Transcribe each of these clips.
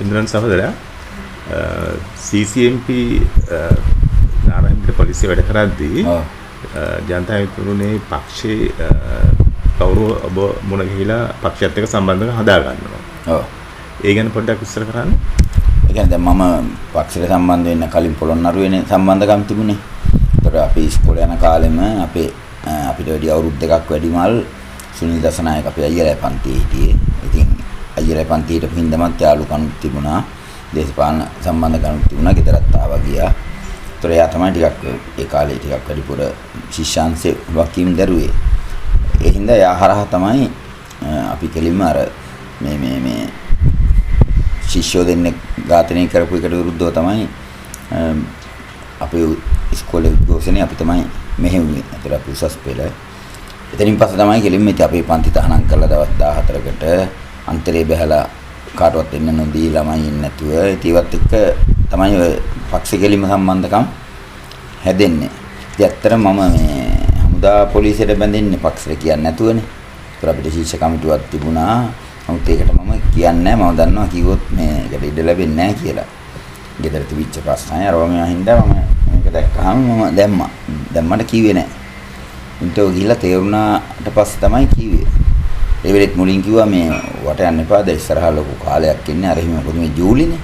ඉන්ද්‍රන් සහෝදරයා CCMP නාරංගිට පොලිසිය වැඩ කරද්දී ජනතා විමුක්තියේ පක්ෂයේ කවුරු ඔබ මුණ ගිහිලා පක්ෂයත් එක්ක සම්බන්ධකම් හදා ගන්නවා. ඔව්. ඒ ගැන පොඩ්ඩක් විස්තර කරන්න. ඒ කියන්නේ දැන් මම පක්ෂයට සම්බන්ධ වෙන්න කලින් පොළොන්නරුවේනේ සම්බන්ධකම් තිබුණේ. ඒතර අපි ඉස්කෝලේ යන කාලෙම අපිට වැඩි අවුරුදු දෙකක් වැඩිමල් සුනිල් දසනායක අපේ අයියලා පන්තියේ හිටියේ. ඉතින් අයියලා පන්තියට පින්දමත් යාළුකම් තිබුණා. දේශපාලන සම්බන්ධකම් තිබුණා. ගෙදරත් ආවා ගියා. ඒතර එයා තමයි ටිකක් ඒ කාලේ ටිකක් වැඩිපුර ශිෂ්‍යාංශේ වකීම් දරුවේ. ඒ හින්දා එයා හරහා තමයි අපි කෙලින්ම අර මේ ශිෂ්‍යෝ දෙන්නේ ඝාතනය කරපු එකට විරුද්ධව තමයි අපේ ඉස්කෝලේ උද්ඝෝෂණේ අපි තමයි මෙහෙව්වේ. ඒතර අපි උසස් පෙළ. එතනින් පස්සේ තමයි කෙලින්ම ඉතින් අපේ පන්ති තහනම් කළා දවස් 14කට අන්තරේ බහැලා කාටවත් එන්න නොදී ළමයි ඉන්නේ නැතුව ඒවත් එක්ක තමයි ඔය පක්ෂ කෙලින්ම සම්බන්ධකම් හැදෙන්නේ. ඉතින් ඇත්තටම මම මේ හමුදා පොලිසියට බැඳෙන්නේ පක්ෂයට කියන්නේ නැතුවනේ. ඒතර අපිට ශිෂ්‍ය කමිටුවක් තිබුණා. නමුත් ඒකට මම කියන්නේ නැහැ. මම දන්නවා කිව්වොත් මේකට ඉඩ ලැබෙන්නේ නැහැ කියලා. ගෙදර තිබිච්ච ප්‍රශ්නය අරව මේ හින්දා මම මේක දැක්කහම මම දැම්මට කිව්වේ නැහැ. උන්ට ඔය ගිහිල්ලා තේරුණාට පස්සේ තමයි කිව්වේ. ඒ වෙලෙත් මුලින් කිව්වා මේ වට යන්න එපා. දැන් ඉස්සරහා ලොකු කාලයක් ඉන්නේ. අර එහෙම මොකද මේ ජූලිනේ.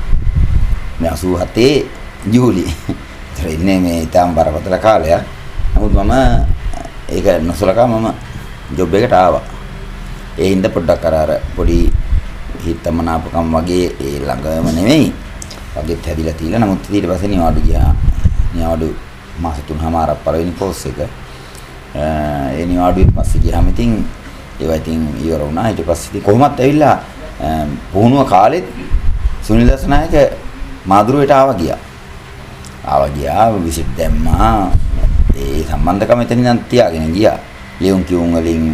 මේ 87 ජූලි. ඒතර ඉන්නේ මේ ඊටම බරපතල කාලයක්. නමුත් මම ඒක නොසලකා මම ජොබ් එකට ආවා. ඒ හින්දා පොඩ්ඩක් අර පොඩි හිතමනාපකම් වගේ ඒ ළඟම නෙමෙයි. වගේත් හැදිලා තියලා නමුත් ඊට පස්සේ නිවාඩු ගියා. නිවාඩු මාස 3මාරක් පළවෙනි කෝස් එක. ඒ නිවාඩුවෙන් පස්සේ ගියාම ඉතින් ඒවා ඉතින් ඉවර වුණා. ඊට පස්සේ ඉතින් කොහොමත් ඇවිල්ලා පුහුණුව කාලෙත් සුනිල් දසනායක මාදුරුවට ආවා ගියා. විසිට දැම්මා. ඒ සම්බන්ධකම එතන ඉඳන් තියාගෙන ගියා. ලියුම් කියුම් වලින්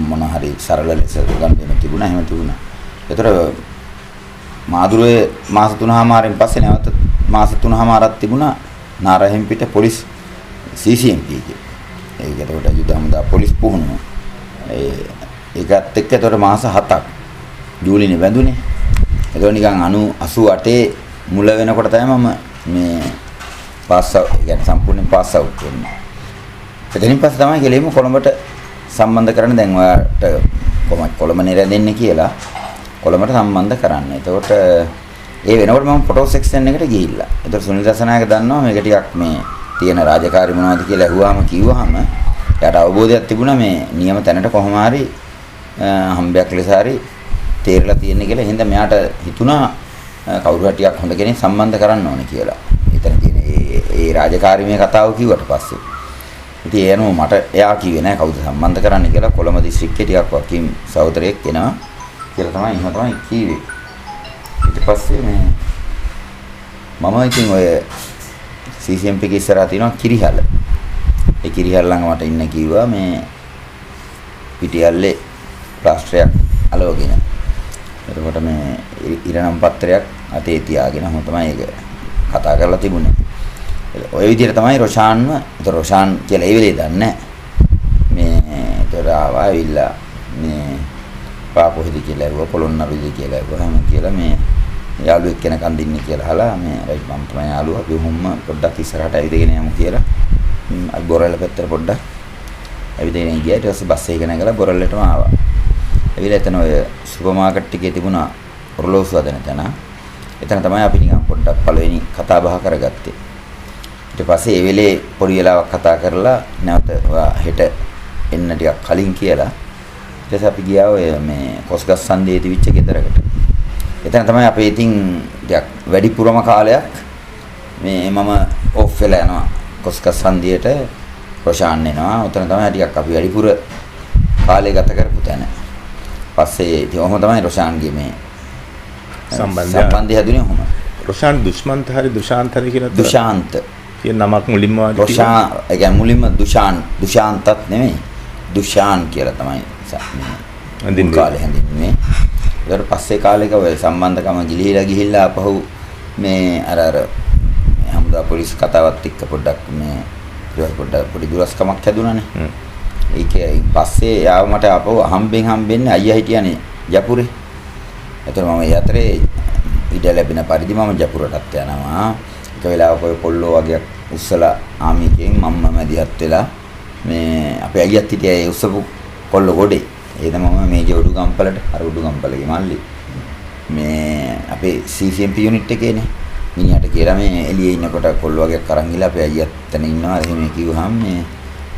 මොන හරි සරල ලෙස ගන්න තිබුණා. එහෙම තිබුණා. ඒතර මාදුරුවේ මාස 3මාරෙන් පස්සේ නැවත මාස 3මාරක් තිබුණා නාරහෙම්පිට පොලිස් CCMP එකේ. ඒකට යුද හමුදා පොලිස් පුහුණුව. ඒකත් එක්ක ඒතර මාස 7ක් ජූලිනේ වැඳුනේ. ඒතර නිකන් 88 මුල වෙනකොට තමයි මම මේ සම්පූර්ණයෙන් පාස් අවුට් වෙන්නේ. එතනින් පස්සේ තමයි ගෙලෙම කොළඹට සම්බන්ධ කරන්න දැන් ඔයාලට කොහොමද කොළඹ නිරැඳෙන්නේ කියලා කොළඹට සම්බන්ධ කරන්න. එතකොට ඒ වෙනකොට මම ෆොටෝ සෙක්ෂන් එකට ගිහිල්ලා. එතකොට සුනිල් දසනායක දන්නවා මේක ටිකක් මේ තියෙන රාජකාරි මොනවද කියලා අහුවාම කිව්වහම එයාට අවබෝධයක් තිබුණා මේ නියම තැනට කොහොම හරි හම්බයක් ලෙස හරි තේරලා තියෙන්නේ කියලා. එහෙනම් මෙයාට හිතුණා කවුරු හරි ටිකක් හොඳ කෙනෙක් සම්බන්ධ කරන්න ඕනේ කියලා. එතන තියෙන ඒ රාජකාරීමේ කතාව කිව්වට පස්සේ ඉතින් එනෝ මට එයා කිව්වේ නෑ කවුද සම්බන්ධ කරන්න කියලා. කොළඹ දිස්ත්‍රික්කේ ටිකක් වකීම් සහෝදරයෙක් එනවා කියලා තමයි කිව්වේ. ඊට පස්සේ මම ඉතින් ඔය CCMP එකේ ඉස්සරහා තියෙනවා කිරිහල. ඒ කිරිහල ළඟ මට ඉන්න කිව්වා මේ පිටියල්ලේ ප්ලාස්ටරයක් අලවගෙන. එතකොට මේ ඉරනම් පත්‍රයක් අතේ තියාගෙන මම තමයි ඒක කතා කරලා තිබුණේ. ඔය විදිහට තමයි රොෂාන්ව රොෂාන් කියලා ඒ වෙලේ දන්නේ මේ ඒතර ආවිල්ලා මේ පාපොහිදි කියලා ඇහුවා පොළොන්නරුවේදී කියලා ඇහුවා හැම කියලා මේ යාළුවෙක් කෙනකන් දින්නේ කියලා අහලා මේ රයිට් මම තමයි යාළුවා අපි හොම්ම පොඩ්ඩක් ඉස්සරහට ඇවිදගෙන යමු කියලා අපි බොරැල්ල පැත්තට පොඩ්ඩක් ඇවිදගෙන ගියා. ඊට පස්සේ බස් එක නැගලා බොරැල්ලටම ආවා. ඇවිල්ලා එතන ඔය සුපර් මාකට් එකේ තිබුණා ඔරලෝසුව හදන තැන. එතන තමයි අපි නිකන් පොඩ්ඩක් පළවෙනි කතා බහ කරගත්තේ. ඊට පස්සේ ඒ වෙලේ පොඩි වෙලාවක් කතා කරලා නැවත හෙට එන්න ටිකක් කලින් කියලා ඊට පස්සේ අපි ගියා ඔය මේ කොස්ගස් සන්දියේ තිබිච්ච ගෙදරකට. එතන තමයි අපේ ඉතින් ටිකක් වැඩිපුරම කාලයක් මේ මම ඔෆ් වෙලා යනවා කොස්ගස් සන්දියට රොෂාන් එනවා. උතන තමයි ටිකක් අපි වැඩිපුර කාලය ගත කරපු තැන. පස්සේ ඉතින් ඔහොම තමයි රොෂාන්ගේ මේ සම්බන්ධය හැදුනේ ඔහොම. රොෂාන් දුෂ්මන්ත හරි දුෂාන්ත හරි කියලා දුෂාන්ත කියන නමක් මුලින්ම රොෂාන් ඒ කියන්නේ මුලින්ම දුෂාන්තත් නෙමෙයි දුෂාන් කියලා තමයි අඳින් කාලේ හැඳින්න්නේ. ඊට පස්සේ කාලෙක ඔය සම්බන්ධකම ගිලිහිලා අපහු මේ අර හමුදා පොලිස් කතාවත් එක්ක පොඩ්ඩක් මේ පොඩි දුරස්කමක් හැදුනානේ. ඒකේ පස්සේ යාව මට අපව හම්බෙන්නේ අයියා හිටියානේ යපුරේ. ඒතර මම ඒ අතරේ ඉඩ ලැබෙන පරිදි මම ජපුරටත් යනවා. එක වෙලාවක ඔය කොල්ලෝ වගේ උස්සලා ආමිකෙන් මම්ම මැදිහත් වෙලා මේ අපේ අයියත් හිටියා ඒ උස්සපු කොල්ල ගොඩේ. ඒ තමයි මේ ජෝඩු ගම්පලට අර උඩු ගම්පලගේ මල්ලි. මේ අපේ CCMP යුනිට් එකේනේ. මිනිහට කියලා මේ එළියේ ඉන්නකොට කොල්ල වගේ අරන් ගිහලා අපේ අයියත් එතන ඉන්නවා. එහෙම කිව්වහම මේ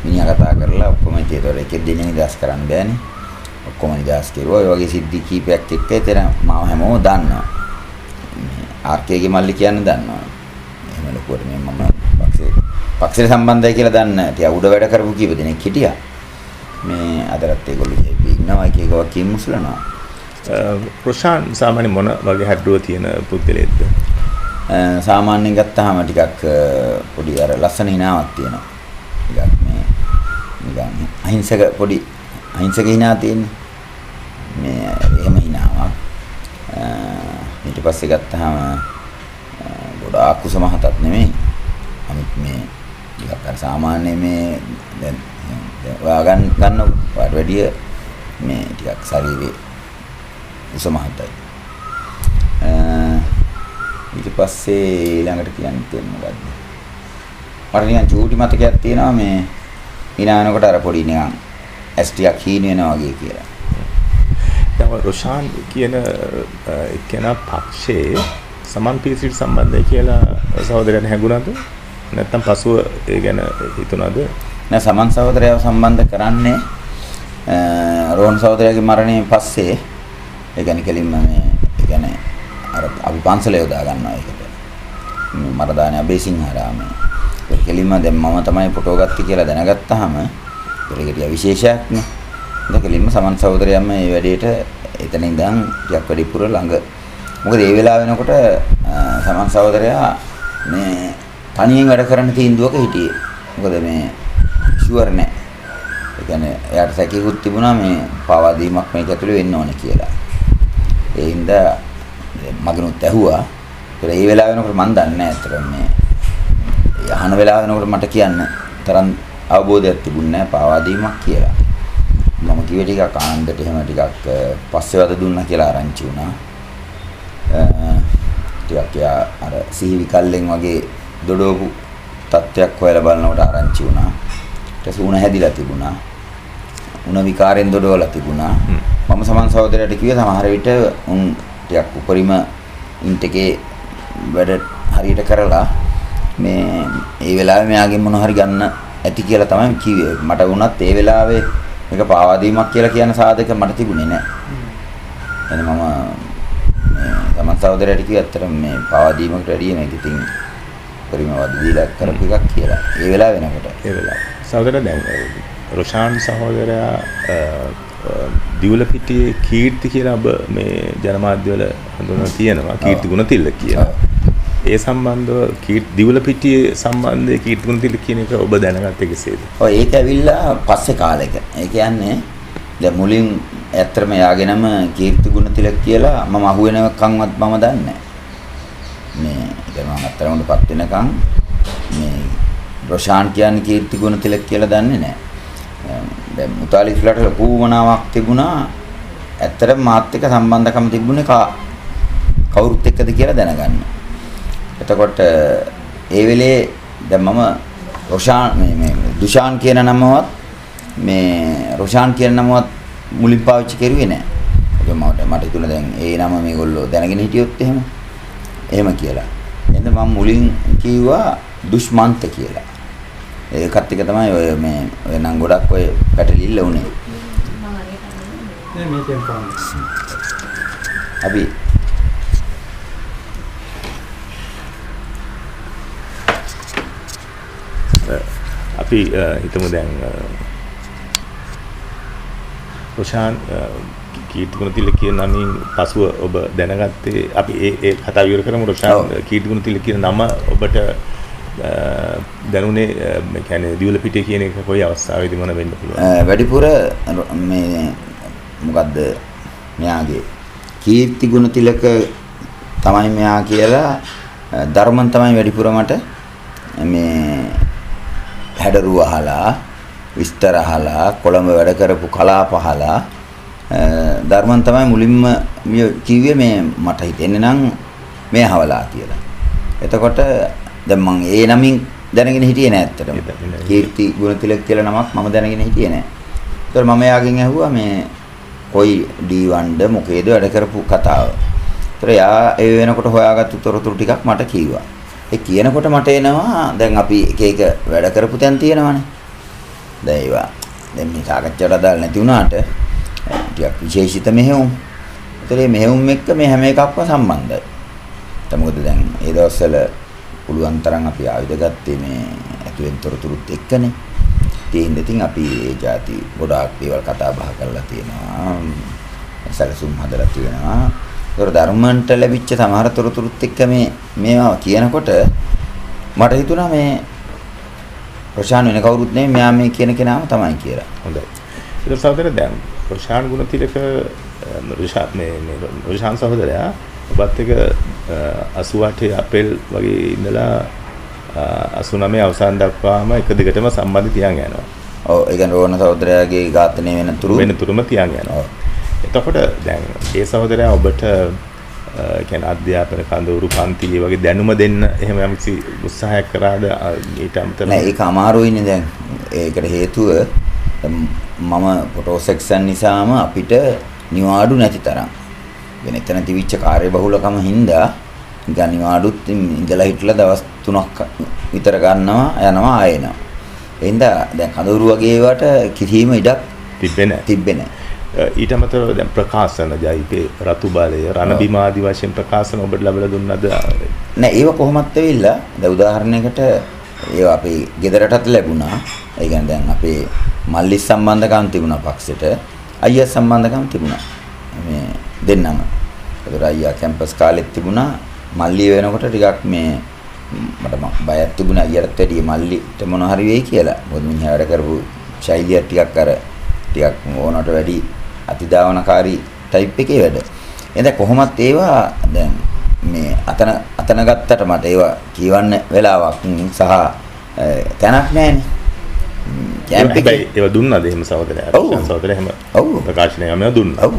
මිනිහා කතා කරලා ඔක්කොම ඒතකොට එක දෙන්නේ නිදාස් කරන්න බෑනේ. ඔක්කොම නිදාස් කෙරුවා. ඒ වගේ සිද්ධි කීපයක් එක්ක එතන මාව හැමෝම දන්නවා. ආර්කේගේ මල්ලි කියන්නේ දන්නවා. එහෙම ලොකුවට මේ මම පක්ෂයට සම්බන්ධයි කියලා දන්න ටික උඩ වැඩ කරපු කීප දෙනෙක් හිටියා. මේ අදටත් ඒගොල්ලෝ ඉන්නවා එක එක වකින් මුස්ලනවා. රොෂාන් සාමාන්‍ය මොන වගේ හැඩරුව තියෙන පුද්ගලයෙක්ද? සාමාන්‍යයෙන් ගත්තාම ටිකක් පොඩි අර ලස්සන හිනාවක් තියෙනවා. ටිකක් මේ නිකන් අහිංසක පොඩි අහිංසක හිනා තියෙන්නේ. මේ එහෙම හිනාවක්. ඊට පස්සේ ගත්තාම ගොඩාක් කුස මහතත් නෙමෙයි. අනිත් මේ ටිකක් අර සාමාන්‍ය මේ දැන් ඔයා ගන්න වාට වැඩිය මේ ටිකක් ශරීරේ කුස මහතයි. ඊට පස්සේ ඊළඟට කියන්න තියෙන්නේ මොකද්ද? මට නිකන් චූටි මතකයක් තියෙනවා මේ ඉනානකොට අර පොඩි නිකන් ඇස් ටිකක් හීන වෙනවා වගේ කියලා. දැන් රොෂාන් කියන එක්කෙනා පක්ෂයේ සමන් පීසිට සම්බන්ධයි කියලා සහෝදරයන් හැඟුණාද? නැත්නම් පසුව ඒ ගැන හිතුණාද? නෑ සමන් සහෝදරයව සම්බන්ධ කරන්නේ රෝහන් සහෝදරයාගේ මරණයෙන් පස්සේ ඒ කියන්නේ කෙලින්ම මේ ඒ කියන්නේ අර අපි පන්සලේ යොදා ගන්නවා ඒකට. මරදානේ අබේසිංහරාමේ. ඒක කෙලින්ම දැන් මම තමයි ෆොටෝ ගත්තේ කියලා දැනගත්තාම ඒකට විශේෂයක් නේ. ඒක කෙලින්ම සමන් සහෝදරයම මේ වැඩේට එතන ඉඳන් ටිකක් වැඩිපුර ළඟ. මොකද ඒ වෙලාව වෙනකොට සමන් සහෝදරයා මේ තනියෙන් වැඩ කරන්න තීන්දුවක හිටියේ. මොකද මේ ෂුවර් නෑ. ඒ කියන්නේ එයාට සැකයකුත් තිබුණා මේ පාවා දීමක් මේක ඇතුලේ වෙන්න ඕනේ කියලා. ඒ හින්දා මගනුත් ඇහුවා. ඒ වෙලාව වෙනකොට මම දන්නේ නැහැ අතට මේ අහන වෙලාව වෙනකොට මට කියන්න තරම් අවබෝධයක් තිබුණේ නැහැ පාවා දීමක් කියලා. මම කිව්වේ ටිකක් ආනන්දට එහෙම ටිකක් පස්සේ වද දුන්නා කියලා ආරංචි වුණා. ටිකක් යා අර සිහි විකල්ලෙන් වගේ දොඩවපු තත්ත්වයක් හොයලා බලනකොට ආරංචි වුණා. ඊට පස්සේ උණ හැදිලා තිබුණා. උණ විකාරෙන් දොඩවලා තිබුණා. මම සමන් සහෝදරයට කිව්වේ සමහර විට උන් ටිකක් උපරිම ඉන්ට් වැඩ හරියට කරලා මේ ඒ වෙලාවේ මෙයාගෙන් මොන හරි ගන්න ඇති කියලා තමයි කිව්වේ. මට වුණත් ඒ වෙලාවේ මේක පාවා දීමක් කියලා කියන සාධක මට තිබුණේ නැහැ. එතන මම මේ සමන් සහෝදරයට කිව්වා ඇත්තටම මේ පාවා දීමකට වැඩිය මේක ඉතින් උපරිම වද දීලා කරපු එකක් කියලා. ඒ වෙලාව වෙනකොට ඒ වෙලාව. සහෝදරයා දැන් රොෂාන් සහෝදරයා දිවුල පිටියේ කීර්ති කියලා ඔබ මේ ජනමාධ්‍යවල හඳුන්වලා තියෙනවා. කීර්ති ගුණතිල්ල කියලා. ඒ සම්බන්ධව දිවුල පිටියේ සම්බන්ධයේ කීර්ති ගුණතිල්ල කියන එක ඔබ දැනගත්තේ කෙසේද? ඔය ඒක ඇවිල්ලා පස්සේ කාලෙක. ඒ කියන්නේ දැන් මුලින් ඇත්තටම යාගෙනම කීර්ති ගුණතිලක කියලා මම අහුවෙනකන්වත් මම දන්නේ නැහැ. මේ දැන් මම අත්තරමඩපත් වෙනකන් මේ රොෂාන් කියන්නේ කීර්ති ගුණතිලක කියලා දන්නේ නැහැ. දැන් මුතාලිස්ලාට ලොකු වමනාවක් තිබුණා. ඇත්තටම මාත් එක්ක සම්බන්ධකම් තිබුණේ කවුරුත් එක්කද කියලා දැනගන්න. එතකොට ඒ වෙලේ දැන් මම රොෂාන් මේ දුෂාන් කියන නමවත් මේ රොෂාන් කියන නමවත් මුලින් පාවිච්චි කරුවේ නැහැ. මට හිතුණා දැන් ඒ නම මේගොල්ලෝ දැනගෙන හිටියොත් එහෙම කියලා. එහෙනම් මම මුලින් කිව්වා දුෂ්මන්ත කියලා. ඒකත් එක තමයි ඔය මේ ඔය නම් ගොඩක් ඔය පැටලිල්ල උනේ. අපි හිතමු දැන් රොෂාන් කීර්ති ගුණතිලක කියන නමින් පසුව ඔබ දැනගත්තේ අපි ඒ කතාව ඉවර කරමු. රොෂාන් කීර්ති ගුණතිලක කියන නම ඔබට දැනුනේ මේ කියන්නේ දිවුල පිටිය කියන එක කොයි අවස්ථාවේදී මොන වෙන්න පුළුවන්? වැඩිපුර මේ මොකද්ද මෙයාගේ කීර්ති ගුණතිලක තමයි මෙයා කියලා ධර්මන් තමයි වැඩිපුර මට මේ හැඩරුව අහලා විස්තර අහලා කොළඹ වැඩ කරපු කලාප අහලා ධර්මන් තමයි මුලින්ම කිව්වේ මේ මට හිතෙන්නේ නම් මේ අහවලා කියලා. එතකොට දැන් මම ඒ නමින් දැනගෙන හිටියේ නෑ ඇත්තටම. කීර්ති ගුණතිලක කියලා නමක් මම දැනගෙන හිටියේ නෑ. ඒතකොට මම එයාගෙන් ඇහුවා මේ කොයි D1ද මොකේද වැඩ කරපු කතාව. ඒතර යා ඒ වෙනකොට හොයාගත්තු තොරතුරු ටිකක් මට කිව්වා. ඒ කියනකොට මට එනවා දැන් අපි එක එක වැඩ කරපු තැන් තියෙනවානේ. දැන් ඒවා දැන් මේ සාකච්ඡාවට අදාළ නැති වුණාට ටිකක් විශේෂිත මෙහෙයුම්. ඒතර මේ මෙහෙයුම් එක්ක මේ හැම එකක්ම සම්බන්ධයි. මොකද දැන් ඒ දවස්වල පුළුවන් තරම් අපි ආයුධ ගත්තේ මේ ඇතුලෙන් තොරතුරුත් එක්කනේ. ඉතින් අපි ඒ જાති ගොඩාක් දේවල් කතා බහ කරලා තියෙනවා. සැලසුම් හදලා තියෙනවා. ඒතර ධර්මන්ට ලැබිච්ච සමහර තොරතුරුත් එක්ක මේවා කියනකොට මට හිතුණා මේ ප්‍රශාන් වෙන කවුරුත් නෙමෙයි මෙයා මේ කියන කෙනාම තමයි කියලා. හොඳයි. ඊට සහෝදර දැන් ප්‍රශාන් ගුණතිලක ප්‍රශාන් සහෝදරයා ඔබත් එක 88 අප්‍රේල් වගේ ඉඳලා 89 අවසන් දක්වාම එක දිගටම සම්බන්ධ තියන් යනවා. ඔව් ඒ කියන්නේ රෝහණ සහෝදරයාගේ ඝාතනය වෙනතුරුම තියන් යනවා. එතකොට දැන් ඒ සහෝදරයා ඔබට කියන්නේ අධ්‍යාපන කඳවුරු පන්ති වගේ දැනුම දෙන්න එහෙම යම්කිසි උත්සාහයක් කරාද ඊට අමතරව? නෑ ඒක අමාරුයිනේ දැන්. ඒකට හේතුව මම ෆොටෝ සෙක්ෂන් නිසාම අපිට නිවාඩු නැති තරම්. වෙන එතන තිබිච්ච කාර්යබහුලකම හින්දා ගනිවාඩුත් ඉඳලා හිටලා දවස් 3ක් විතර ගන්නවා යනවා ආයෙනවා. ඒ හින්දා දැන් කඳවුරු වගේ ඒවට කිසිම ඉඩක් තිබ්බේ නැහැ. ඊට අමතරව දැන් ප්‍රකාශන ජයිපේ රතු බලය රණබිම ආදි වශයෙන් ප්‍රකාශන ඔබට ලැබලා දුන්නද? නෑ ඒව කොහොමත් වෙවිලා. දැන් උදාහරණයකට ඒවා අපේ ගෙදරටත් ලැබුණා. ඒ කියන්නේ දැන් අපේ මල්ලි සම්බන්ධකම් තිබුණා පක්ෂෙට. අයියා සම්බන්ධකම් තිබුණා. මේ දෙන්නම. ඒතර අයියා කැම්පස් කාලෙත් තිබුණා. මල්ලි වෙනකොට ටිකක් මේ මට බයක් තිබුණා අයියටත් වැඩිය මල්ලිට මොන හරි වෙයි කියලා. මොකද මිනිහා වැඩ කරපු ශෛලිය ටිකක් ඕනට වැඩි අතිදාවනකාරී ටයිප් එකේ වැඩ. එහෙනම් කොහොමත් ඒවා දැන් මේ අතන ගත්තට මට ඒවා කියවන්න වෙලාවක් සහ තැනක් නැහැනේ. කැම්ප් එකේ ඒවා දුන්නාද එහෙම සහෝදරයා? සහෝදරයා එහෙම ප්‍රකාශනය යම දුන්නා. ඔව්.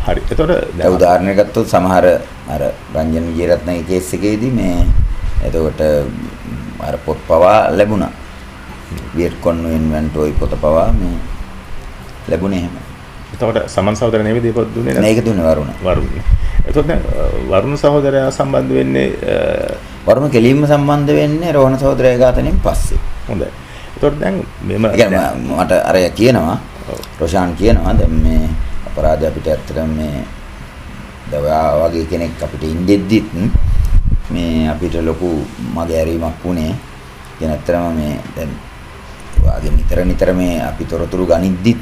හරි. එතකොට දැන් උදාහරණයක් ගත්තොත් සමහර අර රංජන් විජේරත්නගේ කේස් එකේදී මේ එතකොට අර පොත් පවා ලැබුණා. වියට් කොන්වෙන්ට්ෝයි පොත පවා මේ ලැබුණේ එහෙම. එතකොට සමන් සහෝදරයා නෙවෙයි දීපොත් දුන්නේ නේද? මේක දුන්නේ වරුණ. එතකොට දැන් වරුණ සහෝදරයා සම්බන්ධ වෙන්නේ වරුණ කෙලින්ම සම්බන්ධ වෙන්නේ රෝහණ සහෝදරයා ඝාතනයෙන් පස්සේ. හොඳයි. එතකොට දැන් මට අරය කියනවා රොෂාන් කියනවා දැන් මේ අපරාධ අපිට ඇත්තටම මේ දවා වගේ කෙනෙක් අපිට ඉඳෙද්දිත් මේ අපිට ලොකු මගේ ඇරීමක් වුණේ. කියන ඇත්තටම මේ දැන් වාගේ නිතර මේ අපි තොරතුරු ගනිද්දිත්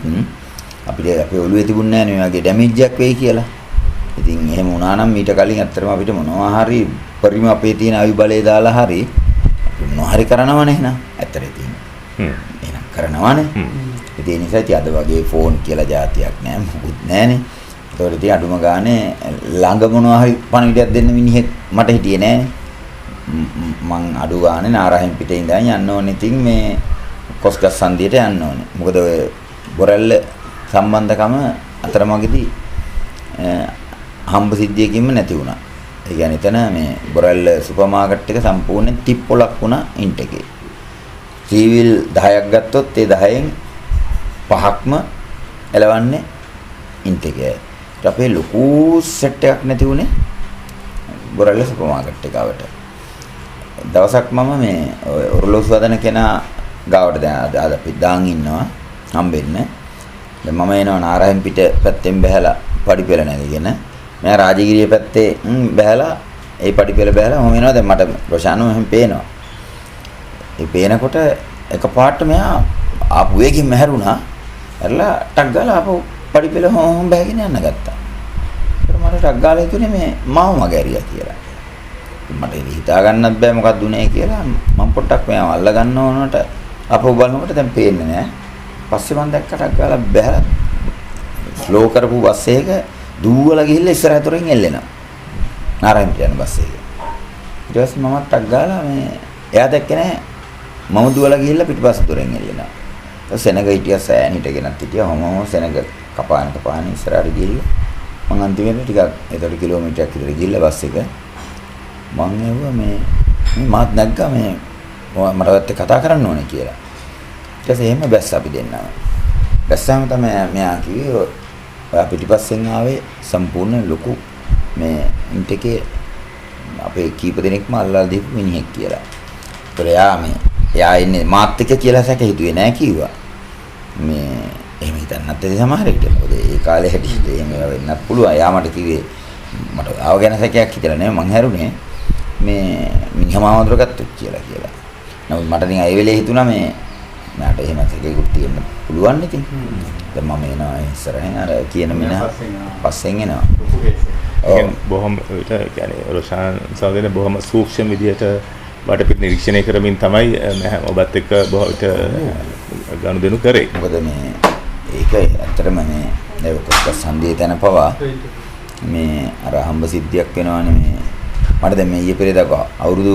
අපිට අපේ ඔළුවේ තිබුණේ නැහැ මේ වගේ ඩැමේජ් එකක් වෙයි කියලා. ඉතින් එහෙම වුණා නම් ඊට කලින් ඇත්තටම අපිට මොනවා හරි පරිම අපේ තියෙන ආයු බලය දාලා හරි මොනවා හරි කරනවනේ එහෙනම් ඇත්තට ඉතින්. එහෙනම් කරනවනේ. ඒ නිසා ඉතින් අද වගේ ෆෝන් කියලා જાතියක් නැහැ මොකුත් නැහනේ. ඒතකොට ඉතින් අඩුම ගානේ ළඟ මොනවා හරි පණිවිඩයක් දෙන්න මිනිහෙක් මට හිටියේ නැහනේ. මං අඩු ගානේ නාරහෙන් පිටේ ඉඳන් යන්න ඕනේ. ඉතින් මේ කොස්ගස් සන්දියට යන්න ඕනේ. මොකද ඔය බොරැල්ල සම්බන්ධකම අතරමඟදී හම්බ සිද්ධියකින්ම නැති වුණා. ඒ කියන්නේ එතන මේ බොරැල්ල සුපර් මාකට් එක සම්පූර්ණ තිප්පොලක් වුණා ඉන්ට් එකේ. සීවිල් 10ක් ගත්තොත් ඒ 10න් 5ක්ම එලවන්නේ ඉන්ට් එකේ. ඊට අපේ ලොකු සෙට් එකක් නැති වුණේ බොරැල්ල සුපර් මාකට් එකවට. දවසක් මම මේ ඔරලෝසු හදන කෙනා ගාවට දැන් අද අපි දාන් ඉන්නවා හම්බෙන්න. දැන් මම එනවා නාරයන් පිට පැත්තෙන් බහැලා පඩිපෙළ නැගගෙන මම රාජගිරිය පැත්තේ බහැලා ඒ පඩිපෙළ බහැලා මම එනවා දැන් මට ප්‍රශාන්තව එහෙම පේනවා. ඒ පේනකොට එකපාරට මෙයා ආපු වේගෙන් මහැරුණා. ඇරලා ටක් ගාලා ආපහු පඩිපෙළ හොම් බෑගෙන යන්න ගත්තා. ඊට මට ටක් ගාලා හිතුනේ මේ මාව මගහැරියා කියලා. මට හිතා ගන්නත් බෑ මොකක්ද උනේ කියලා මම පොට්ටක් මෙයාව අල්ල ගන්න ඕනට අපෝ බලනකොට දැන් පේන්නේ නෑ. පස්සේ මම දැක්කටක් ගාලා බැලලා ස්ලෝ කරපු බස් එක දුවලා ගිහිල්ලා ඉස්සරහ දොරෙන් එල්ලෙනවා. නාරයන් යන බස් එක. ඊට පස්සේ මම ටක් ගාලා මේ එයා දැක්කේ නෑ. මම දුවලා ගිහිල්ලා පිටිපස්ස දොරෙන් එල්ලෙනවා. ඊට සෙනග හිටියා සෑන් හිටගෙනත් හිටියා. මම සෙනග කපාන ඉස්සරහට ගිහිල්ලා මම අන්තිමට ටිකක් ඒතර කිලෝමීටරයක් විතර ගිහිල්ලා බස් එක මං ඇහුවා මේ මාත් නැග්ගා මේ මටවත් කතා කරන්න ඕනේ කියලා. ඊට පස්සේ එහෙම බැස්ස අපි දෙන්නම. බැස්සම තමයි මෙයා කිව්වේ ඔය පිටිපස්සෙන් ආවේ සම්පූර්ණ ලොකු මේ ඉන්ට් එකේ අපේ කීප දෙනෙක්ම අල්ලලා දීපු මිනිහෙක් කියලා. එයා ඉන්නේ මාත් එක්ක කියලා සැක හිතුවේ නෑ කිව්වා. මේ එහෙම හිතන්නත් ඇති සමහර විට. මොකද ඒ කාලේ හැටියට එහෙම වෙන්නත් පුළුවන්. එයා මට කිව්වේ මට ආව ගැන සැකයක් හිතලා නෑ මං හැරුනේ මේ මිනිහම ආවඳුරගත්තොත් කියලා. නමුත් මට ඉතින් ඒ වෙලේ හිතුණා මේ මට එහෙම සැකයකුත් තියෙන්න පුළුවන් ඉතින්. දැන් මම එනවා ඉස්සරහින් අර කියන මිනිහ පස්සෙන් එනවා. බොහොම විට කියන්නේ රොෂාන් සහෝදරනේ බොහොම සූක්ෂම විදියට වටපිට නිරීක්ෂණය කරමින් තමයි ඔබත් එක්ක බොහෝ විට ගනුදෙනු කරේ. මොකද මේ ඒක ඇත්තටම මේ කොස්ක සන්දියේ තැන පවා මේ අර හම්බ සිද්ධියක් වෙනවානේ මේ මට දැන් මේ ඊයේ පෙරේදා අවුරුදු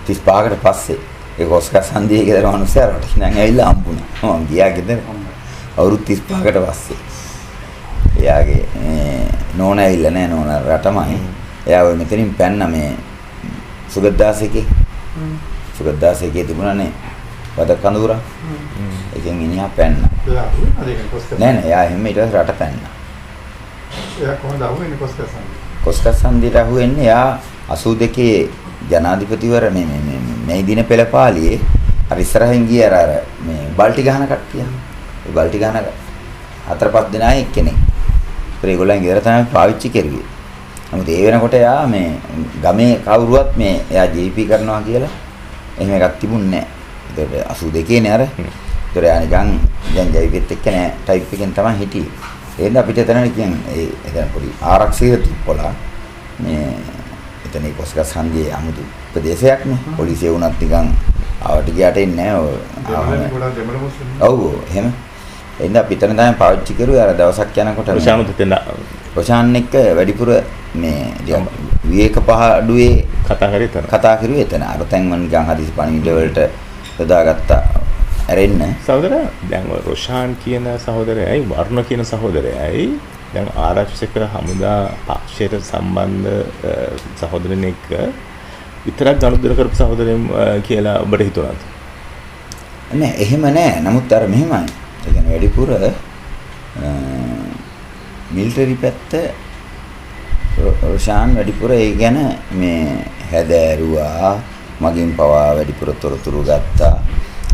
35කට පස්සේ ඒ කොස්ක සන්දියේ ගෙදර මිනිස්සුන්ට ඉඳන් ඇවිල්ලා හම්බුණා. මම ගියා ගෙදර අවුරුදු 35කට පස්සේ. එයාගේ නෝන ඇවිල්ලා නැහැ නෝන රටමයි. එයා ඔය මෙතනින් පැන්න මේ සුගතදාසකේ. සුගතදාසකේ තිබුණානේ වද කඳුර. ඒකෙන් ඉනියා පැන්න. නෑ එයා එහෙම ඊට පස්සේ රට පැන්න. එයා කොහොමද අහුවෙන්නේ කොස්කසන්දි? කොස්කසන්දිට අහුවෙන්නේ එයා 82 ජනාධිපතිවර මේ දින පෙළපාලියේ අර ඉස්සරහින් ගිය අර මේ බල්ටි ගහන කට්ටිය. ඒ බල්ටි ගහන 4-5 දෙනා එක්කෙනෙක්. ඒගොල්ලන් ගෙදර තමයි පාවිච්චි කරුවේ. නමුත් ඒ වෙනකොට එයා මේ ගමේ කවුරුවත් මේ එයා ජීපී කරනවා කියලා එහෙම එකක් තිබුණේ නැහැ. ඒකට 82 නේ අර. ඒතර එයා නිකන් දැන් ජීපීත් එක්ක නෑ ටයිප් එකෙන් තමයි හිටියේ. එහෙනම් අපිට එතන කියන්නේ එතන පොඩි ආරක්ෂිත තිබ්බලා මේ එතන කොස්කසන්දියේ 아무තු ප්‍රදේශයක් නේ. පොලිසිය වුණත් නිකන් ආවට ගියට එන්නේ නැහැ. ඔව් එහෙම. එහෙනම් අපිට තමයි පාවිච්චි කරුවේ අර දවසක් යනකොට රොෂාන් එක්ක වැඩිපුර මේ විවේක පහඩුවේ කතා කරුවේ එතන. අර තැන් වල නිකන් හදිසි පණිවිඩ වලට යොදාගත්තා. ඇරෙන්න. සහෝදරයා දැන් රොෂාන් කියන සහෝදරයයි වර්ණ කියන සහෝදරයයි දැන් ආරක්ෂක හමුදා පක්ෂයට සම්බන්ධ සහෝදරන් එක්ක විතරක් ගනුදෙනු කරපු සහෝදරයන් කියලා ඔබට හිතුණාද? නෑ එහෙම නෑ. නමුත් අර මෙහෙමයි. ඒ කියන්නේ වැඩිපුර මිලිටරි පැත්ත රොෂාන් වැඩිපුර ඒ ගැන මේ හැදෑරුවා. මගින් පවා වැඩිපුර තොරතුරු ගත්තා.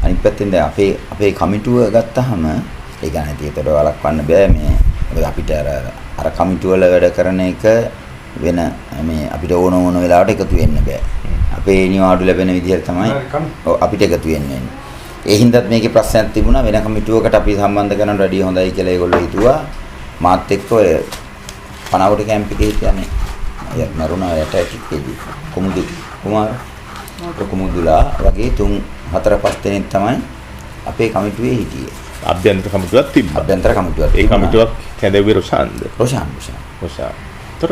අනිත් පැත්තෙන් දැන් අපේ කමිටුව ගත්තාම ඒ කියන්නේ ඒකට වළක්වන්න බෑ මේ අපිට අර කමිටුව වල වැඩ කරන එක වෙන මේ අපිට ඕන වෙලාවට එකතු වෙන්න බෑ. අපේ නිවාඩු ලැබෙන විදිහට තමයි අපිට එකතු වෙන්නේ. ඒ හින්දාත් මේකේ ප්‍රශ්නයක් තිබුණා වෙන කමිටුවකට අපි සම්බන්ධ කරන්න රෙඩි හොඳයි කියලා ඒගොල්ලෝ හිතුවා. මාත් එක්ක ඔය පනවඩ කැම්ප් එකේ හිටියනේ. අය මරුණා යට කික්කේදී. කුමුදුලා වගේ 3-4-5 දෙනෙක් තමයි අපේ කමිටුවේ හිටියේ. අභ්‍යන්තර කමිටුවක් තිබ්බා. අභ්‍යන්තර කමිටුවක්. ඒ කමිටුවක් කැඳෙව්වේ රොෂාන්ද? රොෂාන්. ඒතර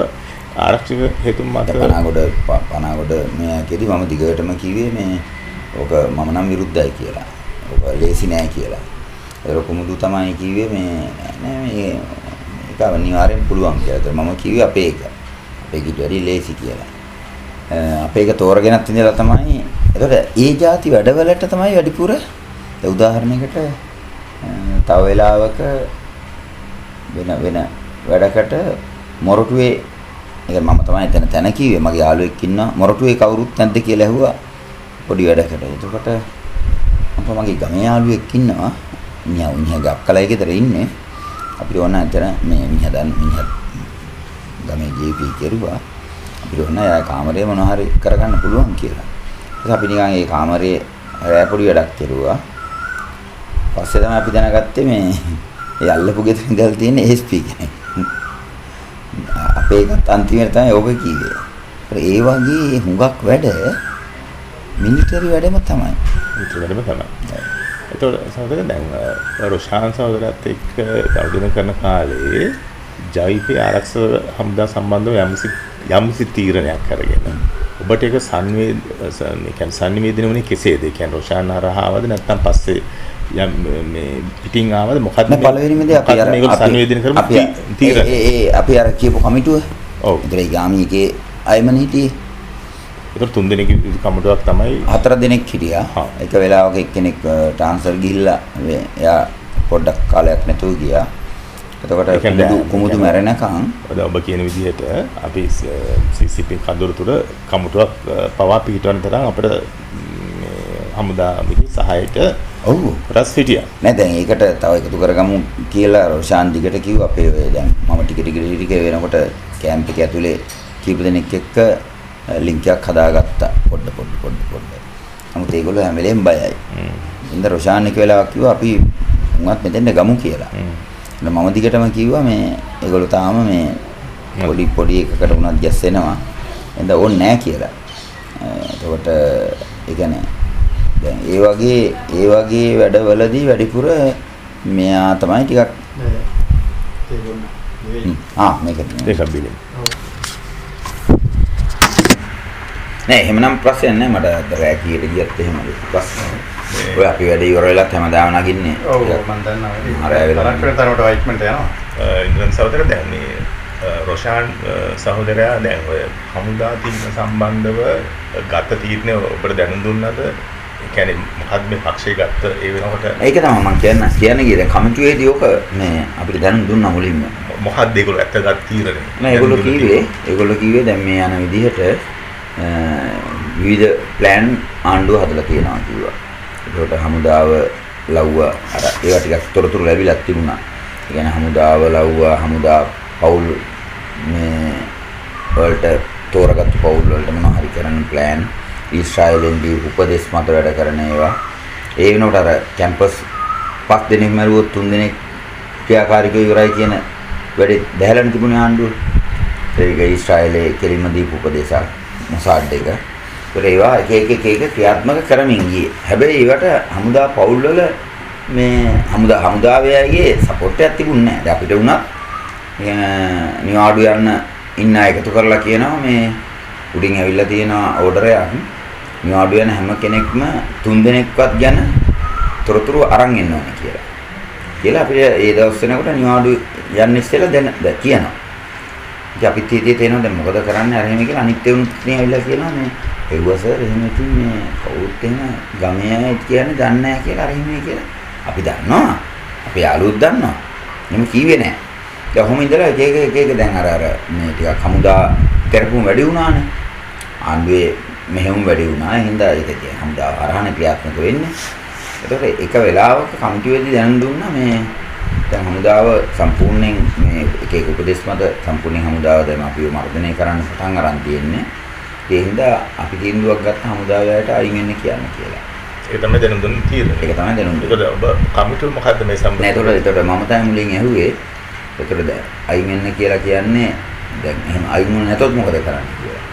ආරක්ෂක හේතුන් මත පනාගොඩ මෙයාකේදී මම දිගටම කිව්වේ මේ ඔක මම නම් විරුද්ධයි කියලා. ඔක ලේසි නෑ කියලා. ඒක කුමුදු තමයි කිව්වේ මේ නෑ මේක අනිවාර්යෙන් පුළුවන් කියලා. ඒතර මම කිව්වේ අපේ කිට වැඩි ලේසි කියලා. අපේ එක තෝරගෙනත් ඉඳලා තමයි. ඒතකොට ඒ જાති වැඩවලට තමයි වැඩිපුර උදාහරණයකට තව වෙලාවක වෙන වැඩකට මොරටුවේ ඒක මම තමයි එතන තැන කිව්වේ මගේ යාළුවෙක් ඉන්නවා මොරටුවේ කවුරුත් නැද්ද කියලා ඇහුවා පොඩි වැඩකට. එතකොට මගේ ගමේ යාළුවෙක් ඉන්නවා මිනිහා ගක්කලයි ගෙදර ඉන්නේ. අපිට ඕන එතන මේ මිනිහා ගමේ ජීපී කෙරුවා. අපිට ඕන යා කාමරේ මොනවා හරි කරගන්න පුළුවන් කියලා. ඊට අපි නිකන් ඒ කාමරේ රෑ පොඩි වැඩක් කෙරුවා. පස්සේ තමයි අපි දැනගත්තේ මේ ඒ අල්ලපු ගෙදර ඉඳලා තියෙන SP කෙනෙක්. අපේ එකත් අන්තිමට තමයි ඕක කිව්වේ. ඒ වගේ හුඟක් වැඩ මිලිටරි වැඩම තමයි. ඒතකොට සහෝදරයා දැන් රොෂාන් සහෝදරයාත් එක්ක ගනුදෙනු කරන කාලේ ජයිපී ආරක්ෂක හමුදා සම්බන්ධව යම්සි තීරණයක් අරගෙන ඔබට ඒක සංනිවේදනය වුණේ කෙසේද? ඒ කියන්නේ රොෂාන් හරහාවද නැත්නම් පස්සේ යම් මේ පිටින් ආවද මොකක්ද මේ පළවෙනිම දේ අපි සංනිවේදනය කරමු අපි අර කියපු කමිටුව. ඔව්. ඉතින් ගාමිණීගේ අයමන හිටියේ. ඒතර 3 දෙනෙක් කමිටුවක් තමයි 4 දෙනෙක් හිටියා. එක වෙලාවක එක්කෙනෙක් ට්‍රාන්ස්ෆර් ගිහිල්ලා එයා පොඩ්ඩක් කාලයක් නැතුව ගියා. එතකොට කුමුදු මැරෙනකන් ඔබ කියන විදිහට අපි CCP කඳුරුතුර කමිටුවක් පවා පිටවන තරම් අපිට හමුදාගේ සහායට රස් හිටියා. නෑ දැන් ඒකට තව එකතු කරගමු කියලා රොෂාන් දිගට කිව්වා. අපේ ඔය දැන් මම ටික වෙනකොට කැම්ප් එක ඇතුලේ කීප දෙනෙක් එක්ක ලින්ක් එකක් හදාගත්තා. පොඩ. නමුත් ඒගොල්ලෝ හැම වෙලේම බයයි. ඉතින් රොෂාන් එක වෙලාවක් කිව්වා අපි උන්වත් මෙතෙන්ට ගමු කියලා. මම දිගටම කිව්වා මේ ඒගොල්ලෝ තාම මේ පොඩි එකකට වුණත් ගැස් වෙනවා. එඳ ඕනේ නෑ කියලා. එතකොට ඒ කියන්නේ දැන් ඒ වගේ වැඩවලදී වැඩිපුර මෙයා තමයි ටිකක් මේක බිලේ. නෑ එහෙමනම් ප්‍රශ්නයක් නෑ මට රෑ කීයට ගියත් එහෙමද ප්‍රශ්න. ඔය අපි වැඩ ඉවර වෙලත් හැමදාම නගින්නේ. ඔව් මම දන්නවා. හරය වෙලා. තරක් තරමට වයිට්මන්ට් යනවා. ඉන්ද්‍රන් සහෝදරයා දැන් මේ රොෂාන් සහෝදරයා දැන් ඔය හමුදා තීරණ සම්බන්ධව ගත තීරණය ඔබට දැනුම් දුන්නාද? ඒ කියන්නේ මොකක්ද මේ පක්ෂය ගත්ත ඒ වෙනකොට ඒක තමයි මම කියන්නේ ගියේ දැන් කමිටුවේදී ඔක මේ අපිට දැනුම් දුන්නා මුලින්ම. මොකක්ද ඒගොල්ලෝ ඇත්ත ගත් තීරණය? නෑ ඒගොල්ලෝ කිව්වේ දැන් මේ යන විදිහට විවිධ ප්ලෑන් ආණ්ඩුව හදලා තියෙනවා කිව්වා. ඒකට හමුදාව ලව්වා අර ඒවා ටිකක් තොරතුරු ලැබිලා තිබුණා. ඒ කියන්නේ හමුදාව ලව්වා හමුදා පවුල් මේ වලට තෝරගත්තු පවුල් වලට මොනවා හරි කරන්න ප්ලෑන් ඊශ්‍රායලෙන් දී උපදේශ මත වැඩ කරන ඒවා. ඒ වෙනකොට අර කැම්පස් 5 දෙනෙක් මරුවොත් 3 දෙනෙක් ක්‍රියාකාරීකව ඉවරයි කියන වැඩේ දැහැලන් තිබුණේ ආණ්ඩුව. ඒක ඊශ්‍රායලයේ කෙලින්ම දීපු උපදේශයක් මොසාඩ් එක. ඒවා එක ක්‍රියාත්මක කරමින් ගියේ. හැබැයි ඒවට හමුදා පවුල් වල මේ හමුදාවේගේ සපෝට් එකක් තිබුණේ නැහැ. දැන් අපිට උනත් නිවාඩු යන්න ඉන්න එකතු කරලා කියනවා මේ උඩින් ඇවිල්ලා තියෙන ඕඩර් එකක් නිවාඩු යන හැම කෙනෙක්ම 3 දෙනෙක්වත් ගැන තොරතුරු අරන් එන්න ඕනේ කියලා. කියලා අපිට ඒ දවස් වෙනකොට නිවාඩු යන්න ඉස්සෙල්ලා දැන් කියනවා. ඉතින් අපිත් හිතේ තේනවා දැන් මොකද කරන්නේ අර එහෙම කියලා අනිත් ඒුත් නේ ඇවිල්ලා කියනවා මේ එව්වා සර් එහෙම ඉතින් මේ කවුරුත් එහෙම ගමේ අය කියන්නේ දන්නේ නැහැ කියලා අර එහෙම කියලා. අපි දන්නවා. අපි යාළුවොත් දන්නවා. එහෙම කිව්වේ නැහැ. දැන් ඔහොම ඉඳලා එක දැන් අර මේ ටිකක් හමුදා කරපුම් වැඩි වුණානේ. ආණ්ඩුවේ මෙහෙම වැඩි වුණා. ඒ හින්දා ඒක කියන්නේ හමුදා අරහන ක්‍රියාත්මක වෙන්නේ. ඒතකොට එක වෙලාවක කමිටුවේදී දැනුම් දුන්නා මේ දැන් හමුදාව සම්පූර්ණයෙන් මේ එක උපදේශ මත සම්පූර්ණයෙන් හමුදාව දැන් අපිව මර්ධනය කරන්න පටන් අරන් තියෙන්නේ. ඒ හින්දා අපි තීන්දුවක් ගත්ත හමුදාවලට අයින් වෙන්න කියන්න කියලා. ඒක තමයි දැනුම් දුන්න තීරණය. ඒක තමයි දැනුම් දුන්නේ. ඔබ කමිටුව මොකද්ද මේ සම්බන්ධව? නෑ ඒතකොට මම තමයි මුලින් ඇහුවේ. ඒතකොට දැන් අයින් වෙන්න කියලා කියන්නේ දැන් එහෙම අයින් වුණ නැතොත් මොකද කරන්නේ කියලා.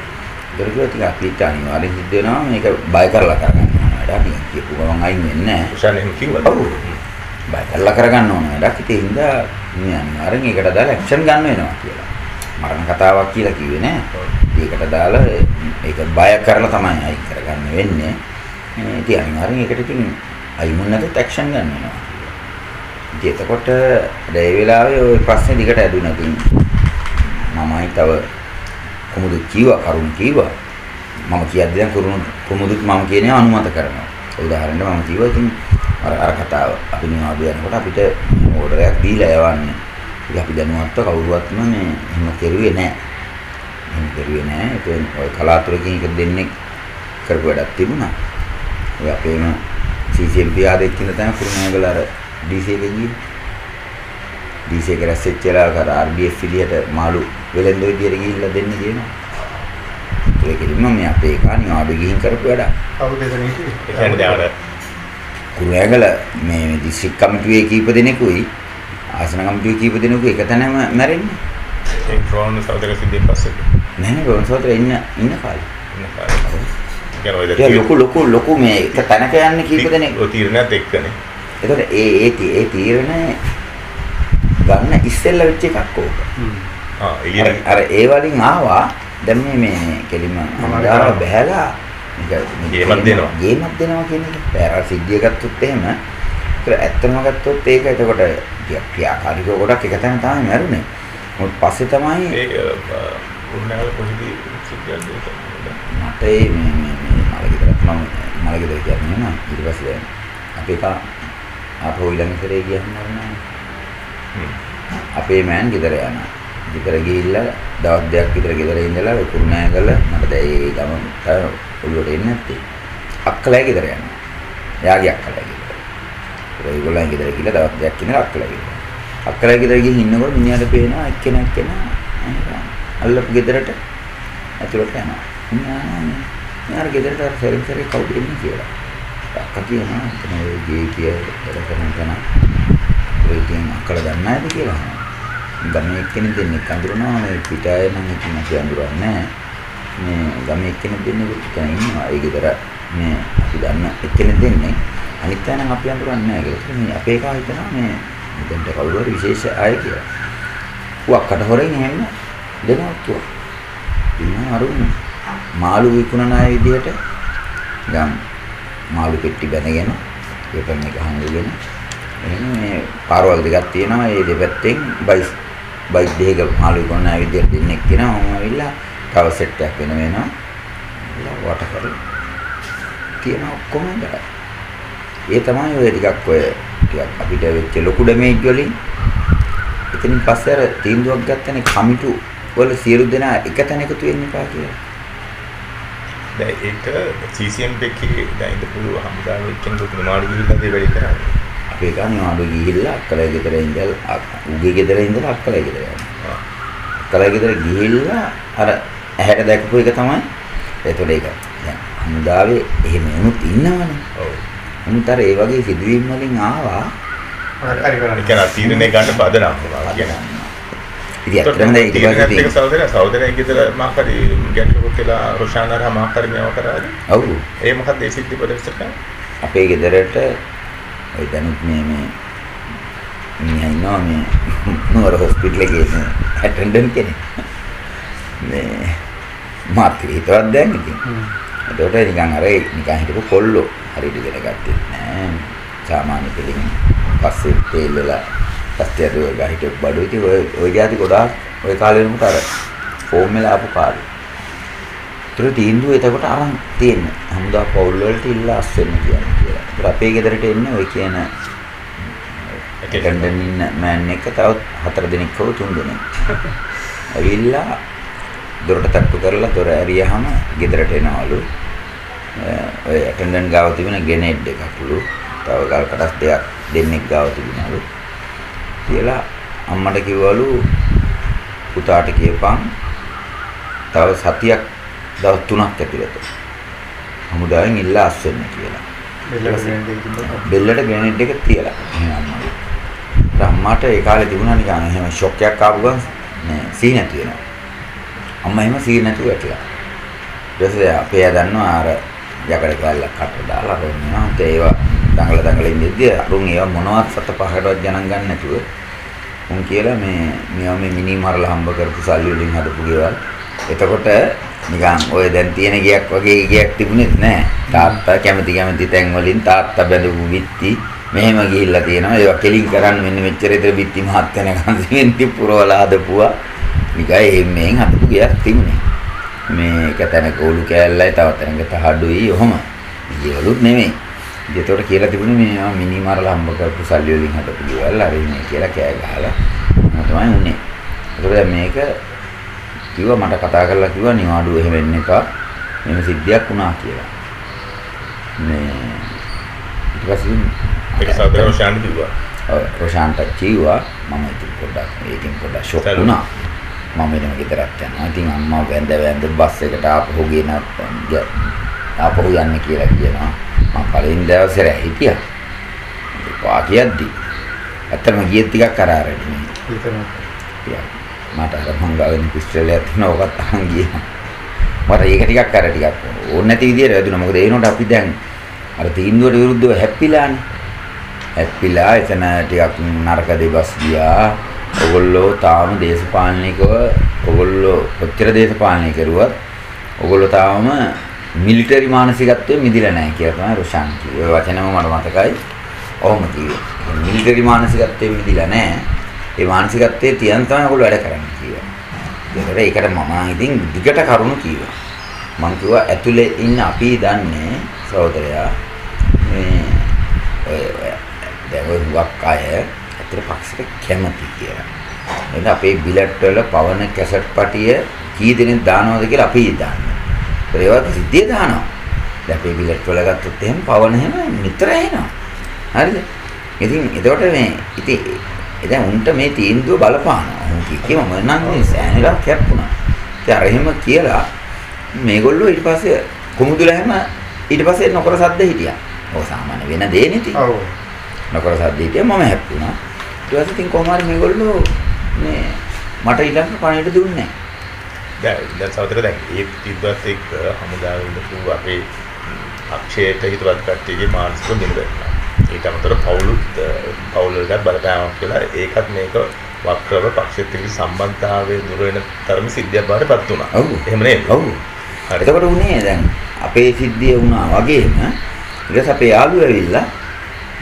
ඒතකොට කිව්වා ටික අපිට අනිවාර්යෙන් සිද්ධ වෙනවා මේක බය කරලා කරගන්න ඕන වැඩක්. අපි කියපු ගමන් අයින් වෙන්නේ නෑ. උෂාන් එහෙම කිව්වද? ඔව්. බය කරලා කරගන්න ඕන වැඩක්. ඒ හින්දා මේ අනිවාර්යෙන් ඒකට දාලා ඇක්ෂන් ගන්න වෙනවා කියලා. මරණ කතාවක් කියලා කිව්වේ නෑ. ඒකට දාලා ඒක බය කරලා තමයි අයින් කරගන්න වෙන්නේ. ඉතින් අනිවාර්යෙන් ඒකට ඉතින් අයින් වුණ නැත්නම් ඇක්ෂන් ගන්න වෙනවා. ඉතින් එතකොට ඒ වෙලාවේ ওই ප්‍රශ්නේ දිගට ඇදුණා. ඉතින් මමයි තව කුමුදු කරුණ කිව්වා. මම කියද්දී දැන් කුමුදුත් මම කියන්නේ අනුමත කරනවා. උදාහරණයක් මම කිව්වා ඉතින් අර කතාව අපි නිවාඩු යනකොට අපිට ඕඩර් එකක් දීලා යවන්නේ. ඉතින් අපි දැනුවත්ව කවුරුවත්ම මේ එහෙම කෙරුවේ නැහැ. ඒක ඔය කලාතුරකින් එක දෙන්නෙක් කරපු වැඩක් තිබුණා. ඔය අපේම CCMP ආදෙත් කියන තැන කුරුණෑගල අර DC එකේ ගියේ. DC එක රැස්සෙච්චලා කර RDF විදියට මාළු වෙලෙන්ද විදියට ගිහිල්ලා දෙන්න කියනවා. ඒකෙදිම මේ අපේ කාණි ආඩු ගිහින් කරපු වැඩක්. කවුද එතන හිටියේ? ඒ කියන්නේ දැන් අර කුරුණෑගල මේ දිස්ත්‍රික් කමිටුවේ කීප දෙනෙකුයි ආසන කමිටුවේ කීප දෙනෙකුයි එක තැනම මැරෙන්නේ. ඒ ඩ්‍රෝන් සහෝදර සිද්ධියෙන් පස්සේ නෑ ඩ්‍රෝන් සහෝදර ඉන්න කාලේ. ලොකු මේ එක තැනක යන්නේ කීප දෙනෙක්. ඔය තීරණයත් එක්කනේ. ඒතකොට ඒ තීරණය ගන්න ඉස්සෙල්ලා වෙච්ච එකක් ඕක. අර ඒ වලින් ආවා දැන් මේ කෙලිම අමදාව බහැලා ගේමක් දෙනවා කියන එක. පැර සිද්ධිය ගත්තොත් එහෙම ඒක ඇත්තම ගත්තොත් ඒක එතකොට ක්‍රියාකාරීකව ගොඩක් එක තැන තමයි මැරුනේ. මොකද පස්සේ තමයි කුරුණෑගල කොහෙද සිද්ධියක් දෙන්නේ? මට මේ මලගෙදරත් මම මලගෙදර කියන්නේ නෑ. ඊට පස්සේ අපේ කා ආපහු ඊළඟතරේ ගියම නෑ. අපේ මෑන් ගෙදර යනවා. ගෙදර ගිහිල්ලා දවස් දෙකක් විතර ගෙදර ඉඳලා කුරුණෑගල මට දැන් ඒ ගමන්ට ඔළුවට එන්නේ නැත්තේ. අක්කලයි ගෙදර යනවා. එයාගේ අක්කලයි ගෙදර. ඒගොල්ලන් ගෙදර ගිහලා දවස් දෙකක් ඉඳලා අක්කලයි ගෙදර. අක්කලයි ගෙදර ගිහින් ඉන්නකොට මිනිහට පේනවා එක්කෙනෙක් කෙනා අල්ලපු ගෙදරට ඇතුළට යනවා. මිනිහා ගෙදරට සෙල්සරේ කවුද එන්නේ කියලා. අක්කා කියනවා තමයි ගේ කියලා කරන කෙනා. ඒකෙන් අක්කලා දන්නයිද කියලා. ගමේ එක්කෙනෙක් දෙන්නෙක් අඳුරනවා මේ පිටාය නම් ඉතින් අපි අඳුරන්නේ නැහැ. මේ ගමේ එක්කෙනෙක් දෙන්නෙක් කියන ඉන්නවා. ඒ ගෙදර මේ අපි දන්න එක්කෙනෙක් දෙන්නේ අනිත් අය නම් අපි අඳුරන්නේ නැහැ කියලා. මේ අපේ කා හිතනවා මේ මෙතෙන්ට කවුරු හරි විශේෂ අය කියලා. උක්කට හොරෙන් එහෙම දෙනවා තුවා. ඉන්න අරුන් මාළු විකුණන අය විදිහට ගම් මාළු පෙට්ටි බැනගෙන ඒකෙන් එක හංගගෙන එහෙනම් මේ පාරවල් දෙකක් තියෙනවා. ඒ දෙපැත්තෙන් බයික් දෙක මාළු විකුණන අය විදිහට දෙන්නෙක් කෙනා මම ඇවිල්ලා තව සෙට් එකක් වෙනවා. වට කරලා තියෙන ඔක්කොම ඉඳලා. ඒ තමයි ඔය ටිකක් අපිට වෙච්ච ලොකු ඩැමේජ් වලින් එතනින් පස්සේ අර තීන්දුවක් ගත්තනේ කමිටු වල සියලු දෙනා එක තැන එකතු වෙන්න එපා කියලා. දැන් ඒක CCM එකේ දැන් ඉඳපු හමුදාවේ කෙනෙකුට නිමාඩු ගිහිල්ලා ඒ වැඩේ කරන්නේ. අපේ ගාන නිමාඩු ගිහිල්ලා අක්කලයි ගෙදර ඉඳලා උගේ ගෙදර ඉඳලා අක්කලයි ගෙදර යනවා. අක්කලයි ගෙදර ගිහිල්ලා අර ඇහැට දැකපු එක තමයි ඒතකොට ඒක දැන් හමුදාවේ එහෙම වුණත් ඉන්නවනේ. ඔව්. උන්තර ඒ වගේ සිදුවීම් වලින් ආවා හරි කරන්නේ. ඒ කියන්නේ තීරණය ගන්න පදනම් වුණා කියන්නේ. ඉතින් ඇත්තටම දැන් ඊට පස්සේ සහෝදරයෙක් ගෙදර මාකරි ගැටලුවක් කියලා රොෂානාරා මාකරි මේව කරාද? ඔව්. ඒ මොකක්ද ඒ සිද්ධි පොඩ්ඩක් අපේ ගෙදරට ඔය දැනුත් මේ ඉන්නවා මේ නුවර හොස්පිටල් එකේ ඇටෙන්ඩන්ට් කෙනෙක්. මේ මාත් හිතවත් දැන් ඉතින්. ඒකට නිකන් අර නිකන් හිටපු කොල්ලෝ හරියට ඉගෙන ගත්තේ නෑ. සාමාන්‍ය පිළිම පස්සේ තේල්ලලා පස්සේ අර ගහිට බඩු ඉතින් ඔය જાති ගොඩාක් ඔය කාලේ වෙනකොට අර ෆෝම් වල ආපු කාලේ. ඒතර තීන්දුව එතකොට අරන් තියෙන්නේ. හමුදා පවුල් වලට ඉල්ලා අස් වෙන්න කියලා. ඒතර අපේ ගෙදරට එන්නේ ඔය කියන ඇටෙන්ඩන්ට් ඉන්න මෑන් එක තව 4 දෙනෙක් හෝ 3 දෙනෙක්. ඇවිල්ලා දොරට තට්ටු කරලා දොර ඇරියාම ගෙදරට එනවලු. ඔය ඇටෙන්ඩන්ට් ගාව තිබුණ ගෙනෙඩ් එකක්ලු. තව ගල් කටස් දෙකක් දෙන්නෙක් ගාව තිබුණලු. කියලා අම්මට කිව්වලු පුතාට කියපන් තව සතියක් දවස් 3ක් ඇතුළත හමුදාවෙන් ඉල්ලා අස් වෙන්න කියලා. බෙල්ලට ග්‍රැනේඩ් එක තියලා. එහෙනම් අම්මට ඒ කාලේ තිබුණා නිකන් එහෙම ෂොක් එකක් ආපු ගමන් මේ සීන නැති වෙනවා. අම්මා එහෙම සීන නැතුව ඇట్లా. ඊට පස්සේ අපේ ආ දන්නවා අර යකඩ කැල්ලක් කට දාලා රෙන්නවා. ඒවා දඟල ඉඳිද්දී අරුන් ඒවා මොනවත් සත පහකටවත් ගණන් ගන්න නැතුව උන් කියලා මේ මිනි මරලා හම්බ කරපු සල්ලි වලින් හදපු ගෙවල්. එතකොට නිකන් ඔය දැන් තියෙන ගයක් වගේ ගයක් තිබුණෙත් නෑ. තාත්තා කැමති තැන් වලින් තාත්තා බැඳපු බිත්ති මෙහෙම ගිහිල්ලා තියෙනවා. ඒවා කෙලින් කරන්න මෙන්න මෙච්චර විතර බිත්ති මහත් වෙනකන් සිමෙන්ති පුරවලා හදපුවා. නිකන් එහෙමෙන් හදපු ගයක් තිබුණේ. මේ එක තැනක ඕලු කෑල්ලයි තව තැනක තහඩුයි ඔහොම. ඊවලුත් නෙමෙයි. ඒතකොට කියලා තිබුණේ මේ මිනි මරලා හම්බ කරපු සල්ලි වලින් හදපු ගෙවල් අර ඉන්නේ කියලා කෑ ගහලා තමයි උන්නේ. ඒතකොට මේක කිව්වා මට කතා කරලා කිව්වා නිවාඩු එහෙම වෙන්න එපා. මෙන්න සිද්ධියක් වුණා කියලා. මේ ඊට පස්සේ ඒක සාදර රොෂාන් කිව්වා. ඔව් රොෂාන්ට කිව්වා මම ඉතින් පොඩ්ඩක් ෂොක් වුණා. මම එනම ගෙදරට යනවා. ඉතින් අම්මා වැඳ බස් එකට ආපහු ගෙන ආපහු යන්න කියලා කියනවා. මම පළවෙනි දවසේ හිටියා. ඒකවා කියද්දි ඇත්තටම ගියේ ටිකක් කරාරටි නේ. මට අර මංගලෙන් පිස්ටල් එකක් නෝකත් අහන් ගියා. මට ඒක ටිකක් අර ටිකක් ඕන නැති විදියට වැදුනා. මොකද ඒනොට අපි දැන් අර තීන්දුවට විරුද්ධව හැප්පිලානේ. හැප්පිලා එතන ටිකක් නරක දෙබස් ගියා. ඔයගොල්ලෝ තාම දේශපාලනිකව ඔයගොල්ලෝ කොච්චර දේශපාලනය කරුවත් ඔයගොල්ලෝ තාම මිලිටරි මානසිකත්වයේ මිදිලා නැහැ කියලා තමයි රොෂාන් කිව්වේ. ඒ වචනම මට මතකයි. ඔහොම කිව්වේ. මිලිටරි මානසිකත්වයේ මිදිලා නැහැ. ඒ මානසිකත්වයේ තියන් තමයි ඔයගොල්ලෝ වැඩ කරන්නේ කියලා. ඒකට මම ඉතින් දිගට කරුණු කිව්වා. මං කිව්වා ඇතුලේ ඉන්න අපි දන්නේ සහෝදරයා මේ දැන් ඔය හුඟක් අය ඇත්තට පක්ෂයට කැමති කියලා. එහෙනම් අපේ බිලට් වල පවන කැසට් පටිය කී දෙනෙක් දානවද කියලා අපි දන්නේ. ඒවත් සිද්ධිය දානවා. දැන් අපේ බිලට් වල ගත්තොත් එහෙම පවන එහෙම නිතර එනවා. හරිද? ඉතින් ඒකට මේ ඉතින් දැන් උන්ට මේ තීන්දුව බලපානවා. උන් කිව්වම මම නම් මේ සෑහෙනලා කැප්පුණා. ඉතින් අර එහෙම කියලා මේගොල්ලෝ ඊට පස්සේ කුමුදුල හැම ඊට පස්සේ නොකර සද්ද හිටියා. ඔය සාමාන්‍ය වෙන දේ නෙති. ඔව්. නොකර සද්ද හිටියා මම හැප්පුණා. ඊට පස්සේ ඉතින් කොහොම හරි මේගොල්ලෝ මේ මට ඊළඟ පණිවිඩ දුන්නේ නැහැ. දැන් සහෝදර දැන් ඒ තිබ්බත් එක්ක හමුදාවේ ඉඳපු අපේ අක්ෂේත හිතවත් කට්ටියගේ මානසික නිලදෙන්නා. ඊට අමතරව පවුල් වලට බලපෑමක් කියලා ඒකත් මේක වක්‍රව පක්ෂෙත් එක්ක සම්බන්ධතාවයේ දුර වෙන තරම සිද්ධියක් බවට පත් වුණා. ඔව්. එහෙම නේද? ඔව්. එතකොට උනේ දැන් අපේ සිද්ධිය වුණා වගේම ඊට පස්සේ අපේ යාළුවෝ ඇවිල්ලා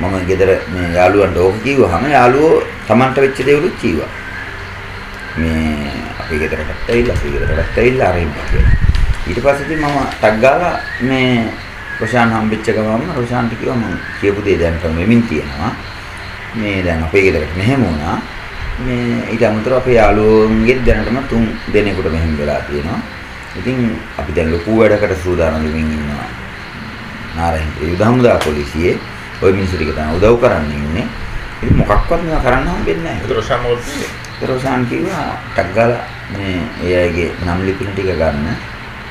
මම ගෙදර මේ යාළුවන්ට ඕක කිව්වහම යාළුවෝ Tamanට වෙච්ච දේවලුත් කිව්වා. මේ අපේ ගෙදරට ඇවිල්ලා අරින්න කියලා. ඊට පස්සේ ඉතින් මම ටක් ගාලා මේ රොෂාන් හම්බෙච්ච ගමම රොෂාන්ට කිව්වා මම කියපු දේ දැන් වෙමින් තියෙනවා. මේ දැන් අපේ ගෙදරට මෙහෙම වුණා. මේ ඊට අමතරව අපේ යාළුවෝන්ගේ දැනටම 3 දෙනෙකුට මෙහෙම වෙලා තියෙනවා. ඉතින් අපි දැන් ලොකු වැඩකට සූදානම් වෙමින් ඉන්නවා. නාරහින් යුද හමුදා පොලිසියේ ওই මිනිස්සු ටික තමයි උදව් කරන්න ඉන්නේ. ඉතින් මොකක්වත් නෑ කරන්න හම්බෙන්නේ නැහැ. ඒක රොෂාන් මොකද කියන්නේ? රොෂාන් කිව්වා ටක් ගාලා මේ ඒ අයගේ නම් ලිපින ටික ගන්න.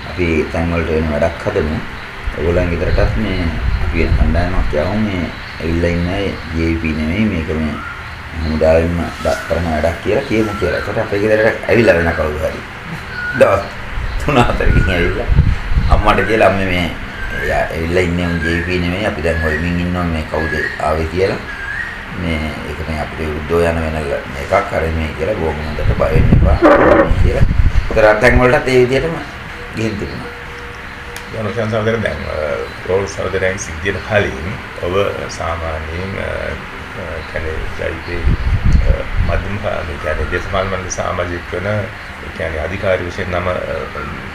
අපි තැන් වලට වෙන වැඩක් හදමු. ඕගොල්ලන් ගෙදරටත් මේ අපි වෙන කණ්ඩායමක් යවමු මේ ඇවිල්ලා ඉන්න අය JP නෙමෙයි මේක මේ හමුදාවෙන්ම කරන වැඩක් කියලා කියමු කියලා. ඒකට අපේ ගෙදරට ඇවිල්ලා වෙන කවුරු හරි. දවස් 3-4කින් ඇවිල්ලා අම්මට කියලා අම්මේ මේ ඇවිල්ලා ඉන්නේ JP නෙමෙයි අපි දැන් හොයමින් ඉන්නවා මේ කවුද ආවේ කියලා. මේ ඒක මේ අපිට විරුද්ධව යන වෙන එකක් අර මේ කියලා බොහොම හොඳට බය වෙන්න එපා කියලා. ඒතර අත්යන් වලටත් ඒ විදිහටම ගිහින් තිබුණා. දැන් රොෂාන් සහෝදරයා දැන් රෝල් සහෝදරයන් සිද්ධියට කලින් ඔබ සාමාන්‍යයෙන් කියන්නේ ජයිපේ මධ්‍යම කියන්නේ දේශපාලන මණ්ඩල සමාජික වෙන කියන්නේ අධිකාරී විශේෂ නම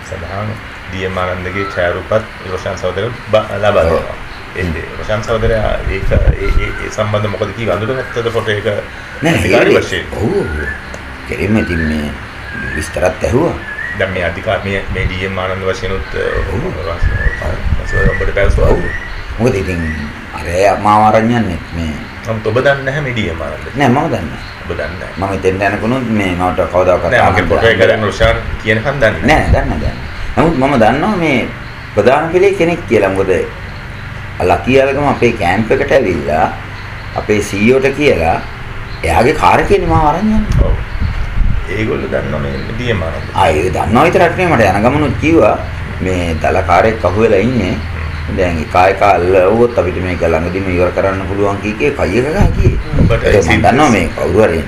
සඳහන් DM ආනන්දගේ ඡායාරූපත් රොෂාන් සහෝදරයා ලබා දෙනවා. එන්නේ රොෂාන් සහෝදරයා ඒක ඒ සම්බන්ධ මොකද කී අඳුරගත්තද ෆොටෝ එක අධිකාරී වශයෙන්? ඔව්. කෙරෙම ඉතින් මේ විස්තරත් ඇහුවා. දැන් මේ අධිකාරී මේ DM ආනන්ද වශයෙන් උත් ඔබට පැවසුවා. මොකද ඉතින් අර මාව අරන් යන්නේ මේ නමුත් ඔබ දන්නේ නැහැ මේ DM ආනන්ද? නෑ මම දන්නේ නැහැ. ඔබ දන්නේ නැහැ. මම එතෙන්ට යනකොනුත් මේ මට කවදාකවත් නෑ මගේ ෆොටෝ එක දැන් රොෂාන් කියනකන් දන්නේ නෑ දන්නේ. නමුත් මම දන්නවා මේ ප්‍රධාන පිළේ කෙනෙක් කියලා. මොකද ලකියාලගම අපේ කැම්ප් එකට ඇවිල්ලා අපේ CEO ට කියලා එයාගේ කාර් එකේ මාව අරන් යන්නේ. ඔව්. ඒගොල්ලෝ දන්නවා මේ DM ආනන්ද. ඒක දන්නවා විතරක් නෙමෙයි මට යන ගමනුත් කිව්වා මේ දල කාර් එක අහුවෙලා ඉන්නේ. දැන් එක අල්ලවුවොත් අපිට මේක ළඟදීම ඉවර කරන්න පුළුවන් කීකේ කයි එක ගහ කියේ. ඔබට මම දන්නවා මේ කවුරු හරි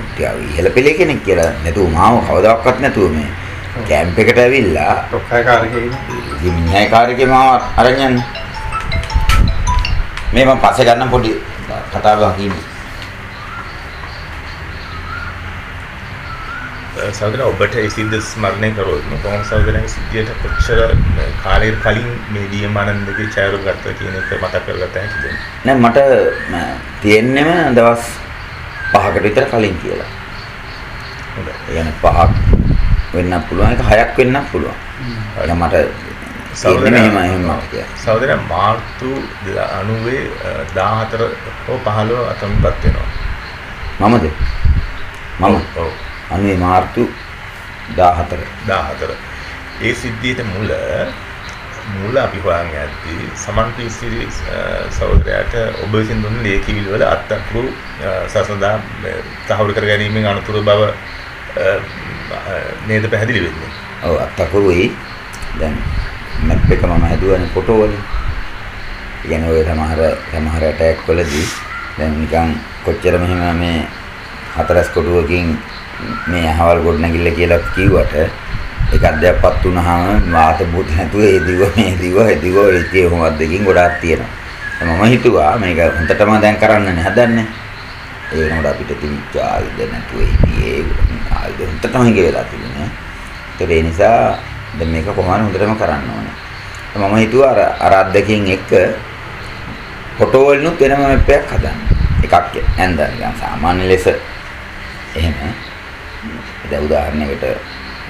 ඉහළ පෙළේ කෙනෙක් කියලා. නැතුව මාව කවදාවත් නැතුව මේ කැම්ප් එකට ඇවිල්ලා ඔක්කයි කාර්යයේ ඉන්නේ. මිනිහයි කාර් එකේ මාව අරන් යන්නේ. මේ මම පස්සේ ගන්න පොඩි කතාවක් ඉන්නේ. සහෝදරයා ඔබට ඒ සිද්ධ ස්මරණය කරොත් කොහොමද සහෝදරයන්ගේ සිද්ධියට කොච්චර කාලයකට කලින් මේ DM ආනන්දගේ ඡායාරූප ගත්තා කියන එක මතක් කරගත්ත හැකිද? නෑ මට තියෙන්නෙම දවස් 5කට විතර කලින් කියලා. හොඳයි. ඒ කියන්නේ 5ක් වෙන්නත් පුළුවන් එක 6ක් වෙන්නත් පුළුවන්. දැන් මට සහෝදරයා එහෙම සහෝදරයා මාර්තු 90 14 හෝ 15 අතම්පත් වෙනවා. මමද? මම ඔව්. අනේ මාර්තු 14 ඒ සිද්ධියට මුල අපි හොයන් යද්දී සමන් පිසිරි සහෝදරයාට ඔබ විසින් දුන්න ලේඛිවිල වල අත්අඩංගු සසඳා තහවුරු කර ගැනීමෙන් අනතුරු බව නේද පැහැදිලි වෙන්නේ. ඔව් අත්අඩංගුයි දැන් මැප් එක මම හදුවානේ ෆොටෝ වලින්. කියන්නේ ඔය සමහර ඇටැක් වලදී දැන් නිකන් කොච්චර මෙහෙම මේ හතරස් කොටුවකින් මේ අහවල් ගොඩනැගිල්ල කියලා කිව්වට ඒක අධ්‍යයපත් වුණාම වාත බුත් නැතුව ඒ දිව ඒ හොමත් දෙකින් ගොඩාක් තියෙනවා. මම හිතුවා මේක හොඳටම දැන් කරන්නනේ හදන්නේ. ඒ වෙනකොට අපිට තිබිච්ච ආයුධ නැතුව ඉතියේ ආයුධ හොඳටම හිඟ වෙලා තිබුණේ. ඒ නිසා දැන් මේක කොහොමද හොඳටම කරන්න ඕනේ. මම හිතුවා අර අද්දකින් එක්ක ෆොටෝ වලිනුත් වෙනම මැප් එකක් හදන්න. එකක් ඇඳ නිකන් සාමාන්‍ය ලෙස එහෙම. දැන් උදාහරණයකට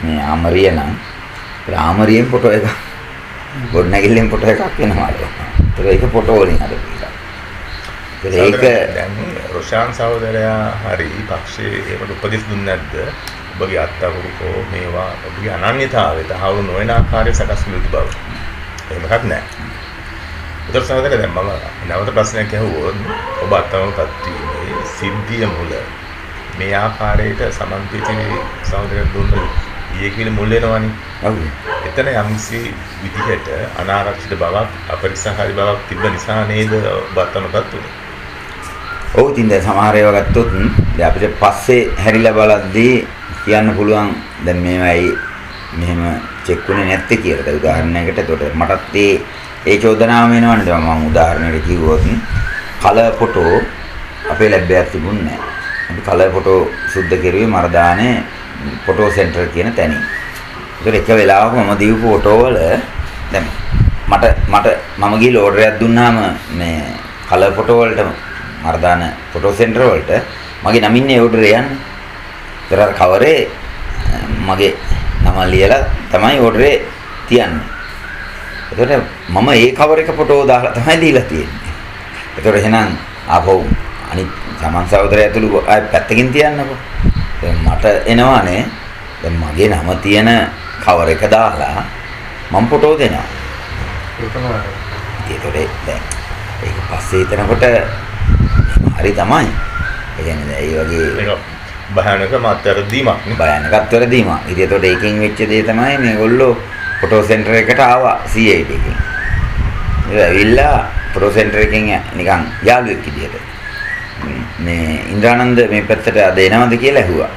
මේ ආමරිය නම් ආමරියෙන් ෆොටෝ එකක් ගොඩනැගිල්ලෙන් ෆොටෝ එකක් වෙනවා. ඒක ෆොටෝ වලින් හදපු එක. ඒක දැන් රොෂාන් සහෝදරයා හරි පක්ෂයේ ඒකට උපදෙස් දුන්නේ නැද්ද? ඔබගේ අත්අඩංගුකෝ මේවා ඔබගේ අනන්‍යතාවය තහවුරු නොවන ආකාරය සකස් වූ බව. එහෙම එකක් නැහැ. උදේ සහෝදරයා දැන් මම නැවත ප්‍රශ්නයක් අහුවොත් ඔබ අත්අඩංගුකත් වීමේ සිද්ධිය මුල මේ ආකාරයට සමන්විතී සහෝදරයා දුන්න ඊයේ කියලා මුල් වෙනවනේ. ඔව්. එතන යම්සි විදිහට අනාරක්ෂිත බවක් අපරිසහාරී බවක් තිබ්බ නිසා නේද ඔබ අත්අඩංගුකත් උනේ. ඔව් ඉතින් දැන් සමහර ඒවා ගත්තොත් දැන් අපිට පස්සේ හැරිලා බලද්දී කියන්න පුළුවන් දැන් මේවයි මෙහෙම චෙක් වුණේ නැත්තේ කියලා. දැන් උදාහරණයකට එතකොට මටත් ඒ චෝදනාව වෙනවනේ. දැන් මම උදාහරණයකට කිව්වොත් කලර් ෆොටෝ අපේ ලැබ් එකක් තිබුණේ නැහැ. අපි කලර් ෆොටෝ සුද්ධ කෙරුවේ මරදානේ ෆොටෝ සෙන්ටර් කියන තැනින්. ඒතර එක වෙලාවක මම දීපු ෆොටෝ වල දැන් මම ගිහලා ඕඩර් එකක් දුන්නාම මේ කලර් ෆොටෝ වලට මරදාන ෆොටෝ සෙන්ටර් වලට මගේ නමින්නේ ඕඩර් යන්නේ. ඒතර අර කවරේ මගේ නම ලියලා තමයි ඕඩරේ තියන්නේ. ඒතර මම ඒ කවර එක ෆොටෝ දාලා තමයි දීලා තියෙන්නේ. ඒතර එහෙනම් ආපහු අනිත් සමන් සහෝදරය ඇතුළු ආයෙ පැත්තකින් තියන්නකෝ. දැන් මට එනවානේ දැන් මගේ නම තියෙන කවර එක දාලා මම ෆොටෝ දෙනවා. ඒතර දැන් ඒක පස්සේ හිතනකොට හරි තමයි. ඒ කියන්නේ ඒ වගේ භයානක මාත්‍යරදීමක් නේ. භයානකත් වැරදීමක්. ඉතින් ඒතකොට ඒකෙන් වෙච්ච දේ තමයි මේගොල්ලෝ ෆොටෝ සෙන්ටර් එකට ආවා CID එකෙන්. ඒ ඇවිල්ලා ෆොටෝ සෙන්ටර් එකෙන් නිකන් යාළුවෙක් විදියට මේ ඉන්ද්‍රානන්ද මේ පැත්තට අද එනවද කියලා ඇහුවා.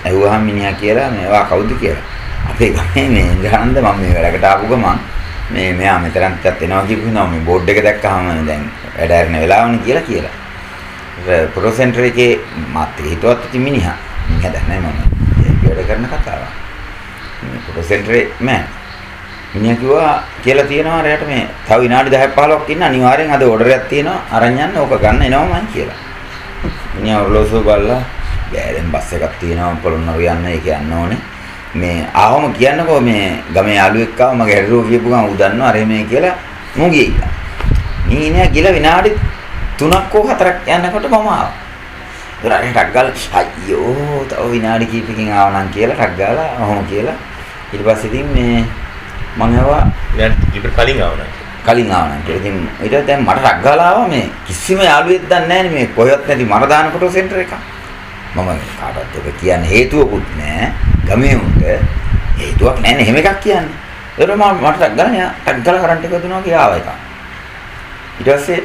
ඇහුවාම මිනිහා කියලා මේවා කවුද කියලා. අපේ ගමේ මේ ඉන්ද්‍රානන්ද මම මේ වැඩකට ආපු ගමන් මේ මෙයා මෙතනත් එනවා කියපුවා මේ බෝඩ් එක දැක්කහම දැන් වැඩ හරින වෙලාවනේ කියලා. ෆොටෝ සෙන්ටර් එකේ මාත් හිතුවත් ඉතින් මිනිහා දන්නේ මම වැඩ කරන කතාවක්. මේ ෆොටෝ සෙන්ටරේ මෑන් මිනිහා කිව්වා කියලා තියෙනවා රැයට මේ තව විනාඩි 10ක් 15ක් ඉන්න අනිවාර්යෙන් අද ඕඩර් එකක් තියෙනවා අරන් යන්න ඕක ගන්න එනවා මං කියලා. මිනිහා ඔරලෝසුව බලලා බෑ දැන් බස් එකක් තියෙනවා පොළොන්නරු යන්න ඒක යන්න ඕනේ. මේ ආවම කියන්නකෝ මේ ගමේ යාළුවෙක් ආව මගේ හැරිරෝ කියපු ගමන් ඌ දන්නවා අර මේ කියලා මූ ගියා. මිනිහා ගිල විනාඩි 3ක් හෝ 4ක් යනකොට මම ආවා. ඒතර අර ටක් ගාලා අයියෝ තව විනාඩි කිහිපකින් ආවනම් කියලා ටක් ගාලා ඔහොම කියලා ඊට පස්සේ ඉතින් මේ මම හවා දැන් ඉතින් කලින් ආවනම් කියලා ඉතින් ඊට දැන් මට ටක් ගාලා ආවා මේ කිසිම යාළුවෙක් දන්නේ නැහැ මේ කොහෙවත් නැති මරදාන ෆොටෝ සෙන්ටර් එකක්. මම කාටවත් ඔබ කියන්නේ හේතුවකුත් නැහැ. ගමේ උන්ට හේතුවක් නැහැ නේ එහෙම එකක් කියන්නේ. ඒතර මට ටක් ගාලා කරන්ට් එක දුන්නා කියලා ආවා එක. ඊට පස්සේ